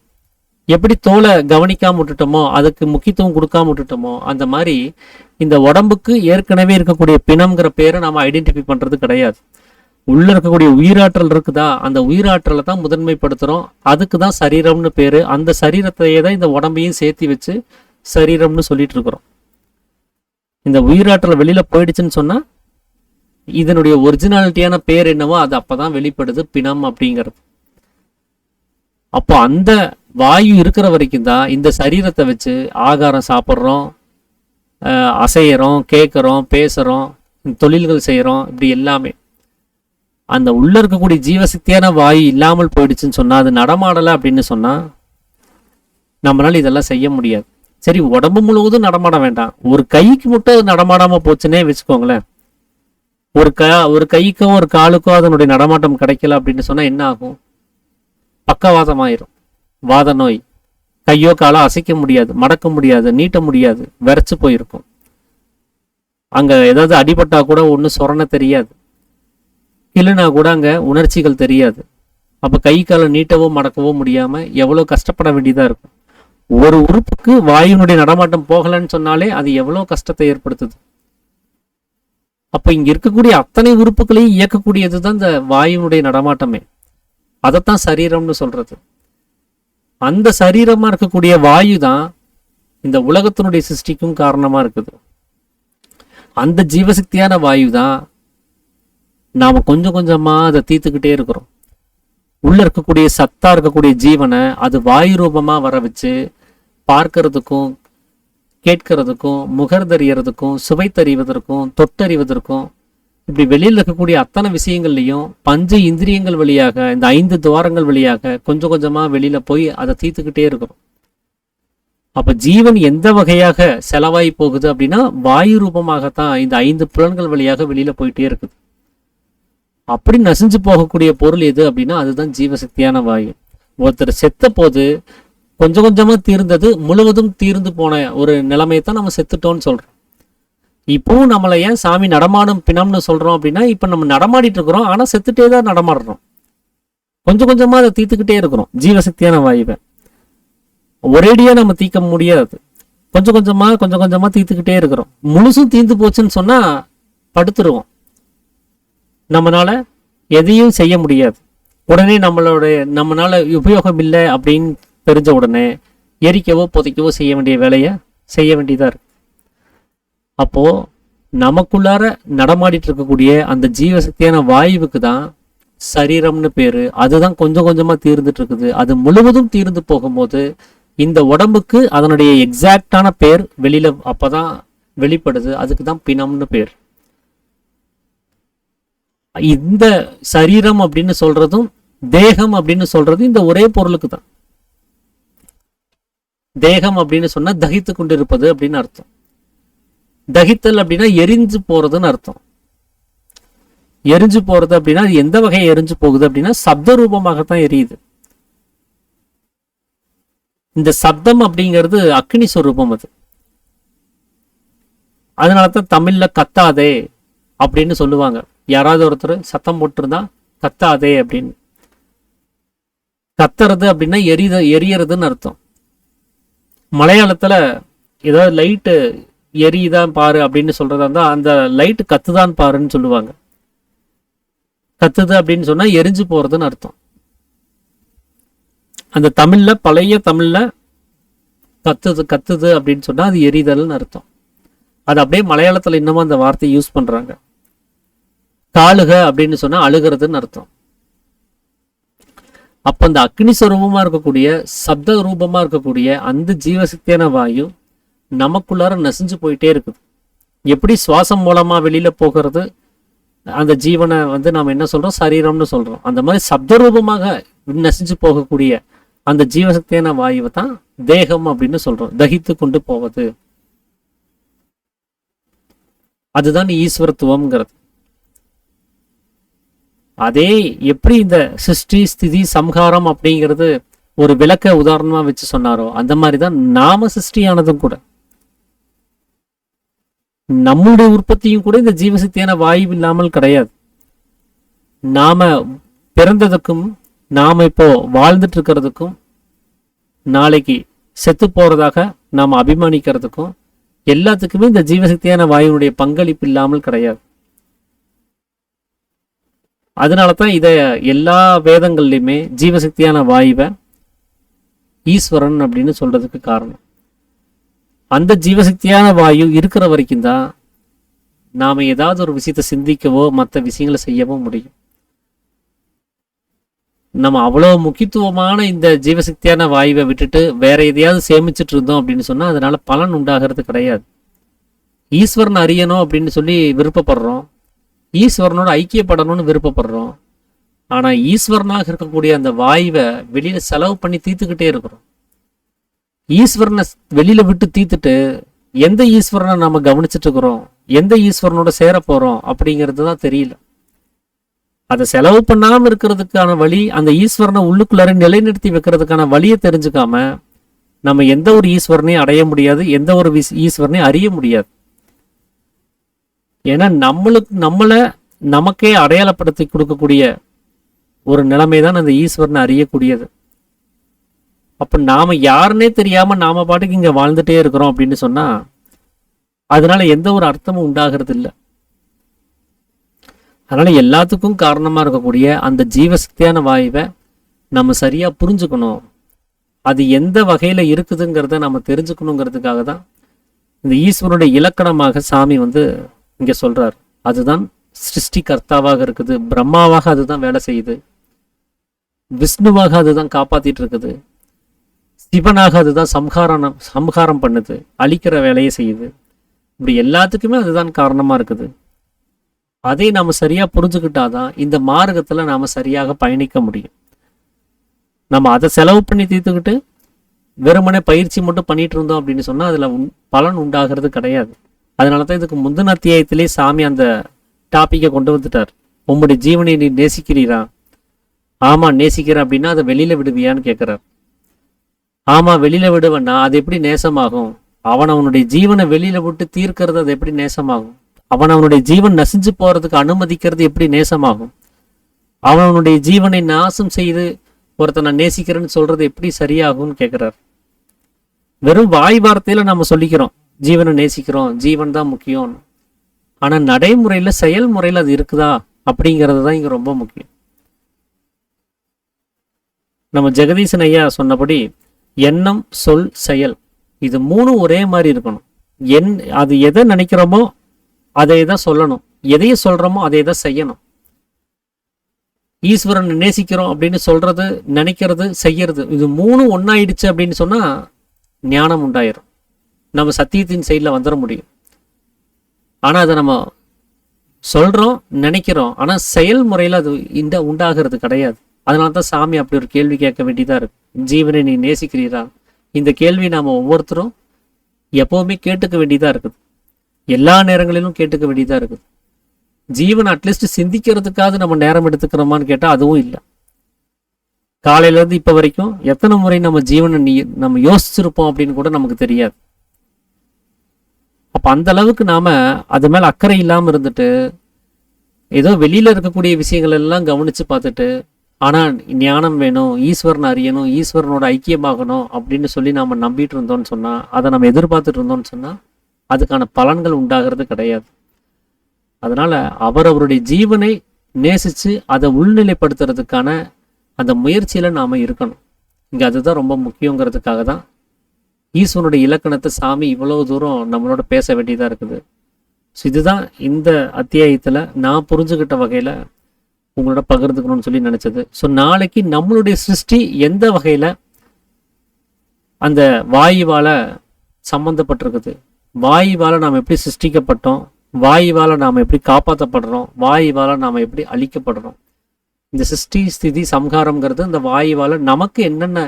எப்படி தோலை கவனிக்காம விட்டுட்டோமோ, அதுக்கு முக்கியத்துவம் கொடுக்காம விட்டுட்டோமோ, அந்த மாதிரி இந்த உடம்புக்கு ஏற்கனவே இருக்கக்கூடிய பிணம்ங்கிற பேரை நாம ஐடென்டிஃபை பண்றது கிடையாது. உள்ள இருக்கக்கூடிய உயிராற்றல் இருக்குதா, அந்த உயிராற்றலை தான் முதன்மைப்படுத்துறோம். அதுக்கு தான் சரீரம்னு பேரு. அந்த சரீரத்தையே தான் இந்த உடம்பையும் சேர்த்து வச்சு சரீரம்னு சொல்லிட்டு இருக்கிறோம். இந்த உயிராற்றல் வெளியில போயிடுச்சுன்னு சொன்னா இதனுடைய ஒரிஜினாலிட்டியான பேர் என்னவோ அது அப்பதான் வெளிப்படுது, பிணம் அப்படிங்கிறது. அப்போ அந்த வாயு இருக்கிற வரைக்கும் தான் இந்த சரீரத்தை வச்சு ஆகாரம் சாப்பிட்றோம், அசையறோம், கேட்குறோம், பேசுறோம், தொழில்கள் செய்யறோம். இப்படி எல்லாமே அந்த உள்ள இருக்கக்கூடிய ஜீவசக்தியான வாயு இல்லாமல் போயிடுச்சுன்னு சொன்னா, அது நடமாடலை அப்படின்னு சொன்னா நம்மளால இதெல்லாம் செய்ய முடியாது. சரி, உடம்பு முழுவதும் நடமாட வேண்டாம், ஒரு கைக்கு மட்டும் நடமாடாம போச்சுன்னே வச்சுக்கோங்களேன். ஒரு கைக்கோ ஒரு காலுக்கோ அதனுடைய நடமாட்டம் கிடைக்கல அப்படின்னு சொன்னா என்ன ஆகும்? பக்கவாதம் ஆயிரும், வாத நோய். கையோ காலோ அசைக்க முடியாது, மடக்க முடியாது, நீட்ட முடியாது, விரைச்சு போயிருக்கும். அங்க ஏதாவது அடிபட்டா கூட ஒன்றும் சொரண தெரியாது, கிளுனா கூட அங்க உணர்ச்சிகள் தெரியாது. அப்ப கை காலை நீட்டவோ மடக்கவோ முடியாம எவ்வளவு கஷ்டப்பட வேண்டியதா இருக்கும். ஒரு உறுப்புக்கு வாயுனுடைய நடமாட்டம் போகலன்னு சொன்னாலே அது எவ்வளவு கஷ்டத்தை ஏற்படுத்துது. அப்ப இங்க இருக்கக்கூடிய அத்தனை உறுப்புகளையும் இயக்கக்கூடியதுதான் இந்த வாயுனுடைய நடமாட்டமே. அதைத்தான் சரீரம்னு சொல்றது. அந்த சரீரமா இருக்கக்கூடிய வாயு தான் இந்த உலகத்தினுடைய சிருஷ்டிக்கும் காரணமா இருக்குது. அந்த ஜீவசக்தியான வாயு தான் நாம கொஞ்சம் கொஞ்சமா அதை தீர்த்துக்கிட்டே இருக்கிறோம். உள்ள இருக்கக்கூடிய சத்தா இருக்கக்கூடிய ஜீவனை அது வாயு ரூபமா வர வச்சு பார்க்கறதுக்கும், கேட்கறதுக்கும், முகர்தறியறதுக்கும், சுவைத்தறிவதற்கும், தொட்டறிவதற்கும், இப்படி வெளியில் இருக்கக்கூடிய அத்தனை விஷயங்கள்லையும் பஞ்ச இந்திரியங்கள் வழியாக, இந்த 5 துவாரங்கள் வழியாக கொஞ்சம் கொஞ்சமா வெளியில போய் அதை தீர்த்துக்கிட்டே இருக்கிறோம். அப்ப ஜீவன் எந்த வகையாக செலவாகி போகுது அப்படின்னா வாயு ரூபமாகத்தான் இந்த 5 புலன்கள் வழியாக வெளியில போயிட்டே இருக்குது. அப்படி நசிஞ்சு போகக்கூடிய பொருள் எது அப்படின்னா அதுதான் ஜீவசக்தியான வாயு. ஒருத்தர் செத்த போது கொஞ்சம் கொஞ்சமா தீர்ந்தது முழுவதும் தீர்ந்து போன ஒரு நிலைமையை தான் நம்ம செத்துட்டோம்னு சொல்றோம். இப்பவும் நம்மளை ஏன் சாமி நடமாடும் பிணம்னு சொல்றோம் அப்படின்னா இப்ப நம்ம நடமாடிட்டு இருக்கிறோம், ஆனா செத்துட்டே தான் நடமாடுறோம். கொஞ்சம் கொஞ்சமா அதை தீர்த்துக்கிட்டே இருக்கிறோம். ஜீவசக்தியான வாயுவை ஒரேடியா நம்ம தீர்க்க முடியாது, கொஞ்சம் கொஞ்சமா தீர்த்துக்கிட்டே இருக்கிறோம். முழுசும் தீர்ந்து போச்சுன்னு சொன்னா படுத்துருவோம், நம்மளால எதையும் செய்ய முடியாது. உடனே நம்மளால உபயோகம் இல்லை அப்படின்னு தெரிஞ்ச உடனே எரிக்கவோ புதைக்கவோ செய்ய வேண்டிய வேலையை செய்ய வேண்டியதா இருக்கு. அப்போ நமக்குள்ளார நடமாடிட்டு இருக்கக்கூடிய அந்த ஜீவசக்தியான வாயுவுக்கு தான் சரீரம்னு பேரு. அதுதான் கொஞ்சம் கொஞ்சமா தீர்ந்துட்டு இருக்குது. அது முழுவதும் தீர்ந்து போகும்போது இந்த உடம்புக்கு அதனுடைய எக்ஸாக்டான பேர் வெளியில அப்பதான் வெளிப்படுது. அதுக்கு தான் பிணம்னு பேர். இந்த சரீரம் அப்படின்னு சொல்றதும் தேகம் அப்படின்னு சொல்றதும் இந்த ஒரே பொருளுக்கு தான். தேகம் அப்படின்னு சொன்னா தகித்து கொண்டிருப்பது அப்படின்னு அர்த்தம். தகித்தல் அப்படின்னா எரிஞ்சு போறதுன்னு அர்த்தம். எரிஞ்சு போறது அப்படின்னா அது எந்த வகையை எரிஞ்சு போகுது அப்படின்னா சப்த ரூபமாகத்தான் எரியுது. இந்த சப்தம் அப்படிங்கிறது அக்னி ஸ்வரூபம். அது அதனாலதான் தமிழ்ல கத்தாதே அப்படின்னு சொல்லுவாங்க. யாராவது ஒருத்தர் சத்தம் போட்டிருந்தா கத்தாதே அப்படின்னு. கத்துறது அப்படின்னா எரியறதுன்னு அர்த்தம். மலையாளத்துல ஏதாவது லைட்டு எரியுதான் பாரு அப்படின்னு சொல்றதா இருந்தா அந்த லைட்டு கத்துதான் பாருன்னு சொல்லுவாங்க. கத்துது அப்படின்னு சொன்னா எரிஞ்சு போறதுன்னு அர்த்தம். அந்த தமிழ்ல பழைய தமிழ்ல கத்துது அப்படின்னு சொன்னா அது எரிதல்னு அர்த்தம். அது அப்படியே மலையாளத்துல இன்னமும் அந்த வார்த்தையை யூஸ் பண்றாங்க. காளுக அப்படின்னு சொன்னா அழுகிறதுன்னு அர்த்தம். அப்ப அந்த அக்னி ஸ்வரூபமா இருக்கக்கூடிய சப்த ரூபமா இருக்கக்கூடிய அந்த ஜீவசக்தியான வாயு நமக்குள்ளார நசிஞ்சு போயிட்டே இருக்குது. எப்படி சுவாசம் மூலமா வெளியில போகிறது அந்த ஜீவனை நாம என்ன சொல்றோம், சரீரம்னு சொல்றோம். அந்த மாதிரி சப்த ரூபமாக நசிஞ்சு போகக்கூடிய அந்த ஜீவசக்தியான வாயுவை தான் தேகம் அப்படின்னு சொல்றோம். தகித்து கொண்டு போவது அதுதான் ஈஸ்வரத்துவம்ங்கிறது. அதே எப்படி இந்த சிருஷ்டி ஸ்திதி சம்ஹாரம் அப்படிங்கிறது ஒரு விளக்க உதாரணமா வச்சு சொன்னாரோ அந்த மாதிரிதான் நாம சிருஷ்டியானதும் கூட. நம்முடைய உற்பத்தியும் கூட இந்த ஜீவசக்தியான வாயு இல்லாமல் கிடையாது. நாம பிறந்ததுக்கும் நாம இப்போ வாழ்ந்துட்டு இருக்கிறதுக்கும் நாளைக்கு செத்து போறதாக நாம அபிமானிக்கிறதுக்கும் எல்லாத்துக்குமே இந்த ஜீவசக்தியான வாயுனுடைய பங்களிப்பு இல்லாமல் கிடையாது. அதனாலதான் இத எல்லா வேதங்கள்லயுமே ஜீவசக்தியான வாயுவை ஈஸ்வரன் அப்படின்னு சொல்றதுக்கு காரணம். அந்த ஜீவசக்தியான வாயு இருக்கிற வரைக்கும் தான் நாம ஏதாவது ஒரு விஷயத்தை சிந்திக்கவோ மற்ற விஷயங்களை செய்யவோ முடியும். நம்ம அவ்வளவு முக்கியத்துவமான இந்த ஜீவசக்தியான வாயுவை விட்டுட்டு வேற எதையாவது சேமிச்சுட்டு இருந்தோம் அப்படின்னு சொன்னா அதனால பலன் உண்டாகிறது கிடையாது. ஈஸ்வரன் அறியணும் அப்படின்னு சொல்லி விருப்பப்படுறோம், ஈஸ்வரனோட ஐக்கியப்படணும்னு விருப்பப்படுறோம். ஆனா ஈஸ்வரனாக இருக்கக்கூடிய அந்த வாயுவை வெளியில செலவு பண்ணி தீர்த்துக்கிட்டே இருக்கிறோம். ஈஸ்வரனை வெளியில விட்டு தீர்த்துட்டு எந்த ஈஸ்வரனை நாம கவனிச்சுட்டு இருக்கிறோம், எந்த ஈஸ்வரனோட சேர போறோம் அப்படிங்கிறது தான் தெரியல. அதை செலவு பண்ணாம இருக்கிறதுக்கான வழி, அந்த ஈஸ்வரனை உள்ளுக்குள்ளார நிலைநிறுத்தி வைக்கிறதுக்கான வழியை தெரிஞ்சுக்காம நம்ம எந்த ஒரு ஈஸ்வரனையும் அடைய முடியாது, எந்த ஒரு ஈஸ்வரனையும் அறிய முடியாது. ஏன்னா நம்மளை நமக்கே அடையாளப்படுத்தி கொடுக்கக்கூடிய ஒரு நிலைமை தான் அந்த ஈஸ்வரனை அறியக்கூடியது. அப்ப நாம யாருன்னே தெரியாம நாம பாட்டுக்கு இங்க வாழ்ந்துட்டே இருக்கிறோம் அப்படின்னு சொன்னா அதனால எந்த ஒரு அர்த்தமும் உண்டாகிறது இல்லை. அதனால எல்லாத்துக்கும் காரணமா இருக்கக்கூடிய அந்த ஜீவசக்தியான வாயுவை நம்ம சரியா புரிஞ்சுக்கணும். அது எந்த வகையில இருக்குதுங்கிறத நம்ம தெரிஞ்சுக்கணுங்கிறதுக்காக தான் இந்த ஈஸ்வரனுடைய இலக்கணமாக சாமி இங்க சொல்றாரு. அதுதான் சிருஷ்டி கர்த்தாவாக இருக்குது, பிரம்மாவாக அதுதான் வேலை செய்யுது, விஷ்ணுவாக அதுதான் காப்பாத்திட்டு இருக்குது, சிவனாக அதுதான் சம்ஹாரம் பண்ணுது, அழிக்கிற வேலையை செய்யுது. இப்படி எல்லாத்துக்குமே அதுதான் காரணமா இருக்குது. அதை நாம சரியா புரிஞ்சுக்கிட்டாதான் இந்த மார்க்கத்துல நாம சரியாக பயணிக்க முடியும். நம்ம அதை செலவு பண்ணி தீர்த்துக்கிட்டு வெறுமனே பயிற்சி மட்டும் பண்ணிட்டு இருந்தோம் அப்படின்னு சொன்னா அதுல பலன் உண்டாகிறது கிடையாது. அதனாலதான் இதுக்கு முந்தின அத்தியாயத்திலே சாமி அந்த டாபிக்கை கொண்டு வந்துட்டார். உங்களுடைய ஜீவனை நீ நேசிக்கிறீரா? ஆமா நேசிக்கிறேன் அப்படின்னா அதை வெளியில விடுவியான்னு கேட்கிறார். ஆமா வெளியில விடுவேன்னா அது எப்படி நேசமாகும்? அவனுடைய ஜீவனை வெளியில விட்டு தீர்க்கிறது அது எப்படி நேசமாகும்? அவனுடைய ஜீவன் நசிஞ்சு போறதுக்கு அனுமதிக்கிறது எப்படி நேசமாகும்? அவனுடைய ஜீவனை நாசம் செய்து ஒருத்தனை நேசிக்கிறேன்னு சொல்றது எப்படி சரியாகும்னு கேட்கிறார். வெறும் வாய் வார்த்தையில நம்ம சொல்லிக்கிறோம் ஜீவனை நேசிக்கிறோம், ஜீவன் தான் முக்கியம். ஆனா நடைமுறையில செயல்முறையில அது இருக்குதா அப்படிங்கிறது தான் இங்க ரொம்ப முக்கியம். நம்ம ஜெகதீசன் ஐயா சொன்னபடி எண்ணம், சொல், செயல் இது மூணும் ஒரே மாதிரி இருக்கணும். அது எதை நினைக்கிறோமோ அதை தான் சொல்லணும், எதைய சொல்றோமோ அதை தான் செய்யணும். ஈஸ்வரன் நேசிக்கிறோம் அப்படின்னு சொல்றது, நினைக்கிறது, செய்யறது இது மூணும் ஒன்னாயிடுச்சு அப்படின்னு சொன்னா ஞானம் உண்டாயிரும். நம்ம சத்தியத்தின் சைடில் வந்துட முடியும். ஆனா அதை நம்ம சொல்றோம், நினைக்கிறோம், ஆனா செயல்முறையில் அது உண்டாகிறது கிடையாது. அதனால தான் சாமி அப்படி ஒரு கேள்வி கேட்க வேண்டியதா இருக்கு. ஜீவனை நீ நேசிக்கிறீரா? இந்த கேள்வி நாம ஒவ்வொருத்தரும் எப்பவுமே கேட்டுக்க வேண்டியதா இருக்குது. எல்லா நேரங்களிலும் கேட்டுக்க வேண்டியதா இருக்குது. ஜீவன் அட்லீஸ்ட் சிந்திக்கிறதுக்காக நம்ம நேரம் எடுத்துக்கிறோமான்னு கேட்டா அதுவும் இல்லை. காலையில இருந்து இப்ப வரைக்கும் எத்தனை முறை நம்ம ஜீவனை நம்ம யோசிச்சிருப்போம் அப்படின்னு கூட நமக்கு தெரியாது. அப்ப அந்த அளவுக்கு நாம அது மேல அக்கறை இல்லாம இருந்துட்டு ஏதோ வெளியில இருக்கக்கூடிய விஷயங்கள் எல்லாம் கவனிச்சு பார்த்துட்டு, ஆனா ஞானம் வேணும், ஈஸ்வரன் அறியணும், ஈஸ்வரனோட ஐக்கியமாகணும் அப்படின்னு சொல்லி நாம நம்பிட்டு இருந்தோம்னு சொன்னா, அதை நம்ம எதிர்பார்த்துட்டு இருந்தோம்னு சொன்னா அதுக்கான பலன்கள் உண்டாகிறது கிடையாது. அதனால அவருடைய ஜீவனை நேசிச்சு அதை உள்நிலைப்படுத்துறதுக்கான அந்த முயற்சியில நாம இருக்கணும். இங்க அதுதான் ரொம்ப முக்கியங்கிறதுக்காக தான் ஈஸ்வரனுடைய இலக்கணத்தை சாமி இவ்வளவு தூரம் நம்மளோட பேச வேண்டியதா இருக்குது. ஸோ இதுதான் இந்த அத்தியாயத்துல நான் புரிஞ்சுக்கிட்ட வகையில உங்களோட பகிர்ந்துக்கணும்னு சொல்லி நினைச்சது. ஸோ நாளைக்கு நம்மளுடைய சிருஷ்டி எந்த வகையில அந்த வாயுவால சம்பந்தப்பட்டிருக்குது, வாயுவால நாம் எப்படி சிருஷ்டிக்கப்பட்டோம், வாயுவால நாம் எப்படி காப்பாற்றப்படுறோம், வாயுவால நாம் எப்படி அழிக்கப்படுறோம், இந்த சிருஷ்டி ஸ்திதி சம்ஹாரம்ங்கிறது இந்த வாயுவால நமக்கு என்னென்ன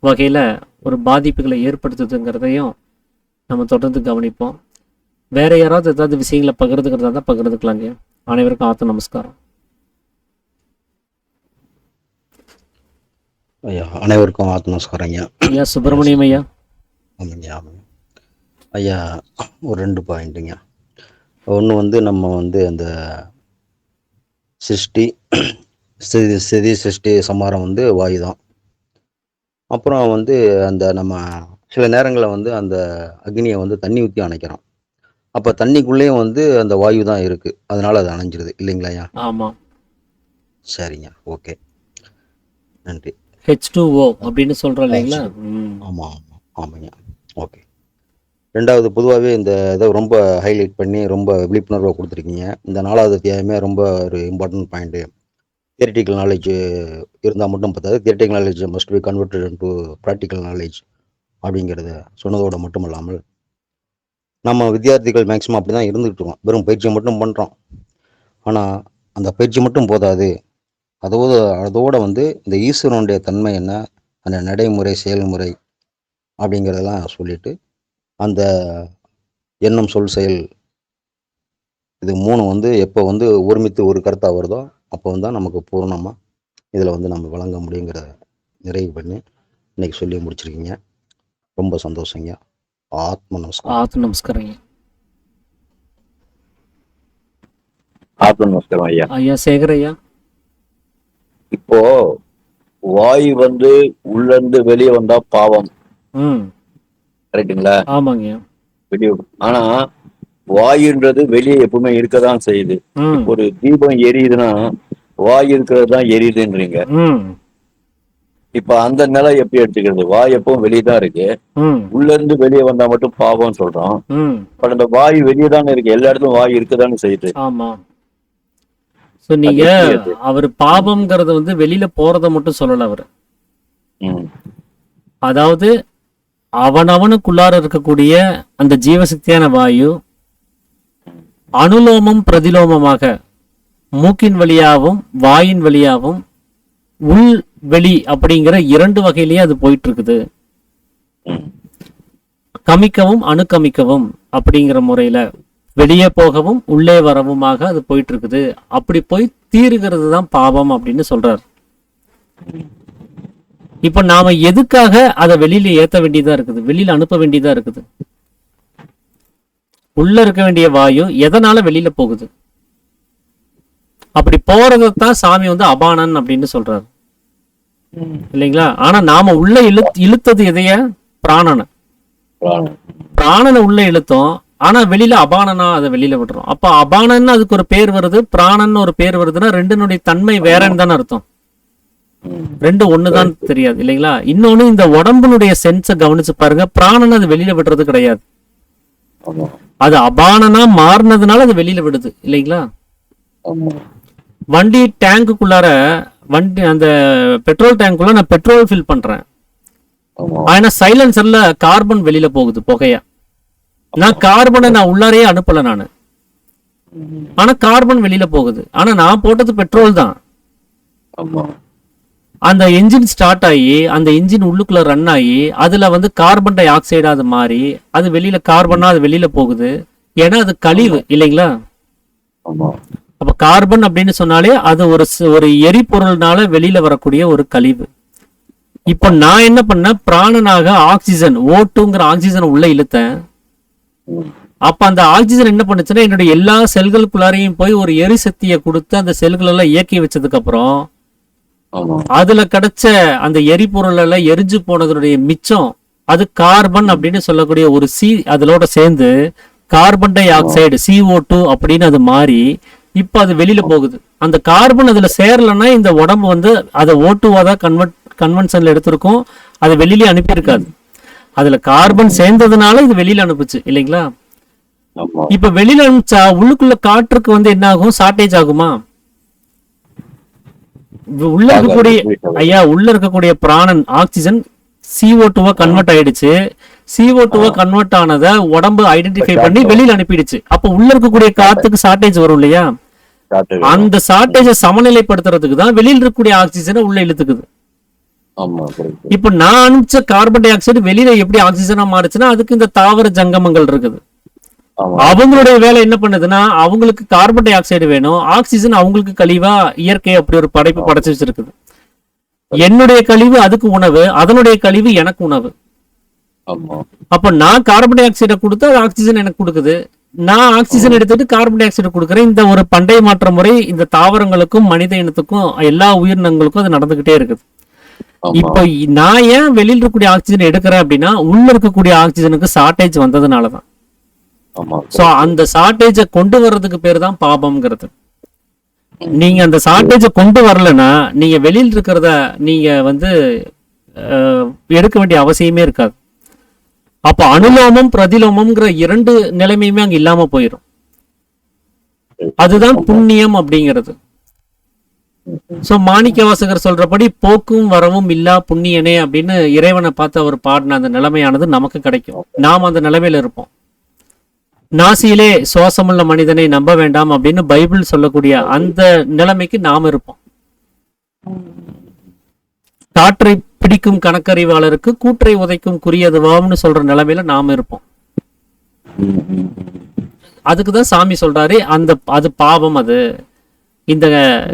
வகையில ஒரு பாதிப்புகளை ஏற்படுத்துதுங்கிறதையும் நம்ம தொடர்ந்து கவனிப்போம். வேற யாராவது ஏதாவது விஷயங்களை பகிர்ந்துக்கிறதா தான் பகிர்ந்துக்கலாங்க. அனைவருக்கும் ஆத்த நமஸ்காரம். ஐயா அனைவருக்கும் ஆத்ம நமஸ்காரம் ஐயா. ஐயா சுப்பிரமணியம் ஐயா. ஆமாங்க ஆமாங்க ஐயா. ஒரு 2 பாயிண்ட்டுங்க. ஒன்று நம்ம அந்த சிருஷ்டி சிருஷ்டி சமாரம் வாயு தான். அப்புறம் அந்த நம்ம சில நேரங்களில் அந்த அக்னியை தண்ணி ஊற்றி அணைக்கிறோம். அப்போ தண்ணிக்குள்ளேயும் அந்த வாயு தான் இருக்குது, அதனால அது அணைஞ்சிருது இல்லைங்களா ஐயா? ஆமாம். சரிங்க, ஓகே, நன்றி. H2O அப்படின்னு சொல்கிறோம் இல்லைங்களா? ஆமாம் ஆமாம் ஆமாங்க, ஓகே. ரெண்டாவது, பொதுவாகவே இந்த இதை ரொம்ப ஹைலைட் பண்ணி ரொம்ப விழிப்புணர்வை கொடுத்துருக்கீங்க. இந்த 4வது அத்தியாயமே ரொம்ப ஒரு இம்பார்ட்டன்ட் பாயிண்ட்டு. தியரிட்டிக்கல் நாலேஜ் இருந்தால் மட்டும் பார்த்தாது, theoretical knowledge must be converted into practical knowledge அப்படிங்கிறத சொன்னதோடு மட்டும் இல்லாமல், நம்ம வித்தியார்த்திகள் மேக்ஸிமம் அப்படி தான் இருந்துகிட்டு இருக்கோம். வெறும் பயிற்சியை மட்டும் பண்ணுறோம். ஆனால் அந்த பயிற்சி மட்டும் போதாது, அதோட இந்த ஈஸ்வரனுடைய தன்மை என்ன, அந்த நடைமுறை செயல்முறை அப்படிங்கிறதெல்லாம் சொல்லிட்டு, அந்த எண்ணம் சொல் செயல் இது 3 எப்போ ஒருமித்து ஒரு கருத்தாக வருதோ அப்போ தான் நமக்கு பூர்ணமாக இதில் நம்ம வழங்க முடியுங்கிறத நிறைவு பண்ணி இன்னைக்கு சொல்லி முடிச்சிருக்கீங்க. ரொம்ப சந்தோஷங்க. ஆத்ம நமஸ்காரம். ஆத்ம நமஸ்காரம் ஆத்ம நமஸ்காரம் ஐயா. ஐயா சேகர் ஐயா, இப்போ வாயு உள்ள இருந்து வெளியே வந்தா பாவம், கரெக்டுங்களா? ஆமாங்க. வெளியே, ஆனா வாயுன்றது வெளியே எப்பவுமே இருக்கதான் செய்யுது. ஒரு தீபம் எரியுதுன்னா வாயு இருக்கிறது தான் எரியுதுன்றீங்க. இப்ப அந்த நிலை எப்படி எடுத்துக்கிறது? வாயு எப்பவும் வெளியே தான் இருக்கு, உள்ள இருந்து வெளியே வந்தா மட்டும் பாவம் சொல்றோம். பட் அந்த வாயு வெளியே தானே இருக்கு, எல்லா இடத்துலயும் வாயு இருக்கதானே செய்யுது. ஆமா. சோ நீங்க அவர் பாவம்ங்கிறது வெளியில போறத மட்டும் சொல்லல அவரு. அதாவது அவனவனுக்குள்ளார இருக்கக்கூடிய அந்த ஜீவசக்தியான வாயு அனுலோமம் பிரதிலோமமாக மூக்கின் வழியாகவும் வாயின் வழியாகவும் உள் வெளி அப்படிங்கிற 2 வகையிலேயே அது போயிட்டு இருக்குது. கமிக்கவும் அணுக்கமிக்கவும் அப்படிங்கிற முறையில வெளியே போகவும் உள்ளே வரவுமாக அது போயிட்டு இருக்குது. அப்படி போய் தீருகிறது தான் பாவம் அப்படின்னு சொல்றாரு. இப்ப நாம எதுக்காக அதை வெளியில ஏத்த வேண்டியதா இருக்குது, வெளியில அனுப்ப வேண்டியதா இருக்குது? உள்ள இருக்க வேண்டிய வாயு எதனால வெளியில போகுது? அப்படி போறதான் சாமி வந்து அபானன் அப்படின்னு சொல்றாரு இல்லைங்களா? ஆனா நாம உள்ள இழுத்தது எதைய? பிராணனை. பிராணனை உள்ள இழுத்தோம், ஆனா வெளியில அபானனா அதை வெளியில விடுறோம். அப்ப அபானன் அதுக்கு ஒரு பேர் வருது, பிராணன் ஒரு பேர் வருதுன்னா ரெண்டுனுடைய தன்மை வேறன்னு தானே அர்த்தம். ரெண்டு ஒண்ணுதான் தெரியாது இல்லைங்களா? இன்னொன்னு, இந்த உடம்புனுடைய சென்ஸை கவனிச்சு பாருங்க, பிராணன் அது வெளியில விடுறது கிடையாது. அது அபானனா மாறினதுனால அது வெளியில விடுது இல்லைங்களா? வண்டி டேங்குக்குள்ளார, வண்டி அந்த பெட்ரோல் டேங்குள்ள நான் பெட்ரோல் ஃபில் பண்றேன், ஆனா சைலன்சர்ல கார்பன் வெளியில போகுது புகையா. நான் கார்பனை நான் உள்ளாரையே அனுப்பல நானு, ஆனா கார்பன் வெளியில போகுது. ஆனா நான் போட்டது பெட்ரோல் தான். அந்த என்ஜின் ஸ்டார்ட் ஆகி அந்த என்ஜின் உள்ளுக்குள்ள ரன் ஆகி அதுல வந்து கார்பன் டை ஆக்சைடா அது மாறி அது வெளியில கார்பனா அது வெளியில போகுது. ஏன்னா அது கழிவு இல்லைங்களா? அப்ப கார்பன் அப்படின்னு சொன்னாலே அது ஒரு எரிபொருள்னால வெளியில வரக்கூடிய ஒரு கழிவு. இப்ப நான் என்ன பண்ண, பிராணனாக ஆக்சிஜன் O2ங்கிற ஆக்சிஜனை உள்ள இழுத்தேன். அப்ப அந்த ஆக்சிஜன் என்ன பண்ணுச்சுன்னா என்னுடைய எல்லா செல்களுக்குள்ளாரையும் போய் ஒரு எரிசக்தியை கொடுத்து அந்த செல்கள் எல்லாம் இயக்கி வச்சதுக்கு அப்புறம் அதுல கிடைச்ச அந்த எரிபொருள் எல்லாம் எரிஞ்சு போனதுடைய மிச்சம் அது கார்பன் அப்படின்னு சொல்லக்கூடிய ஒரு அதோட சேர்ந்து கார்பன் டை ஆக்சைடு CO2 அப்படின்னு அது மாறி இப்ப அது வெளியில போகுது. அந்த கார்பன் அதுல சேரலன்னா இந்த உடம்பு வந்து அதை O2வா தான் கன்வென்ஷன்ல எடுத்திருக்கும், அதை வெளியில அனுப்பியிருக்காது. அதுல கார்பன் சேர்ந்ததுனால இது வெளியில அனுப்புச்சு இல்லைங்களா? இப்ப வெளியில அனுப்பிச்சா உள்ளுக்குள்ள காற்றுக்கு வந்து என்ன ஆகும்? ஷார்டேஜ் ஆகுமா? உள்ள இருக்கக்கூடிய பிராணன் ஆக்சிஜன் CO2வா கன்வெர்ட் ஆயிடுச்சு. CO2வா கன்வெர்ட் ஆனத உடம்பு ஐடென்டிஃபை பண்ணி வெளியில அனுப்பிடுச்சு. அப்ப உள்ள இருக்கக்கூடிய காத்துக்கு ஷார்டேஜ் வரும் இல்லையா? அந்த ஷார்டேஜை சமநிலைப்படுத்துறதுக்கு தான் வெளியில இருக்கக்கூடிய ஆக்சிஜனை உள்ள இழுத்துக்குது. இப்ப நான் அனுப்பிச்ச கார்பன் டை ஆக்சைடு வெளியில எப்படி ஆக்சிஜனா மாறுச்சுன்னா அதுக்கு இந்த தாவர ஜங்கமங்கள் இருக்குது. அவங்களுடைய வேலை என்ன பண்ணுதுன்னா அவங்களுக்கு கார்பன் டை ஆக்சைடு வேணும், ஆக்சிஜன் அவங்களுக்கு கழிவா இயற்கை அப்படி ஒரு படைப்பு படைச்சு வச்சிருக்குது. என்னுடைய கழிவு அதுக்கு உணவு, அதனுடைய கழிவு எனக்கு உணவு. அப்ப நான் கார்பன் டை ஆக்சைடை கொடுத்து அது ஆக்சிஜன் எனக்கு கொடுக்குது, நான் ஆக்சிஜன் எடுத்துட்டு கார்பன் டை ஆக்சைடு கொடுக்குறேன். இந்த ஒரு பண்டைய மாற்ற முறை இந்த தாவரங்களுக்கும் மனித இனத்துக்கும் எல்லா உயிரினங்களுக்கும் அது நடந்துகிட்டே இருக்குது. இப்போ நான் ஏன் வெளியில இருக்கக்கூடிய ஆக்சிஜன் எடுக்கிறேன் அப்படின்னா உள்ள இருக்கக்கூடிய ஆக்சிஜனுக்கு ஷார்டேஜ் வந்ததுனாலதான். சோ அந்த ஷார்டேஜை கொண்டு வர்றதுக்கு பேர் தான் பாபம்ங்கிறது. நீங்க அந்த ஷார்டேஜை கொண்டு வரலன்னா நீங்க வெளியில் இருக்கிறத நீங்க வந்து எடுக்க வேண்டிய அவசியமே இருக்காது. அப்ப அனுலோமம் பிரதிலோமம்ங்கிற இரண்டு நிலைமையுமே அங்க இல்லாம போயிடும். அதுதான் புண்ணியம் அப்படிங்கிறது. சோ மாணிக்க வாசகர் சொல்றபடி போக்கும் வரவும் இல்லா புண்ணியனே அப்படின்னு இறைவனை பார்த்து அவர் பாடின அந்த நிலைமையானது நமக்கு கிடைக்கும். நாம் அந்த நிலைமையில இருப்போம். நாசியிலே சுவாசமுள்ள மனிதனை நம்ப வேண்டாம் அப்படின்னு பைபிள் சொல்லக்கூடிய அந்த நிலைமைக்கு நாம் இருப்போம். காற்றை பிடிக்கும் கணக்கறிவாளருக்கு கூற்றை உதைக்கும் குறியதுவாம்னு சொல்ற நிலைமையில நாம் இருப்போம். அதுக்குதான் சாமி சொல்றாரு அது பாவம். அது இந்த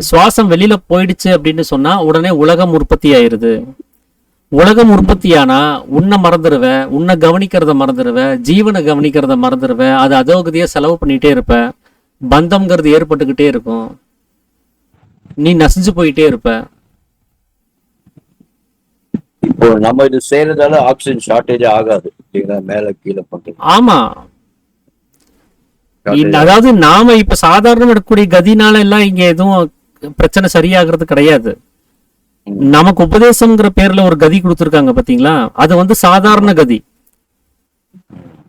சுவாசம் வெளியில போயிடுச்சு அப்படின்னு சொன்னா உடனே உலகம் உற்பத்தி ஆயிருது. உலகம் உற்பத்தியானா உன்னை மறந்துடுவ, உன்னை கவனிக்கிறத மறந்துடுவ, ஜீவனை கவனிக்கிறத மறந்துடுவ, அது அதோகதியா செலவு பண்ணிட்டே இருப்ப, பந்தம்ங்கிறது ஏற்பட்டுக்கிட்டே இருக்கும், நீ நசிஞ்சு போயிட்டே இருப்ப. இப்போ நம்ம இது செய்யறதால ஆக்சிஜன் ஷார்டேஜ் ஆகாது, மேல கீழே பண்றது. ஆமா, அதாவது நாம இப்ப சாதாரண இருக்கக்கூடிய கதினால எல்லாம் இங்க எதுவும் பிரச்சனை சரியாகிறது கிடையாது. நமக்கு உபதேசம்ங்கிற பேர்ல ஒரு கதி கொடுத்துருக்காங்க பாத்தீங்களா, அது வந்து சாதாரண கதி.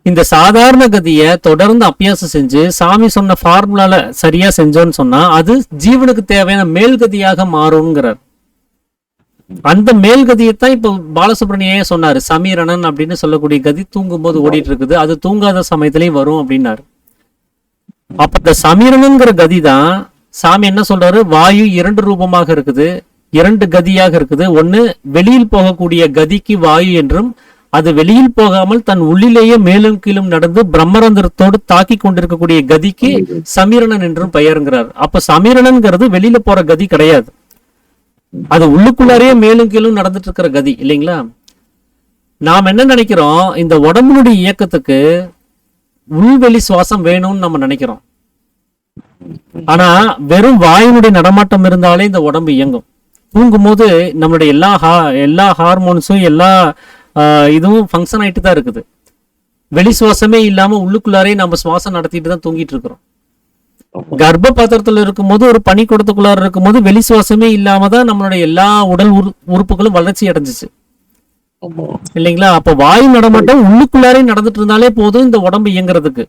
இந்த சாதாரண கதிய தொடர்ந்து அபியாசம் செஞ்சு சாமி சொன்ன ஃபார்முலால சரியா செஞ்சோன்னு சொன்னா அது ஜீவனுக்கு தேவையான மேல்கதியாக மாறுங்கிறார். அந்த மேல்கதியத்தான் இப்ப பாலசுப்ரமணியே சொன்னாரு. சமீரணன் அப்படின்னு சொல்லக்கூடிய கதி தூங்கும் போது ஓடிட்டு இருக்குது, அது தூங்காத சமயத்திலயும் வரும் அப்படின்னாரு. அப்ப இந்த சமீரணன்கிற கதி தான் சாமி என்ன சொல்றாரு, வாயு இரண்டு ரூபமாக இருக்குது, இரண்டு கதியாக இருக்குது. ஒண்ணு வெளியில் போகக்கூடிய கதிக்கு வாயு என்றும் அது வெளியில் போகாமல் தன் உள்ளிலேயே மேலும் கீழும் நடந்து பிரம்மரந்திரத்தோடு தாக்கி கொண்டிருக்கக்கூடிய கதிக்கு சமீரணன் என்றும் பெயருங்கிறார். அப்ப சமீரணன்ங்கிறது வெளியில போற கதி கிடையாது, அது உள்ளுக்குள்ளாரே மேலும் கீழும் நடந்துட்டு இருக்கிற கதி இல்லைங்களா. நாம் என்ன நினைக்கிறோம், இந்த உடம்புடைய இயக்கத்துக்கு உள்வெளி சுவாசம் வேணும்னு நம்ம நினைக்கிறோம். ஆனா வெறும் வாயுனுடைய நடமாட்டம் இருந்தாலே இந்த உடம்பு இயங்கும். தூங்கும் போது நம்மளுடைய எல்லா ஹார்மோன்ஸும் எல்லா இதுவும் ஃபங்க்ஷன் ஆயிட்டு தான் இருக்குது. வெளி சுவாசமே இல்லாம உள்ளுக்குள்ளாரே நம்ம சுவாசம் நடத்திட்டு தான் தூங்கிட்டு இருக்கிறோம். கர்ப்ப பாத்திரத்துல இருக்கும்போது, ஒரு பனிக்கூடத்துக்குள்ளார இருக்கும்போது வெளி சுவாசமே இல்லாம தான் நம்மளுடைய எல்லா உடல் உறுப்புகளும் வளர்ச்சி அடைஞ்சிச்சு இல்லைங்களா. அப்ப வாயு நடமாட்டம் உள்ளுக்குள்ளாரே நடந்துட்டு இருந்தாலே போதும் இந்த உடம்பு இயங்குறதுக்கு.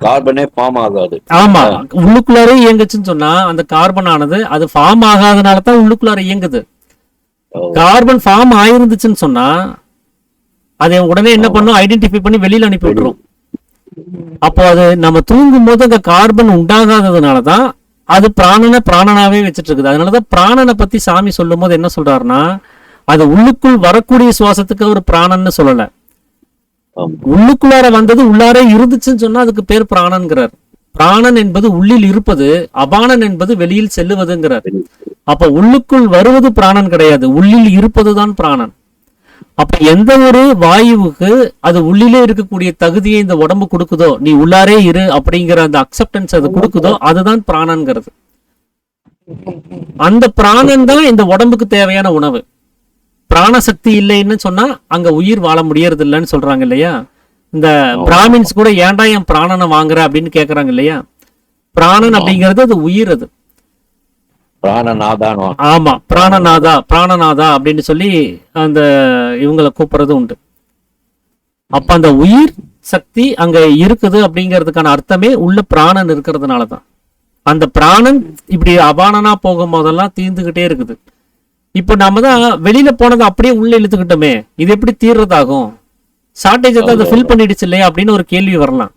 கார்பனே ஃபார்ம் ஆகாது. ஆமா, உள்ளுக்குள்ளாரே இயங்குச்சுன்னு சொன்னா அந்த கார்பன் ஆனது அது ஃபார்ம் ஆகாதனால தான் உள்ளுக்குள்ளார இயங்குது. கார்பன் ஃபார்ம் ஆயிருந்துச்சுன்னு சொன்னா அதை உடனே என்ன பண்ணும், ஐடென்டிஃபை பண்ணி வெளியில அனுப்பி விட்டுரும். அப்போ அது நம்ம தூங்கும் போது அங்க கார்பன் உண்டாகாததுனாலதான் அது பிராணனாவே வச்சுட்டு இருக்குது. அதனாலதான் பிராணனை பத்தி சாமி சொல்லும் போது என்ன சொல்றாருன்னா, அது உள்ளுக்குள் வரக்கூடிய சுவாசத்துக்கு ஒரு பிராணன்னு சொல்லல, உள்ளுக்குள்ளார வந்தது உள்ளாரே இருந்துச்சுன்னு சொன்னா அதுக்கு பேர் பிராணன்கிறார். பிராணன் என்பது உள்ளில் இருப்பது, அபானன் என்பது வெளியில் செல்லுவதுங்கிறார். அப்ப உள்ளுக்குள் வருவது பிராணன் கிடையாது, உள்ளில் இருப்பதுதான் பிராணன். அப்ப எந்த ஒரு வாயுவுக்கு அது உள்ளிலே இருக்கக்கூடிய தகுதியை இந்த உடம்பு கொடுக்குதோ, நீ உள்ளாரே இரு அப்படிங்கிற அந்த அக்செப்டன்ஸ் அது கொடுக்குதோ, அதுதான் பிராணன்கிறது. அந்த பிராணன் தான் இந்த உடம்புக்கு தேவையான உணவு. பிராணசக்தி இல்லைன்னு சொன்னா அங்க உயிர் வாழ முடியறது இல்லைன்னு சொல்றாங்க இல்லையா. இந்த பிராமின்ஸ் கூட ஏன்டா என் பிராணனை வாங்குற அப்படின்னு கேக்குறாங்க இல்லையா. பிராணன் அப்படிங்கிறது அது உயிர், அது ஆமா பிராணநாதா அப்படின்னு சொல்லி அந்த இவங்களை கூப்பிடுறது உண்டு. அப்ப அந்த உயிர் சக்தி அங்க இருக்குது அப்படிங்கிறதுக்கான அர்த்தமே உள்ள பிராணன் இருக்கிறதுனாலதான். அந்த பிராணன் இப்படி அபானனா போகும் போதெல்லாம் தீர்ந்துகிட்டே இருக்குது. இப்ப நம்ம தான் வெளியில போனதை அப்படியே உள்ள இழுத்துக்கிட்டோமே, இது எப்படி தீர்றதாகும், ஷார்டேஜ் அதை ஃபில் பண்ணிடுச்சு இல்லையா அப்படின்னு ஒரு கேள்வி வரலாம்.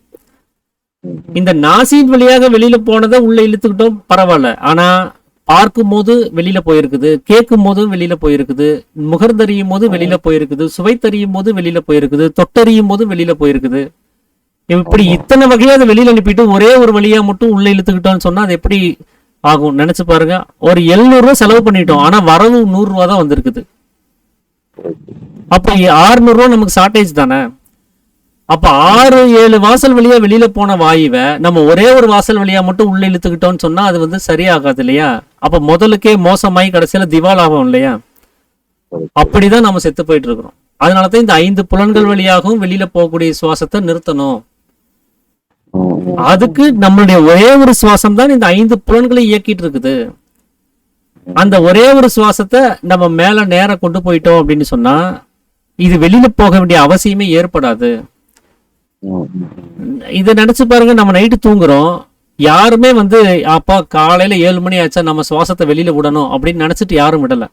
இந்த நாசின் வழியாக வெளியில போனதை உள்ள இழுத்துக்கிட்டோம் பரவாயில்ல, ஆனா பார்க்கும் போது வெளியில போயிருக்குது, கேட்கும் போதும் வெளியில போயிருக்குது, முகர்ந்தறியும் போது வெளியில போயிருக்குது, சுவைத்தறியும் போது வெளியில போயிருக்குது, தொட்டறியும் போது வெளியில போயிருக்குது. இப்படி இத்தனை வகையா அதை வெளியில அனுப்பிட்டு ஒரே ஒரு வழியா மட்டும் உள்ள இழுத்துக்கிட்டோம்னு சொன்னா அது எப்படி ஆகும் நினைச்சு பாருங்க. ஒரு 700 ரூபாய் செலவு பண்ணிட்டோம், ஆனா வரவு 100 ரூபா தான் வந்திருக்குது. அப்ப 600 ரூபாய் நமக்கு ஷார்டேஜ் தானே. அப்ப 6-7 வாசல் வழியா வெளியில போன வாயுவை நம்ம ஒரே ஒரு வாசல் வழியா மட்டும் உள்ள இழுத்துக்கிட்டோம்னு சொன்னா அது வந்து சரியாகாது இல்லையா. அப்ப முதலுக்கே மோசமாயி கடைசியில திவால் ஆகும் இல்லையா. அப்படிதான் நம்ம செத்து போயிட்டு இருக்கிறோம். அதனாலதான் இந்த 5 புலன்கள் வழியாகவும் வெளியில போகக்கூடிய சுவாசத்தை நிறுத்தணும். அதுக்கு நம்மளுடைய ஒரே ஒரு சுவாசம் தான் இந்த 5 புலன்களை இயக்கிட்டு இருக்குது. அந்த ஒரே ஒரு சுவாசத்தை நம்ம மேல நேர கொண்டு போயிட்டோம் அப்படின்னு சொன்னா இது வெளியில போக வேண்டிய அவசியமே ஏற்படாது. இத நினைச்சு பாருங்க, நம்ம நைட்டு தூங்குறோம், யாருமே வந்து அப்பா காலையில 7 மணி ஆச்சா நம்ம சுவாசத்தை வெளியில விடணும் அப்படின்னு நினைச்சிட்டு யாரும் விடல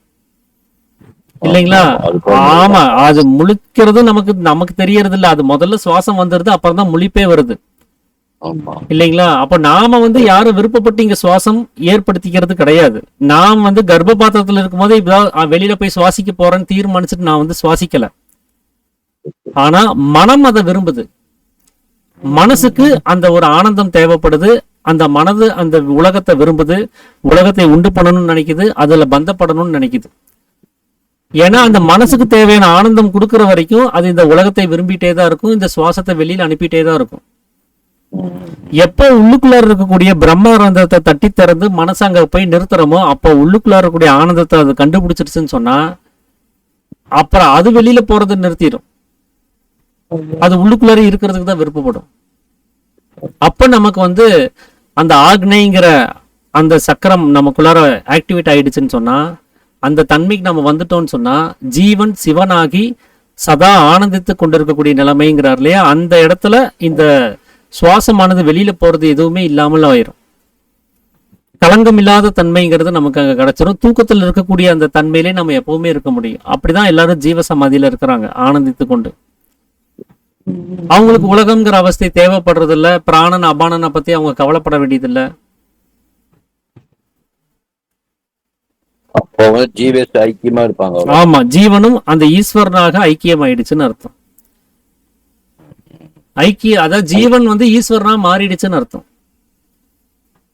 இல்லைங்களா. ஆமா, அது முழிக்கிறது நமக்கு தெரியறது இல்ல. அது முதல்ல சுவாசம் வந்துருது, அப்புறம் தான் முழிப்பே வருது இல்லைங்களா. அப்ப நாம வந்து யாரும் விருப்பப்பட்டு இங்க சுவாசம் ஏற்படுத்திக்கிறது கிடையாது. நாம் வந்து கர்ப்ப பாத்திரத்துல இருக்கும் போது இப்பதான் வெளியில போய் சுவாசிக்க போறேன்னு தீர்மானிச்சுட்டு நான் வந்து சுவாசிக்கல. ஆனா மனம் அதை விரும்புது. மனசுக்கு அந்த ஒரு ஆனந்தம் தேவைப்படுது. அந்த மனது அந்த உலகத்தை விரும்புது, உலகத்தை உண்டு பண்ணணும்னு நினைக்குது, அதுல பந்தப்படணும்னு நினைக்குது. ஏன்னா அந்த மனசுக்கு தேவையான ஆனந்தம் கொடுக்கற வரைக்கும் அது இந்த உலகத்தை விரும்பிட்டே தான் இருக்கும், இந்த சுவாசத்தை வெளியில அனுப்பிட்டே தான் இருக்கும். எப்போ உள்ளுக்குள்ளார இருக்கக்கூடிய பிரம்மரந்தத்தை தட்டி திறந்து மனசு அங்க போய் நிறுத்துறோமோ அப்போ உள்ளுக்குள்ளார இருக்கக்கூடிய ஆனந்தத்தை அது கண்டுபிடிச்சிருச்சுன்னு சொன்னா அப்புறம் அது வெளியில போறது நிறுத்திடும். அது உள்ளுக்குள்ளார இருக்கிறதுக்கு தான் விருப்பப்படும். அப்ப நமக்கு வந்து அந்த ஆக்னைங்கிற அந்த சக்கரம் நமக்குள்ளார ஆக்டிவேட் ஆயிடுச்சுன்னு சொன்னா, அந்த தன்மைக்கு நம்ம வந்துட்டோம்னு சொன்னா ஜீவன் சிவனாகி சதா ஆனந்தித்து கொண்டிருக்கக்கூடிய நிலைமைங்கிறார் இல்லையா. அந்த இடத்துல இந்த சுவாசமானது வெளியில போறது எதுவுமே இல்லாமல் ஆயிரும். களங்கம் இல்லாத தன்மைங்கிறது நமக்கு அங்க கிடைச்சிடும். தூக்கத்தில் இருக்கக்கூடிய அந்த தன்மையிலே நம்ம எப்பவுமே இருக்க முடியும். அப்படிதான் எல்லாரும் ஜீவ சமாதியில இருக்கிறாங்க, ஆனந்தித்து கொண்டு. அவங்களுக்கு உலகம்ங்கிற அவஸ்தை தேவைப்படுறது இல்ல, பிராணன் அபானனை பத்தி அவங்க கவலைப்பட வேண்டியது இல்ல. அப்ப அவங்க ஜீவஸ் ஐக்கியமா இருப்பாங்க. ஆமா, ஜீவனும் அந்த ஈஸ்வரனாக ஐக்கியமாயிடுச்சுன்னு அர்த்தம். அதாவது ஜீவன் வந்து ஈஸ்வரனா மாறிடுச்சுன்னு அர்த்தம்.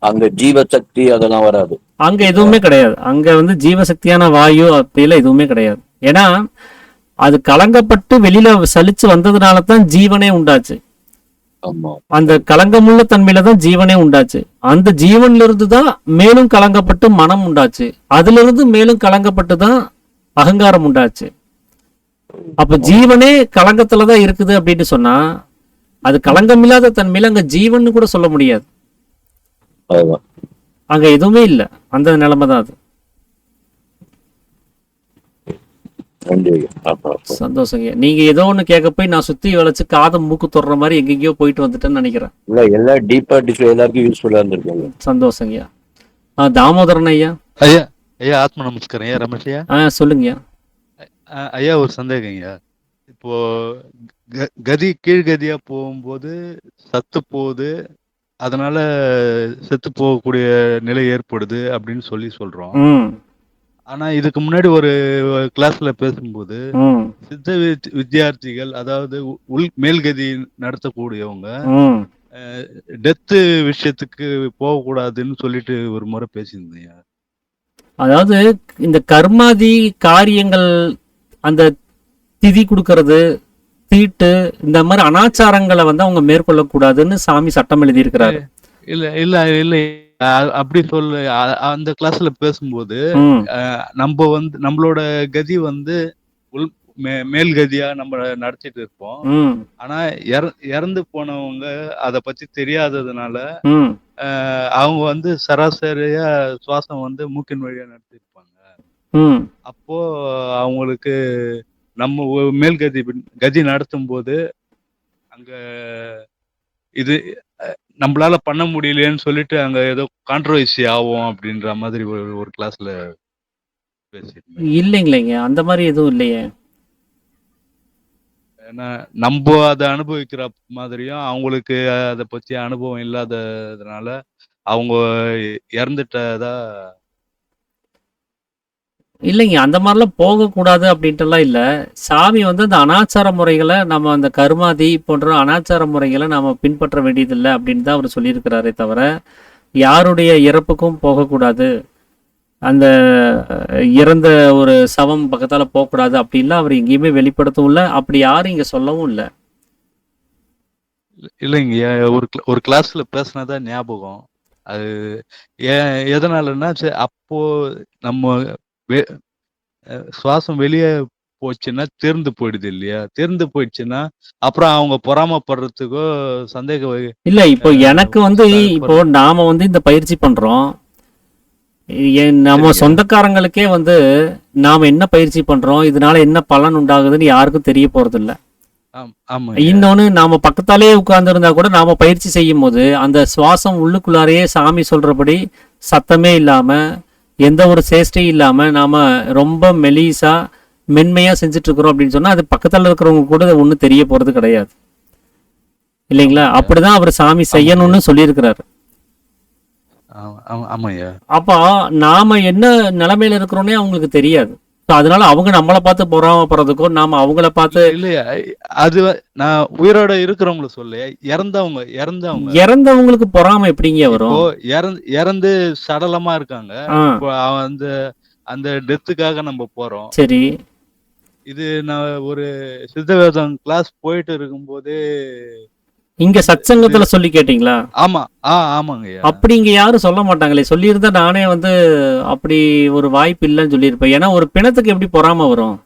அங்க ஜீவசக்தி அதெல்லாம் வராது, அங்க எதுவுமே கிடையாது. அங்க வந்து ஜீவசக்தியான வாயு அப்படிலாம் எதுவுமே கிடையாது. ஏன்னா அது கலங்கப்பட்டு வெளியில சலிச்சு வந்ததுனால தான் ஜீவனே உண்டாச்சு. அந்த கலங்கமுள்ள தன்மையில தான் ஜீவனே உண்டாச்சு. அந்த ஜீவன்ல இருந்து தான் மேலும் கலங்கப்பட்டு மனம் உண்டாச்சு. அதுல இருந்து மேலும் கலங்கப்பட்டு தான் அகங்காரம் உண்டாச்சு. அப்ப ஜீவனே கலங்கத்துலதான் இருக்குது அப்படின்னு சொன்னா அது கலங்கமில்லாத தன்மையில அங்க ஜீவன் கூட சொல்ல முடியாது. அங்க எதுவுமே இல்லை, அந்த நிலைமை தான் அது. சந்தோஷங்க. நீங்க ஏதோ ஒண்ணு கேட்க போய் நான் சுத்தி வளைச்சு காதை மூக்கு தொடுற மாதிரி எங்கெங்கயோ போயிட்டு வந்துட்டேன்னு நினைக்கிறேன். எல்லாம் டீப்பா எல்லாருக்கும் யூஸ்ஃபுல்லா இருந்திருக்காங்க. சந்தோஷங்கய்யா. தாமோதரன் ஐயா. ஐயா ஐயா ஆத்ம நமஸ்காரம் ஐயா. ரமேஷ் ஐயா. சொல்லுங்கய்யா. ஐயா ஒரு சந்தேகம் ஐயா. இப்போ கதி கீழ்கதியா போகும்போது சத்து போகுது, அதனால செத்து போகக்கூடிய நிலை ஏற்படுது அப்படின்னு சொல்றோம். ஆனா இதுக்கு முன்னாடி ஒரு கிளாஸ்ல பேசும்போது சித்த வித்தியார்த்திகள், அதாவது மேல்கதி நடத்தக்கூடியவங்க டெத்து விஷயத்துக்கு போகக்கூடாதுன்னு சொல்லிட்டு ஒரு முறை பேசியிருந்தீங்க. அதாவது இந்த கர்மாதி காரியங்கள், அந்த திதி கொடுக்கறது, தீட்டு, இந்த மாதிரி அனாச்சாரங்களை வந்து அவங்க மேற்கொள்ளக்கூடாதுன்னு சாமி சட்டம் எழுதி இருக்கிறாரு. இல்ல இல்ல இல்ல அப்படி சொல்ல. அந்த கிளாஸ்ல பேசும்போது நம்ம வந்து நம்மளோட கதி வந்து மேல் கதியா நம்ம நடத்திட்டு இருப்போம். ஆனா இறந்து போனவங்க அத பத்தி தெரியாததுனால அவங்க வந்து சராசரியா சுவாசம் வந்து மூக்கின் வழியா நடத்திருப்பாங்க. அப்போ அவங்களுக்கு நம்ம கதி நடத்தும் போது அங்க இது நம்மளால பண்ண முடியலன்னு சொல்லிட்டு அங்க ஏதோ கான்ட்ரோவர்சி ஆகும் அப்படின்ற மாதிரி ஒரு கிளாஸ்ல பேசிருந்தேன். இல்லைங்களேங்க, அந்த மாதிரி எதுவும் இல்லையே. ஏன்னா நம்ம அதை அனுபவிக்கிற மாதிரியும் அவங்களுக்கு அதை பத்தி அனுபவம் இல்லாததுனால அவங்க இறந்துட்டதா. இல்லைங்க, அந்த மாதிரிலாம் போகக்கூடாது அப்படின்ட்டுலாம் இல்லை. சாமி வந்து அந்த அனாச்சார முறைகளை, நம்ம அந்த கர்மாதி போன்ற அனாச்சார முறைகளை நம்ம பின்பற்ற வேண்டியதில்லை அப்படின்னு தான் அவர் சொல்லியிருக்கிறாரே தவிர யாருடைய இறப்புக்கும் போகக்கூடாது, அந்த இறந்த ஒரு சவம் பக்கத்தால் போகக்கூடாது அப்படின்லாம் அவர் எங்கேயுமே வெளிப்படுத்தவும் இல்லை. அப்படி யாரும் இங்கே சொல்லவும் இல்லை. இல்லைங்க, ஒரு கிளாஸ்ல பேசினதா ஞாபகம். அது எதனாலன்னா, அப்போ நம்ம சுவாசம் வெளியே போச்சுன்னா தேர்ந்து போயிடுது இல்லையா? தேர்ந்து போயிடுச்சுன்னா அப்புறம் அவங்க பொறாமப்படுறதுக்கோ சந்தேகம் இல்ல. இப்போ எனக்கு வந்து இப்போ நாம வந்து இந்த பயிற்சி பண்றோம், நம்ம சொந்தக்காரங்களுக்கே வந்து நாம என்ன பயிற்சி பண்றோம், இதனால என்ன பலன் உண்டாகுதுன்னு யாருக்கும் தெரிய போறது இல்ல. இன்னொன்னு, நாம பக்கத்தாலே உட்கார்ந்து இருந்தா கூட நாம பயிற்சி செய்யும் போது அந்த சுவாசம் உள்ளுக்குள்ளாரையே சாமி சொல்றபடி சத்தமே இல்லாம எந்த ஒரு சேஷ்டையும் இல்லாம நாம ரொம்ப மெலிசா மென்மையா செஞ்சுட்டு இருக்கிறோம் அப்படின்னு சொன்னா அது பக்கத்துல இருக்கிறவங்க கூட ஒன்றும் தெரிய போறது கிடையாது இல்லைங்களா? அப்படிதான் அவர் சாமி செய்யணும்னு சொல்லியிருக்கிறாரு. அப்போ நாம என்ன நிலைமையில இருக்கிறோன்னே அவங்களுக்கு தெரியாது. அதனால அவங்க நம்மளை பார்த்து பொறாமப்படுறதுக்கோ நாம அவங்கள பார்த்து இல்லையா? அது நான் உயிரோட இருக்கிறவங்கள சொல்ல, இறந்தவங்களுக்கு பொறாம எப்படிங்க வரும்? இறந்து சடலமா இருக்காங்க, அந்த டெத்துக்காக நம்ம போறோம். சரி, இது நான் ஒரு சித்தவேதம் கிளாஸ் போயிட்டு இருக்கும்போது இங்க சத்சங்கத்துல சொல்லி கேட்டீங்களா? ஆமா, ஆமாங்க. அப்படி இங்க யாரும் சொல்ல மாட்டாங்களே. சொல்லியிருந்தா நானே வந்து அப்படி ஒரு வாய்ப்பு இல்லைன்னு சொல்லியிருப்பேன். ஏன்னா ஒரு பிணத்துக்கு எப்படி பொறாம வரும்?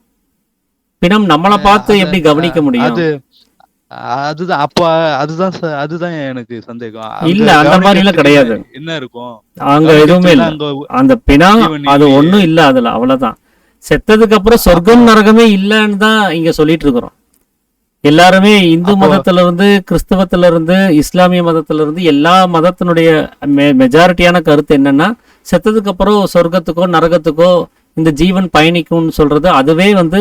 பிணம் நம்மளை பார்த்து எப்படி கவனிக்க முடியும்? அதுதான் அப்ப அதுதான் எனக்கு சந்தேகம். இல்ல, அந்த மாதிரி எல்லாம் கிடையாது. என்ன இருக்கும் அங்க? எதுவுமே இல்ல. அந்த பிணம் அது ஒண்ணும் இல்ல அதுல, அவ்வளவுதான். செத்ததுக்கு அப்புறம் சொர்க்கம் நரகமே இல்லைன்னு தான் இங்க சொல்லிட்டு இருக்கிறோம். எல்லாருமே இந்து மதத்துல இருந்து, கிறிஸ்தவத்துல இருந்து, இஸ்லாமிய மதத்துல இருந்து, எல்லா மதத்தினுடைய மெஜாரிட்டியான கருத்து என்னன்னா, செத்ததுக்கு அப்புறம் சொர்க்கத்துக்கோ நரகத்துக்கோ இந்த ஜீவன் பயணிக்கும்னு சொல்றது அதுவே வந்து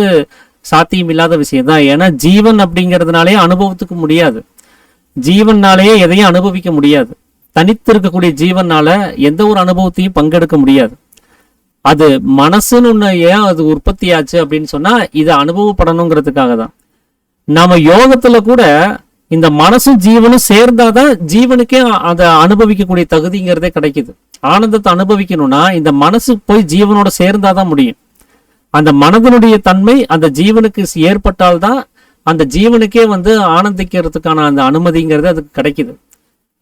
சாத்தியம் இல்லாத விஷயம் தான். ஏன்னா ஜீவன் அப்படிங்கிறதுனாலே அனுபவத்துக்கு முடியாது, ஜீவனாலேயே எதையும் அனுபவிக்க முடியாது. தனித்து இருக்கக்கூடிய ஜீவனால எந்த ஒரு அனுபவத்தையும் பங்கெடுக்க முடியாது. அது மனசுன்னு ஒண்ணு ஏன் அது உற்பத்தி ஆச்சு அப்படின்னு சொன்னா இதை அனுபவப்படணுங்கிறதுக்காக தான். நாம யோகத்துல கூட இந்த மனசும் ஜீவனும் சேர்ந்தாதான் ஜீவனுக்கே அதை அனுபவிக்கக்கூடிய தகுதிங்கிறதே கிடைக்குது. ஆனந்தத்தை அனுபவிக்கணும்னா இந்த மனசு போய் ஜீவனோட சேர்ந்தாதான் முடியும். அந்த மனதனுடைய தன்மை அந்த ஜீவனுக்கு ஏற்பட்டால்தான் அந்த ஜீவனுக்கே ஆனந்திக்கிறதுக்கான அந்த அனுமதிங்கிறது அதுக்கு கிடைக்குது.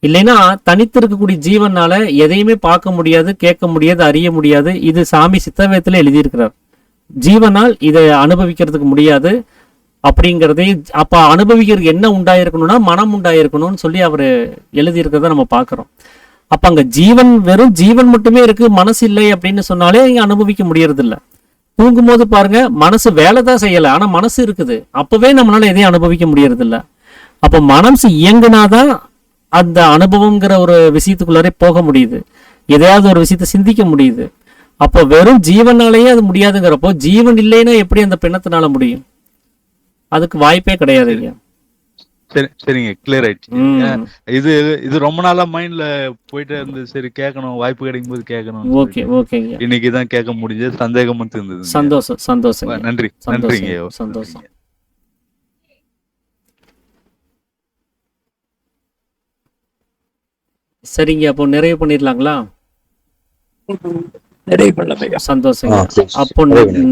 இல்லைன்னா தனித்து இருக்கக்கூடிய ஜீவனால எதையுமே பார்க்க முடியாது, கேட்க முடியாது, அறிய முடியாது. இது சாமி சித்தவேதத்துல எழுதியிருக்கிறார். ஜீவனால் இதை அனுபவிக்கிறதுக்கு முடியாது அப்படிங்கிறதே. அப்ப அனுபவிக்கிறதுக்கு என்ன உண்டாயிருக்கணும்னா மனம் உண்டாயிருக்கணும்னு சொல்லி அவர் எழுதியிருக்கிறத நம்ம பார்க்கிறோம். அப்ப அங்க ஜீவன் வெறும் ஜீவன் மட்டுமே இருக்கு, மனசு இல்லை அப்படின்னு சொன்னாலே இங்க அனுபவிக்க முடியறது இல்லை. தூங்கும் போது பாருங்க, மனசு வேலை தான் செய்யலை, ஆனா மனசு இருக்குது. அப்பவே நம்மளால எதையும் அனுபவிக்க முடியறது இல்லை. அப்ப மனசு இயங்குனாதான் அந்த அனுபவம்ங்கிற ஒரு விஷயத்துக்குள்ளாரே போக முடியுது, எதையாவது ஒரு விஷயத்த சிந்திக்க முடியுது. அப்போ வெறும் ஜீவனாலேயே அது முடியாதுங்கிறப்போ ஜீவன் இல்லைன்னா எப்படி அந்த பிணத்தினால முடியும்? அதுக்கு வாய்ப்பே கிடையாது. சரிங்க, கிளியர் ஆயிடுச்சு. இது இது ரொம்ப நாளா மைண்ட்ல போயிட்டே இருந்து. சரி, கேட்கணும், வாய்ப்பு கிடைக்கும் போது கேட்கணும். ஓகே, ஓகேங்க. இன்னைக்குதான் கேட்க முடிஞ்சது, சந்தேகமும் இருந்தது. சந்தோஷம், சந்தோஷம். நன்றி, நன்றிங்க. சந்தோஷம். சரிங்க, அப்போ நிறைவு பண்ணிடலாங்களா? சந்தோஷம். அப்போ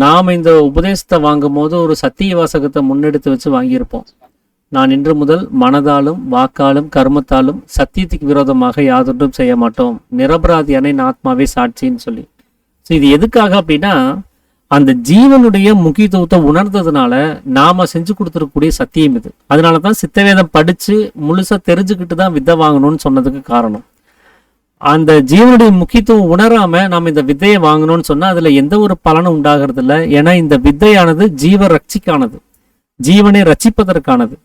நாம இந்த உபதேசத்தை வாங்கும் போது ஒரு சத்திய வாசகத்தை முன்னெடுத்து வச்சு வாங்கியிருப்போம். நான் இன்று முதல் மனதாலும் வாக்காலும் கர்மத்தாலும் சத்தியத்துக்கு விரோதமாக யாதொன்றும் செய்ய மாட்டோம், நிரபராதியான என் ஆத்மாவே சாட்சின்னு சொல்லி. ஸோ இது எதுக்காக அப்படின்னா, அந்த ஜீவனுடைய முக்கியத்துவத்தை உணர்ந்ததுனால நாம செஞ்சு கொடுத்துருக்கக்கூடிய சத்தியம் இது. அதனாலதான் சித்தவேதம் படிச்சு முழுசா தெரிஞ்சுக்கிட்டு தான் வித்தை வாங்கணும்னு சொன்னதுக்கு காரணம். அந்த ஜீவனுடைய முக்கியத்துவம் உணராம நாம இந்த வித்தையை வாங்கணும்னு சொன்னா அதுல எந்த ஒரு பலனும் உண்டாகிறது இல்லை. ஏன்னா இந்த வித்தையானது ஜீவ ரட்சிக்கானது, ஜீவனை ரட்சிப்பதற்கானது,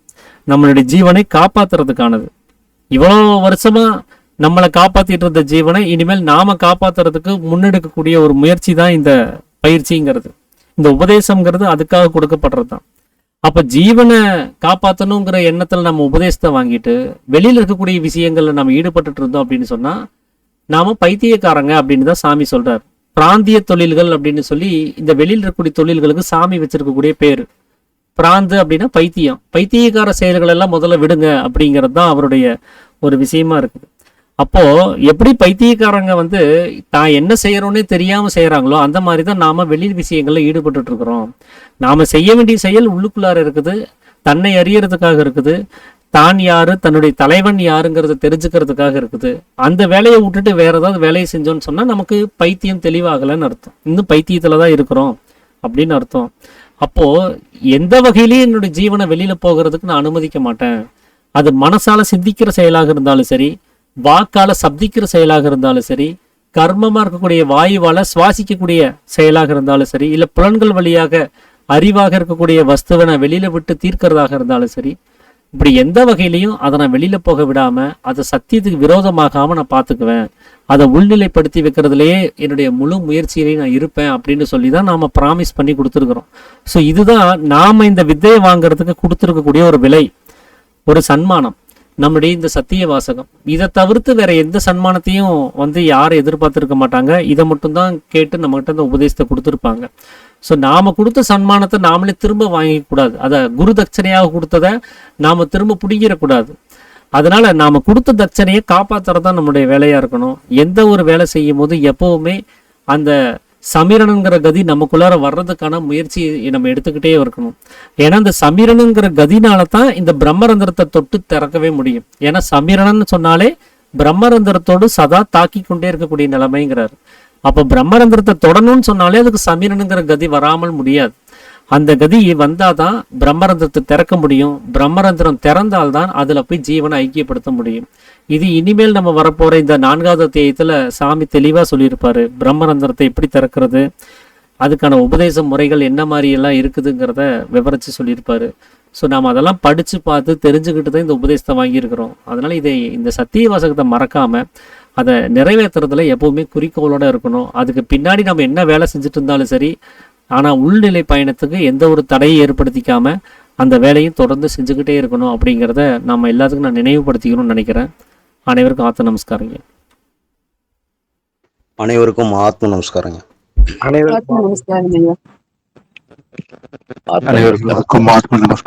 நம்மளுடைய ஜீவனை காப்பாத்துறதுக்கானது. இவ்வளோ வருஷமா நம்மளை காப்பாத்திட்டு இருந்த ஜீவனை இனிமேல் நாம காப்பாத்துறதுக்கு முன்னெடுக்கக்கூடிய ஒரு முயற்சி தான் இந்த பயிற்சிங்கிறது. இந்த உபதேசம்ங்கிறது அதுக்காக கொடுக்கப்படுறது தான். அப்ப ஜீவனை காப்பாற்றணுங்கிற எண்ணத்துல நம்ம உபதேசத்தை வாங்கிட்டு வெளியில இருக்கக்கூடிய விஷயங்கள்ல நம்ம ஈடுபட்டு இருந்தோம் அப்படின்னு சொன்னா நாம பைத்தியக்காரங்க அப்படின்னு தான் சாமி சொல்றாரு. பிராந்திய தொழில்கள் அப்படின்னு சொல்லி இந்த வெளியில் இருக்கக்கூடிய தொழில்களுக்கு சாமி வச்சிருக்கக்கூடிய பேரு. பிராந்து அப்படின்னா பைத்தியம். பைத்தியக்கார செயல்கள் எல்லாம் முதல்ல விடுங்க அப்படிங்கிறது தான் அவருடைய ஒரு விஷயமா இருக்குது. அப்போ எப்படி பைத்தியக்காரங்க தான் என்ன செய்யறோன்னே தெரியாம செய்யறாங்களோ அந்த மாதிரிதான் நாம வெளியில் விஷயங்கள்ல ஈடுபட்டு இருக்கிறோம். நாம செய்ய வேண்டிய செயல் உள்ளுக்குள்ளார இருக்குது, தன்னை அறியறதுக்காக இருக்குது, தான் யாரு, தன்னுடைய தலைவன் யாருங்கிறத தெரிஞ்சுக்கிறதுக்காக இருக்குது. அந்த வேலையை விட்டுட்டு வேற ஏதாவது வேலையை செஞ்சோம்னு சொன்னா நமக்கு பைத்தியம் தெளிவாகலன்னு அர்த்தம், இன்னும் பைத்தியத்துலதான் இருக்கிறோம் அப்படின்னு அர்த்தம். அப்போ எந்த வகையிலையும் என்னுடைய ஜீவனை வெளியில போகிறதுக்கு நான் அனுமதிக்க மாட்டேன். அது மனசால சிந்திக்கிற செயலாக இருந்தாலும் சரி, வாக்கால சப்திக்கிற செயலாக இருந்தாலும் சரி, கர்மமா இருக்கக்கூடிய வாயுவால சுவாசிக்கக்கூடிய செயலாக இருந்தாலும் சரி, இல்ல புலன்கள் வழியாக அறிவாக இருக்கக்கூடிய வஸ்துவை நான் வெளியில விட்டு தீர்க்கிறதாக இருந்தாலும் சரி, இப்படி எந்த வகையிலையும் அதை நான் வெளியில போக விடாம அதை சத்தியத்துக்கு விரோதமாகாம நான் பார்த்துக்குவேன், அதை உள்நிலைப்படுத்தி வைக்கிறதுலயே என்னுடைய முழு முயற்சியிலையும் நான் இருப்பேன் அப்படின்னு சொல்லி தான் நாம ப்ராமிஸ் பண்ணி கொடுத்துருக்குறோம். ஸோ இதுதான் நாம இந்த வித்தையை வாங்குறதுக்கு கொடுத்துருக்கக்கூடிய ஒரு விலை, ஒரு சன்மானம், நம்முடைய இந்த சத்திய வாசகம். இதை தவிர்த்து வேற எந்த சன்மானத்தையும் யாரும் எதிர்பார்த்திருக்க மாட்டாங்க. இதை மட்டும்தான் கேட்டு நம்மகிட்ட இந்த உபதேசத்தை கொடுத்துருப்பாங்க. ஸோ நாம கொடுத்த சன்மானத்தை நாமளே திரும்ப வாங்கிக்க கூடாது. அதை குரு தட்சணையாக கொடுத்ததை நாம திரும்ப பிடிங்கிடக்கூடாது. அதனால நாம கொடுத்த தட்சணையை காப்பாத்துறதுதான் நம்முடைய வேலையா இருக்கணும். எந்த ஒரு வேலை செய்யும் போது எப்பவுமே அந்த சமீரனுங்கிற கதி நமக்குள்ளார வர்றதுக்கான முயற்சி நம்ம எடுத்துக்கிட்டே இருக்கணும். ஏன்னா இந்த சமீரனுங்கிற கதினால தான் இந்த பிரம்மரந்திரத்தை தொட்டு திறக்கவே முடியும். ஏன்னா சமீரனன்னு சொன்னாலே பிரம்மரந்திரத்தோடு சதா தாக்கி கொண்டே இருக்கக்கூடிய நிலைமைங்கிறாரு. அப்ப பிரம்மரந்திரத்தை தொடணும்னு சொன்னாலே அதுக்கு சமீரனுங்கிற கதி வராமல் முடியாது. அந்த கதி வந்தாதான் பிரம்மரந்திரத்தை திறக்க முடியும். பிரம்மரந்திரம் திறந்தால்தான் அதுல போய் ஜீவனை ஐக்கியப்படுத்த முடியும். இது இனிமேல் நம்ம வரப்போற இந்த 4வது அத்தியாயத்துல சாமி தெளிவா சொல்லியிருப்பாரு. பிரம்மரந்திரத்தை எப்படி திறக்கிறது, அதுக்கான உபதேச முறைகள் என்ன மாதிரி எல்லாம் இருக்குதுங்கிறத விவரிச்சு சொல்லியிருப்பாரு. ஸோ நாம் அதெல்லாம் படிச்சு பார்த்து தெரிஞ்சுக்கிட்டு தான் இந்த உபதேசத்தை வாங்கியிருக்கிறோம். அதனால இந்த சத்திய வாசகத்தை மறக்காம அதை நிறைவேற்றுறதுல எப்பவுமே குறிக்கோளோட இருக்கணும். அதுக்கு பின்னாடி நம்ம என்ன வேலை செஞ்சுட்டு இருந்தாலும் சரி, ஆனால் உள்நிலை பயணத்துக்கு எந்த ஒரு தடையை ஏற்படுத்திக்காம அந்த வேலையும் தொடர்ந்து செஞ்சுக்கிட்டே இருக்கணும் அப்படிங்கிறத நம்ம எல்லாத்துக்கும் நான் நினைவுபடுத்திக்கணும்னு நினைக்கிறேன். அனைவருக்கும் ஆத்ம நமஸ்காரங்க. அனைவருக்கும் ஆத்ம நமஸ்காரங்க. அனைவருக்கும் நமஸ்காரம் ஐயா. அனைவருக்கும் ஆத்ம நமஸ்காரம்.